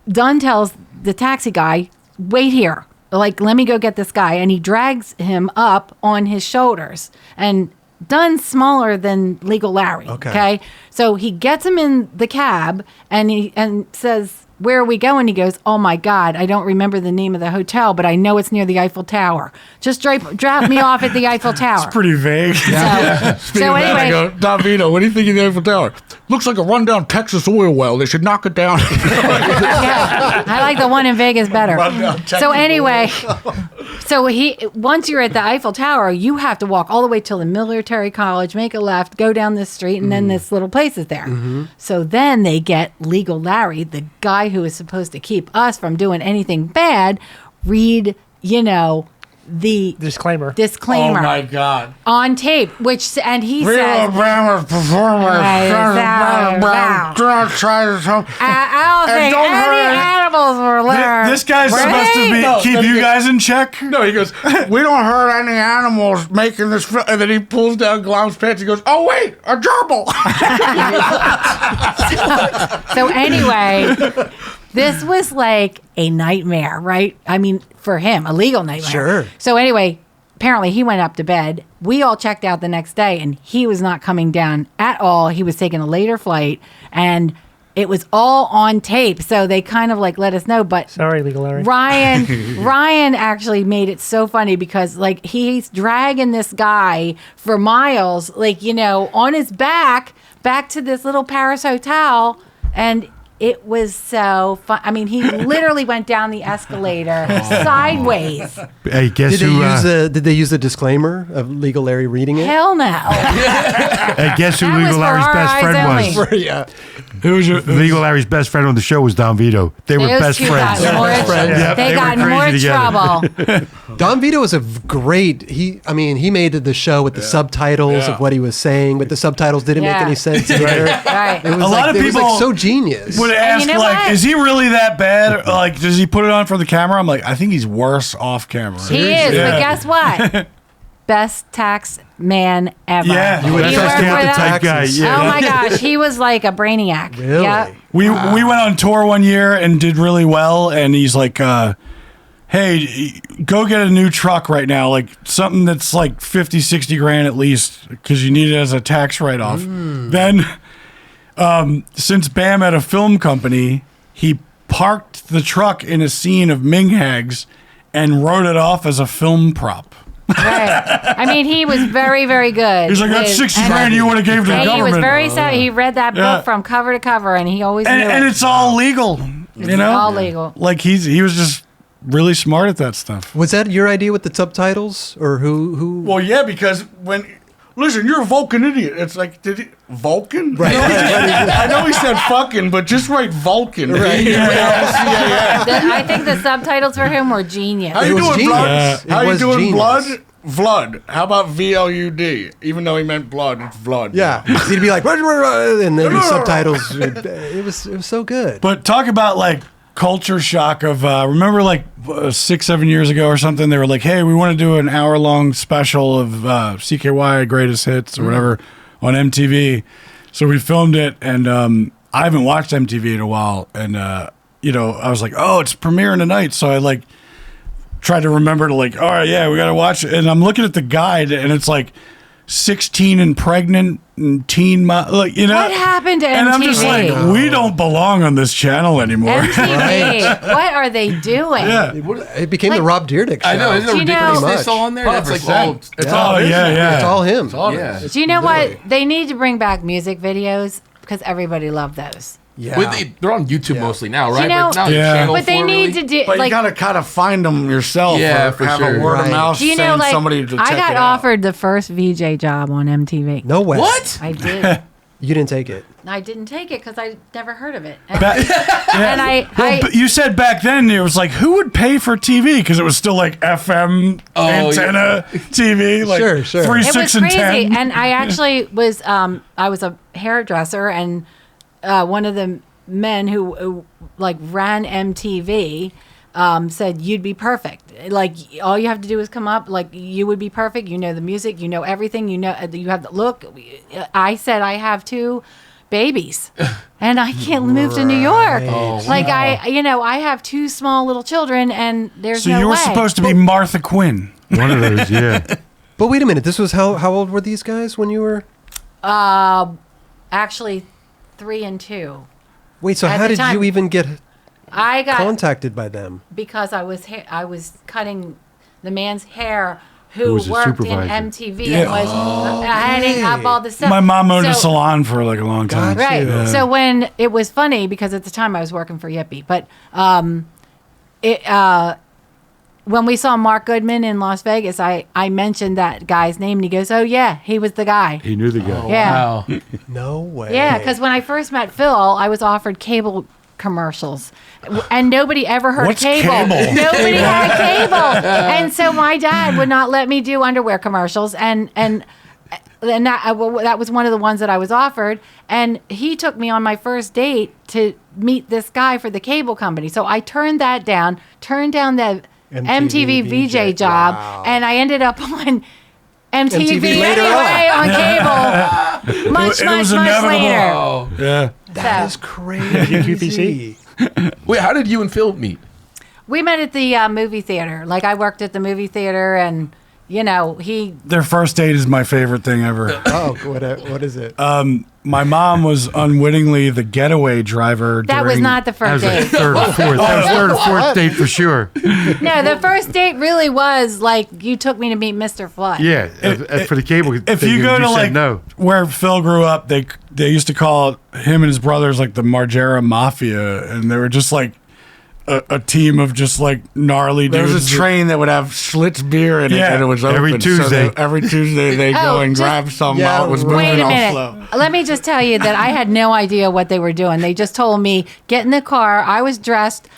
Dunn tells the taxi guy, wait here. Like, let me go get this guy. And he drags him up on his shoulders. And Dunn's smaller than Legal Larry. Okay. So he gets him in the cab and says, where are we going? He goes, oh my God, I don't remember the name of the hotel, but I know it's near the Eiffel Tower. Just drop me off at the Eiffel Tower. It's pretty vague. So I anyway, go, Don Vito, what do you think of the Eiffel Tower? Looks like a rundown Texas oil well. They should knock it down. yeah, I like the one in Vegas better. So anyway, once you're at the Eiffel Tower, you have to walk all the way till the military college, make a left, go down this street, and then this little place is there. So then they get Legal Larry, the guy who is supposed to keep us from doing anything bad, read, the Disclaimer. Oh my God. on tape, and he Vito says, Brammer's performance. I don't think any animals were there. This guy's Were supposed they? to keep you guys in check. No, he goes, we don't hurt any animals making this film. And then he pulls down Glom's pants. He goes, oh, wait, a gerbil. So anyway, this was like a nightmare, right? I mean, for him, a legal nightmare. Sure. So anyway, apparently he went up to bed. We all checked out the next day, and he was not coming down at all. He was taking a later flight, and it was all on tape. So they kind of like let us know. But Sorry, Legal Larry. Ryan actually made it so funny because like he's dragging this guy for miles, like, on his back to this little Paris hotel, and it was so fun. I mean, he literally went down the escalator sideways. Hey, guess Did they use the disclaimer of Legal Larry reading it? Hell no. Hey, guess who That was Legal for Larry's our best eyes friend only. was? Yeah. Who was your Legal Larry's best friend on the show was Don Vito. They were Those best two friends. got more, Yep, they they got were in more crazy together. trouble. Don Vito was a great. He made the show with the subtitles of what he was saying, but the subtitles didn't make Yeah. any sense either. Right. It was A lot of it was people so genius. would And ask, you know like, what? is he really that bad? Like, does he put it on for the camera? I'm like, I think he's worse off camera. He is, Yeah. but guess what? Best tax man ever. Yeah. You would He trust worked him with with the us. type guy. Yeah. Oh my gosh, he was like a brainiac. Really? Yep. We went on tour one year and did really well, and he's like, hey, go get a new truck right now, like something that's like 50, 60 grand at least, because you need it as a tax write-off. Then, since Bam had a film company, he parked the truck in a scene of Ming Hags and wrote it off as a film prop. Right. I mean, he was very, very good. He's like, that's 60 grand you would have gave to the And government. he was very sad. He read that book Yeah. from cover to cover, and he always knew and it. it's all legal, you know? all legal. Like he was just really smart at that stuff. Was that your idea with the subtitles, or who? Well, yeah, because listen, you're a Vulcan idiot. It's like, Vulcan? Right. I know he said fucking, but just write Vulcan. Right. I think the subtitles for him were genius. How It you was doing, genius. blood? It How you was doing, genius. blood? Vlad. How about VLUD? Even though he meant blood, it's Vlad. Yeah, he'd be like, and then the subtitles. It was so good. But talk about like culture shock of remember like 6-7 years ago or something, they were like, hey, we want to do an hour-long special of CKY greatest hits or whatever on MTV. So we filmed it, and I haven't watched MTV in a while, and I was like, oh, it's premiering tonight. So I like tried to remember to like, all right, yeah, we got to watch it. And I'm looking at the guide, and it's like 16 and pregnant and teen, like, you know. What happened to And I'm just MTV? like, we don't belong on this channel anymore. MTV. What are they doing? Yeah. It became the Rob Dyrdek show. I know. Isn't it Do you know- ridiculous Pretty they still much. on there? That's like all. It's Oh, all. yeah. It's all him. Yeah. Do you know what? They need to bring back music videos because everybody loved those. Yeah. They're on YouTube mostly now, right? You know- But now Yeah. Channel But they 4 need to really- do But like. you gotta kind of find them yourself. Yeah, or for have sure. a word Right. of mouth Do you saying know, like, somebody to I check got it out. offered the first VJ job on MTV. No way. What? I did. You didn't take it. I didn't take it because I never heard of it. And, But you said back then it was like, who would pay for TV? Because it was still like FM antenna TV, like Sure. 3, it 6, was and crazy. 10. And I actually was I was a hairdresser, and one of the men who like ran MTV said you'd be perfect. Like all you have to do is come up. Like you would be perfect. You know the music. You know everything. You know you have the look. I said I have 2 babies, and I can't move to New York. Like I have 2 small little children, and there's So no you were way. supposed to be Martha Quinn. One of those, yeah. But wait a minute. This was how old were these guys when you were? Actually, 3 and 2. Wait, so At how the did time- you even get I got contacted by them? because I was cutting the man's hair who was a worked in supervisor. MTV and was heading up all the stuff. My mom owned a So- salon for like a long time. Gotcha. Right. Yeah. So when it was funny because at the time I was working for Yippee, but when we saw Mark Goodman in Las Vegas, I mentioned that guy's name, and he goes, "Oh yeah, he was the guy." He knew the guy. Yeah. Wow. No way. Yeah, because when I first met Phil, I was offered cable commercials, and nobody ever heard What's of cable. cable? Nobody had cable, and so my dad would not let me do underwear commercials, and that was one of the ones that I was offered, and he took me on my first date to meet this guy for the cable company. So I turned that down, turned down the MTV VJ job, Wow. and I ended up on MTV later anyway on cable. much It was inevitable. later. Oh. Yeah. That is crazy. Wait, how did you and Phil meet? We met at the movie theater. Like I worked at the movie theater, and he. Their first date is my favorite thing ever. Oh, what is it? My mom was unwittingly the getaway driver. That was not the That first was like date. third or fourth. That was third or fourth date for sure. No, the first date really was like you took me to meet Mr. Flood. Yeah, for the cable. If thing, you go to said like no. where Phil grew up, they used to call him and his brothers like the Margera Mafia, and they were just like a team of just like gnarly There dudes. was a train that would have Schlitz beer in it, Yeah. and it was Every open. Tuesday. So every Tuesday they Oh, go and just- grab some Yeah, while it was right. Wait moving a all minute. slow. Let me just tell you that I had no idea what they were doing. They just told me, get in the car. I was dressed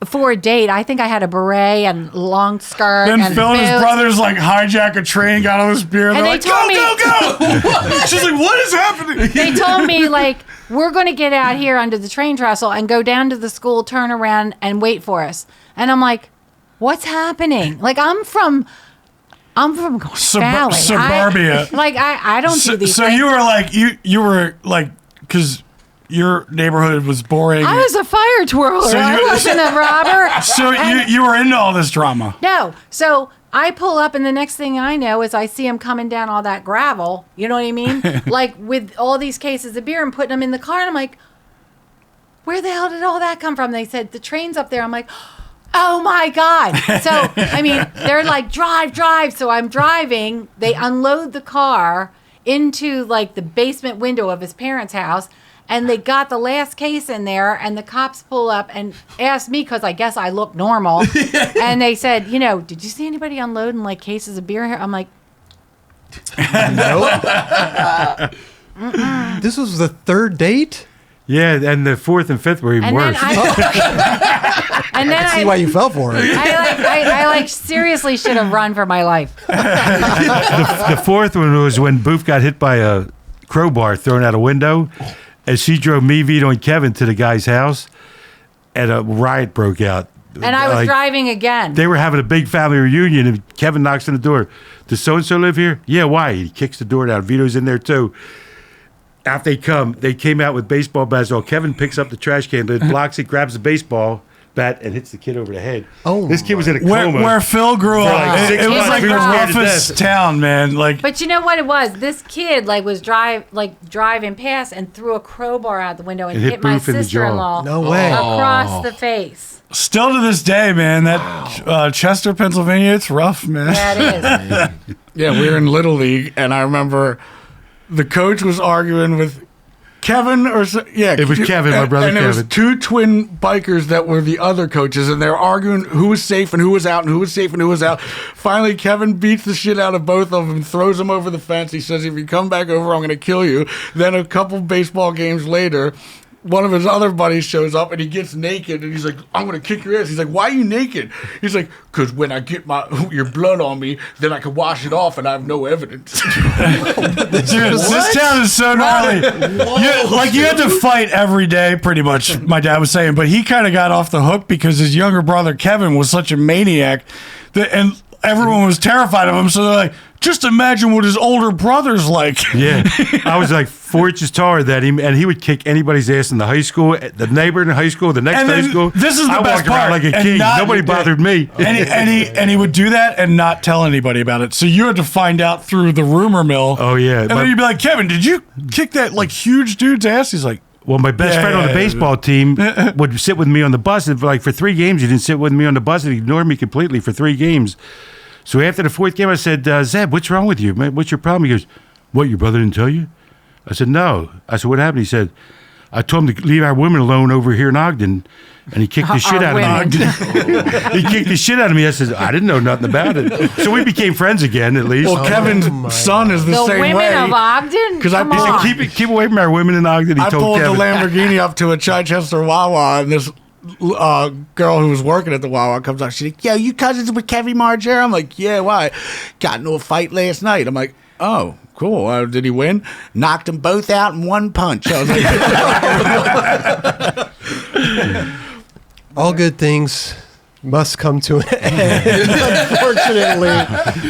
for a date. I think I had a beret and long skirt. Then and Phil and his boots. brothers like hijack a train, got all this beer, and And they're they like, told me- go! She's like, what is happening? They told me, like, we're going to get out here under the train trestle and go down to the school, turn around, and wait for us. And I'm like, what's happening? Like, I'm from Valley. Suburbia. I don't do these So things. you were like you were like because your neighborhood was boring. I was a fire twirler. So I you- wasn't a robber. so you were into all this drama. No. So I pull up, and the next thing I know is I see him coming down all that gravel. You know what I mean? Like with all these cases of beer and putting them in the car. And I'm like, where the hell did all that come from? They said, the train's up there. I'm like, oh my God. So, I mean, they're like, drive. So I'm driving. They unload the car into like the basement window of his parents' house. And they got the last case in there, and the cops pull up and ask me, because I guess I look normal. And they said, did you see anybody unloading like cases of beer here? I'm like, This was the third date? Yeah, and the fourth and fifth were even and then worse. See why you fell for it. I seriously should have run for my life. The fourth one was when Booth got hit by a crowbar thrown out a window, and she drove me, Vito, and Kevin to the guy's house, and a riot broke out. And I was driving again. They were having a big family reunion, and Kevin knocks on the door. Does so-and-so live here? Yeah, why? He kicks the door down. Vito's in there, too. After they came out with baseball bats. Kevin picks up the trash can, but blocks it, grabs the baseball, bat and hits the kid over the head. Oh, this kid was in a coma. Where Phil grew For up, like 6 it was months. like He the was scared to roughest death. town, man. Like, But you know what it was? This kid was driving past and threw a crowbar out the window and It hit hit my Booth in the jaw. sister-in-law No way. across the face. still to this day, man, that Chester, Pennsylvania, it's rough, man. Yeah, it is. Yeah, we were in Little League, and I remember the coach was arguing with Kevin It was Kevin, my brother and it was Kevin. two twin bikers that were the other coaches, and they were arguing who was safe and who was out and who was safe and who was out. Finally, Kevin beats the shit out of both of them, throws them over the fence. He says, if you come back over, I'm going to kill you. Then a couple baseball games later, one of his other buddies shows up and he gets naked and he's like, I'm going to kick your ass. He's like, why are you naked? He's like, because when I get your blood on me, then I can wash it off and I have no evidence. Dude, this town is so gnarly. You had to fight every day, pretty much, my dad was saying. But he kind of got off the hook because his younger brother, Kevin, was such a maniac. And everyone was terrified of him. So they're like, just imagine what his older brother's like. Yeah, I was like 4 inches taller than him, and he would kick anybody's ass in the high school, the neighbor in the high school, the next And high then school. this is the I best walked around part. like a And king. not- Nobody bothered me. And he would do that and not tell anybody about it. So you had to find out through the rumor mill. Oh, yeah. And then you'd be like, Kevin, did you kick that huge dude's ass? He's like, Well, my best friend on the baseball team would sit with me on the bus. And for 3 games, he didn't sit with me on the bus. And he ignored me completely for 3 games. So after the 4th game, I said, Zeb, what's wrong with you? Man, what's your problem? He goes, what, your brother didn't tell you? I said, no. I said, what happened? He said, I told him to leave our women alone over here in Ogden. And he kicked the shit out of me. He kicked the shit out of me. I said, I didn't know nothing about it. So we became friends again, at least. Well, Kevin's son is the The same women way. of Ogden? 'Cause I- Come he said, on. Keep away from our women in Ogden, he I told pulled Kevin. the Lamborghini up to a Chichester Wawa, and this girl who was working at the Wawa comes out. She's like, yo, you cousins with Kevin Margera? I'm like, yeah, why? Got into a fight last night. I'm like, oh, cool. Did he win? Knocked them both out in one punch. I was like, All good things must come to an end. Unfortunately,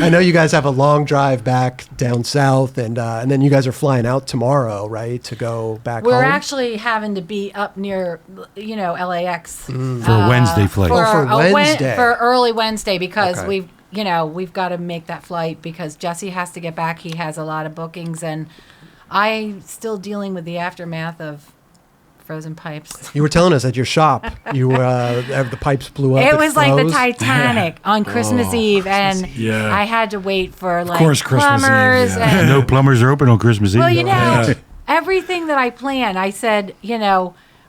I know you guys have a long drive back down south, and then you guys are flying out tomorrow, right, to go back We're home? actually having to be up near, LAX For a Wednesday flight. For Wednesday. For early Wednesday because Okay. we've got to make that flight because Jesse has to get back. He has a lot of bookings, and I'm still dealing with the aftermath of frozen pipes. You were telling us at your shop, the pipes blew up. It was like the froze. Titanic on Christmas Eve, and Yeah. I had to wait for course, Christmas Eve, plumbers yeah. and No plumbers are open on Christmas Eve. well, everything that I planned, I said,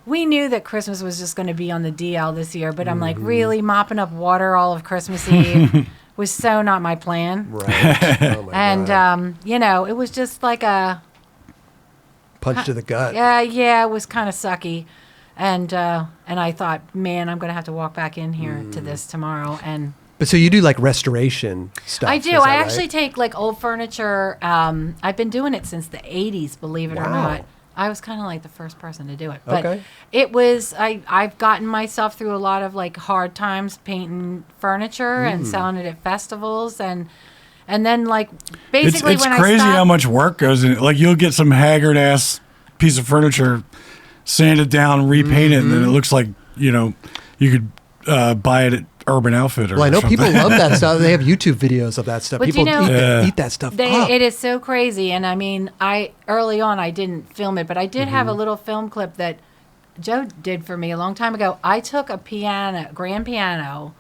we knew that Christmas was just going to be on the DL this year, but I'm like, really mopping up water all of Christmas Eve was so not my plan. Right. Oh my And, God. it was just like a, Punch to the gut. yeah, it was kind of sucky. And I thought, man, I'm going to have to walk back in here to this tomorrow. And But so you do like restoration stuff. I do. is that I right? actually take old furniture. I've been doing it since the 80s, believe it or Wow. not. I was kind of like the first person to do it. But Okay. it was, I've gotten myself through a lot of hard times painting furniture and selling it at festivals. And then basically it's when I crazy stopped, how much work goes in it. You'll get some haggard ass piece of furniture, sand it down, repaint it, and then it looks like, you could buy it at Urban Outfitters. Well, I know or something. people love that stuff. They have YouTube videos of that stuff. But People eat that stuff up. It is so crazy. And I mean, early on, I didn't film it, but I did have a little film clip that Joe did for me a long time ago. I took a grand piano,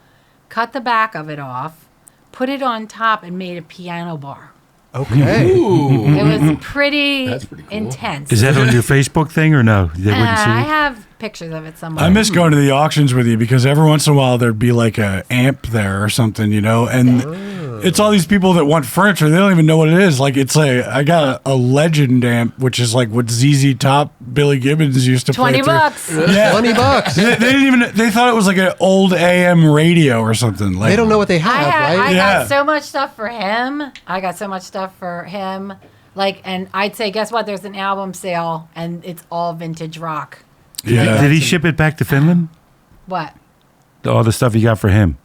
cut the back of it off, put it on top, and made a piano bar. Okay. It was pretty, That's pretty cool. intense. Is that on your Facebook thing or no? They wouldn't see I it? have pictures of it somewhere. I miss going to the auctions with you because every once in a while there'd be a amp there or something, and it's all these people that want furniture. They don't even know what it is. I got a Legend amp, which is what ZZ Top, Billy Gibbons used to play through. $20. Yeah. $20. They didn't even. They thought it was an old AM radio or something. They don't know what they have, I right? Yeah. got so much stuff for him. And I'd say, guess what? There's an album sale, and it's all vintage rock. Yeah. Did he ship it back to Finland? What? All the stuff he got for him.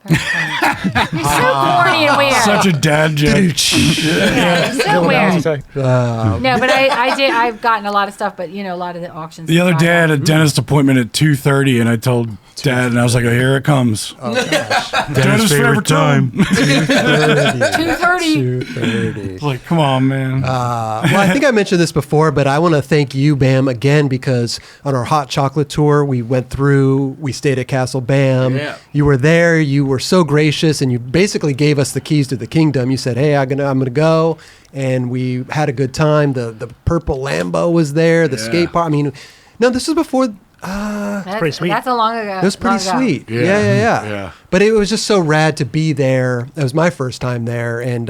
Very funny. You're so corny and weird. Such a dad joke. So weird. Sorry. No, but I've gotten a lot of stuff, but a lot of the auctions. The other day I had a dentist appointment at 2:30, and I told Dad, and I was like, "Oh, here it comes." Oh gosh. Dad's favorite time. 2:30. Like, come on, man. Well, I think I mentioned this before, but I want to thank you, Bam, again, because on our hot chocolate tour, we stayed at Castle Bam. Yeah. You were there. You were so gracious, and you basically gave us the keys to the kingdom. You said, "Hey, I'm gonna go," and we had a good time. The purple Lambo was there. The skate park. I mean, no, this was before. pretty sweet. That's a long ago. It was pretty sweet. Yeah. But it was just so rad to be there. It was my first time there, and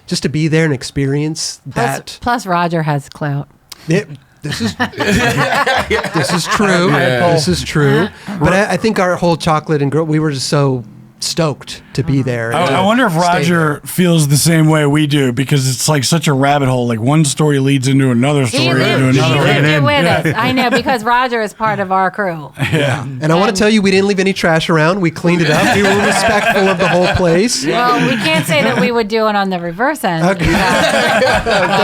just to be there and experience that. Plus, Roger has clout. This is this is true. Yeah. This is true. But I think our whole chocolate and girl, we were just so stoked to be there. and I to wonder if stay Roger feels the same way we do, because it's like such a rabbit hole. Like one story leads into another story He into lived another. it with us. I know, because Roger is part of our crew. Yeah. And I want to tell you, we didn't leave any trash around. We cleaned it up. We were respectful of the whole place. Well, we can't say that we would do it on the reverse end. Don't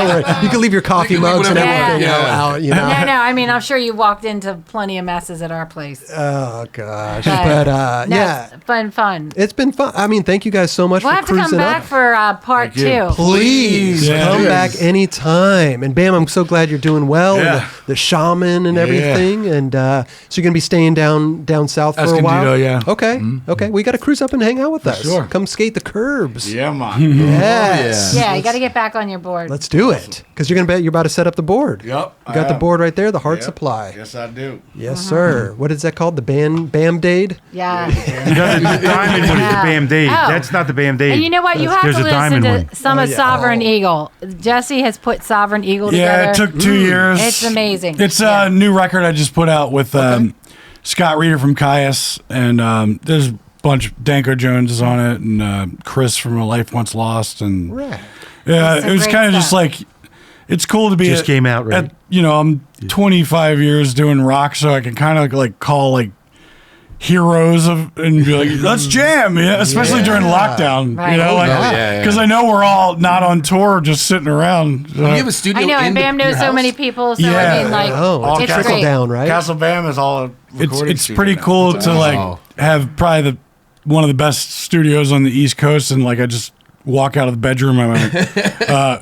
worry. You can leave your coffee You can leave mugs and whatever- everything yeah. out. You No, know. I mean, I'm sure you walked into plenty of messes at our place. Oh gosh. But, But no, yeah, fun. it's been fun. I mean, thank you guys so much We'll for have to come cruising back up. for part Thank you. 2. Please Yeah. come Yes. back anytime. And Bam, I'm so glad you're doing well. Yeah. And the shaman and everything. And so you're gonna be staying down south for a Escondido, while. yeah. Okay. Okay. We got to cruise up and hang out with us. sure. Come skate the curbs. Yeah, man. Yes. Yeah, you got to get back on your board. Let's do it. Because you're about to set up the board. Yep. You got the board right there. The heart Yep. supply. Yes, I do. Yes, sir. What is that called? The Bam-Dade? Yeah. No, the diamond one is the Yeah. Bam-Aid. Oh. That's not the Bam-Aid. And you know what? You have There's to a listen diamond to one. some of yeah. Sovereign Oh. Eagle. Jesse has put Sovereign Eagle Yeah, together. it took 2 years. It's amazing. It's Yeah. a new record I just put out with Scott Reeder from Caius, and there's a bunch of Danko Jones is on it, and Chris from A Life Once Lost, and Right. yeah, That's some it was great kind of just stuff. like, it's cool to be Just came out, right? I'm 25 years doing rock, so I can kind of like call like heroes of and be like, let's jam, yeah, especially during lockdown, Right. you know, like yeah. because I know we're all not on tour, just sitting around. So- You have a studio. I know, in and Bam knows your so house? many people. So Yeah. I mean, like, Oh, it's trickle great. down, right? Castle Bam is all a recording It's studio pretty now. cool to Wow. like have probably one of the best studios on the East Coast, and like I just walk out of the bedroom, I'm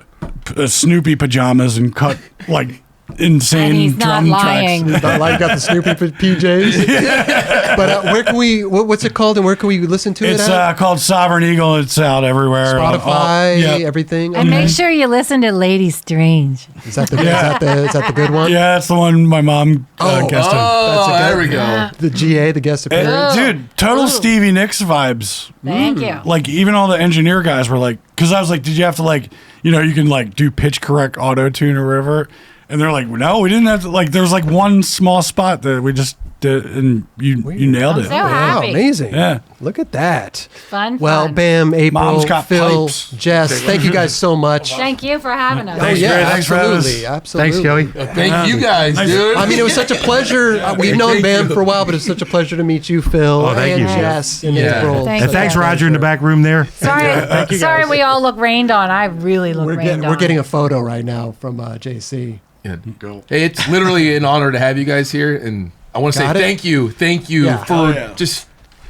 in Snoopy pajamas and cut like insane And he's not drum lying. tracks. Not like got the Snoopy PJs. But where can we? What's it called? And where can we listen to It's it? At? called Sovereign Eagle. It's out everywhere. Spotify, Yeah. everything. And Okay. make sure you listen to Lady Strange. Is that the is that the good one? Yeah, that's the one my mom guessed on. Oh, That's a there good- we go. The GA, the guest appearance. Dude, total Stevie Nicks vibes. Thank you. Like even all the engineer guys were like, because I was like, did you have to like, you can like do pitch correct auto tune or whatever? And they're like, no, we didn't have to. Like, there was like one small spot that we just did, and you nailed it. So Wow, happy. amazing. Yeah. Look at that. Fun. Well, fun. Bam, April, Mom's got Phil, pipes. Jess, thank you guys so much. Thank you for having us. Thanks, yeah, Gary. Thanks for having us. absolutely, absolutely. Thanks, Kelly. Thank you guys, dude. I mean, it was such a pleasure. We've known Thank Bam you. for a while, but it's such a pleasure to meet you, Phil, thank and you. Jess, and Yeah. April. Thank And thanks, you. Roger, in the back room there. Sorry we all look rained on. I really look rained on. We're getting a photo right now from JC. Yeah. Hey, it's literally an honor to have you guys here, and I want to say Got it? thank you Yeah. for just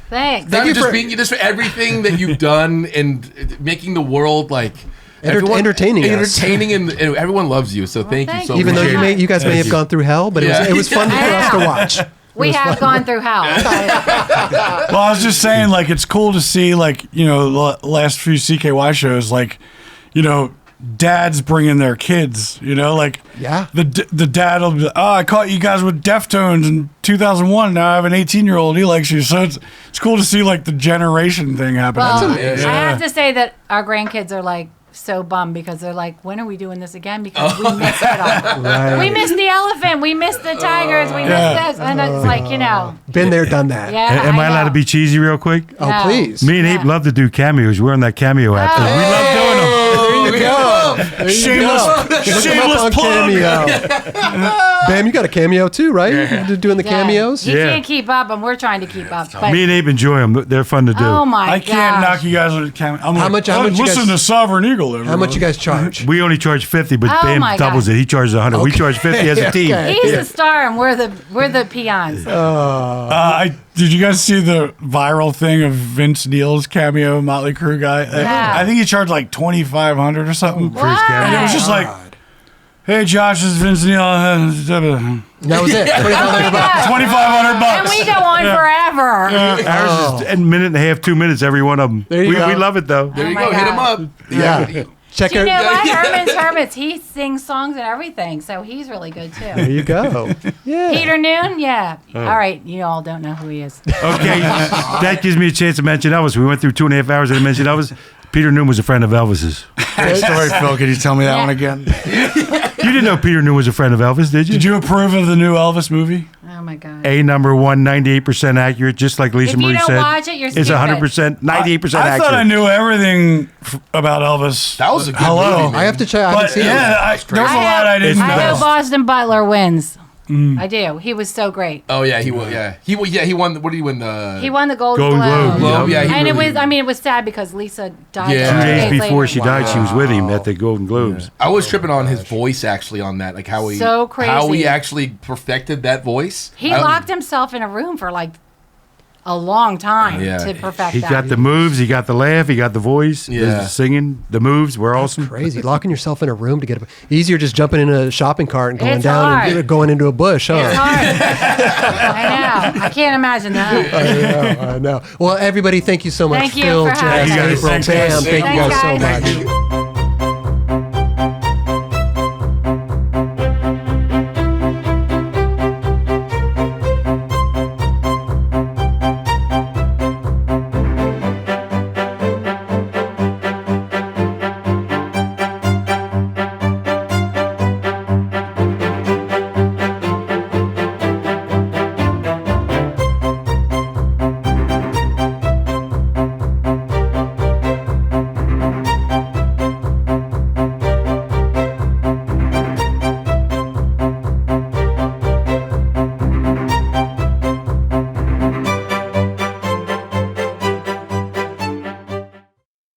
Thanks. not you just for- being just for everything that you've done and making the world like Entertaining us. entertaining, and everyone loves you. So thank you thank so you. Even much. though you guys may have gone through hell, but Yeah. it was fun for us to watch. We have gone through hell. Well, I was just saying, like, it's cool to see, like, the last few CKY shows, like, dads bringing their kids, like, Yeah. the dad will be, I caught you guys with Deftones in 2001. Now I have an 18-year-old. He likes you. So it's cool to see, like, the generation thing happen. Well, amazing. I have to say that our grandkids are like so bummed because they're like, when are we doing this again? Because we missed it all. Right. We missed the elephant. We missed the tigers. We missed this. And it's like, Been there, done that. Yeah. Am I allowed know. to be cheesy real quick? Oh, No. please. Me and Ape love to do cameos. We're on that cameo app. Oh. We love doing them. There you go. love. Shameless on plug. Cameo. Bam, you got a cameo too, right? You're doing the cameos. He Yeah. can't keep up, and we're trying to keep up. But, Me and Abe enjoy them. They're fun to do. oh my I can't knock gosh. you guys on the camera. How much you listen guys- to Sovereign Eagle. Everyone. How much you guys charge? We only charge 50, but Oh Bam my doubles God. it. He charges 100. We charge 50 as a team. Okay. He's the star, and we're the peons. Did you guys see the viral thing of Vince Neil's cameo Motley Crue guy? Yeah. I think he charged like $2,500 or something. For his cameo. And it was just like, hey, Josh, this is Vince Neil. That was it. Oh my God. $2,500. And we go on forever. Ours is a minute and a half, 2 minutes, every one of them. There you we go. love it, though. There you my go. Hit him God. up. Yeah. Check Do you know out. what? Herman's Hermits. He sings songs and everything, so he's really good There too. you go. Yeah. Peter Noon, yeah. All right, you all don't know who he is. Okay, that gives me a chance to mention Elvis. We went through 2.5 hours and I mentioned Elvis. Peter Noon was a friend of Elvis's. Great story, Phil. Can you tell me that Yeah. one again? You didn't know Peter Noon was a friend of Elvis, did you? Did you approve of the new Elvis movie? Oh my God. A number one, 98% accurate, just like Lisa If you Marie don't said. watch it, you're It's stupid. 100%, 98% I accurate. thought I knew everything about Elvis. That was a good Hello. movie, man. I have to check. I haven't But seen it. yeah, there's a I lot know- I didn't It's I know. know best. Boston Butler wins. I do. He was so great. Oh yeah, he will. Yeah, he will. Yeah, he won. What did he win? The He won the Golden Golden Globe. Globe, yeah, he And really- it was, I mean, it was sad because Lisa died Yeah. 2 2 days days before later. she died, she was with him at the Golden Globes. I was tripping on his voice actually on that, like how he So crazy. how he actually perfected that voice. He I- locked himself in a room for like a long time Yeah. to perfect He that. got the moves, he got the laugh, he got the voice, Yeah. the singing, the moves were awesome. Crazy. Locking yourself in a room to get a. Easier just jumping in a shopping cart and going It's down hard. and going into a bush, huh? It's hard. I know. I can't imagine that. I know. Well, everybody, thank you so much. Thank you Phil, for having Jess, us. April, Thanks, Bam. guys. Thank you guys so Thanks, guys. much.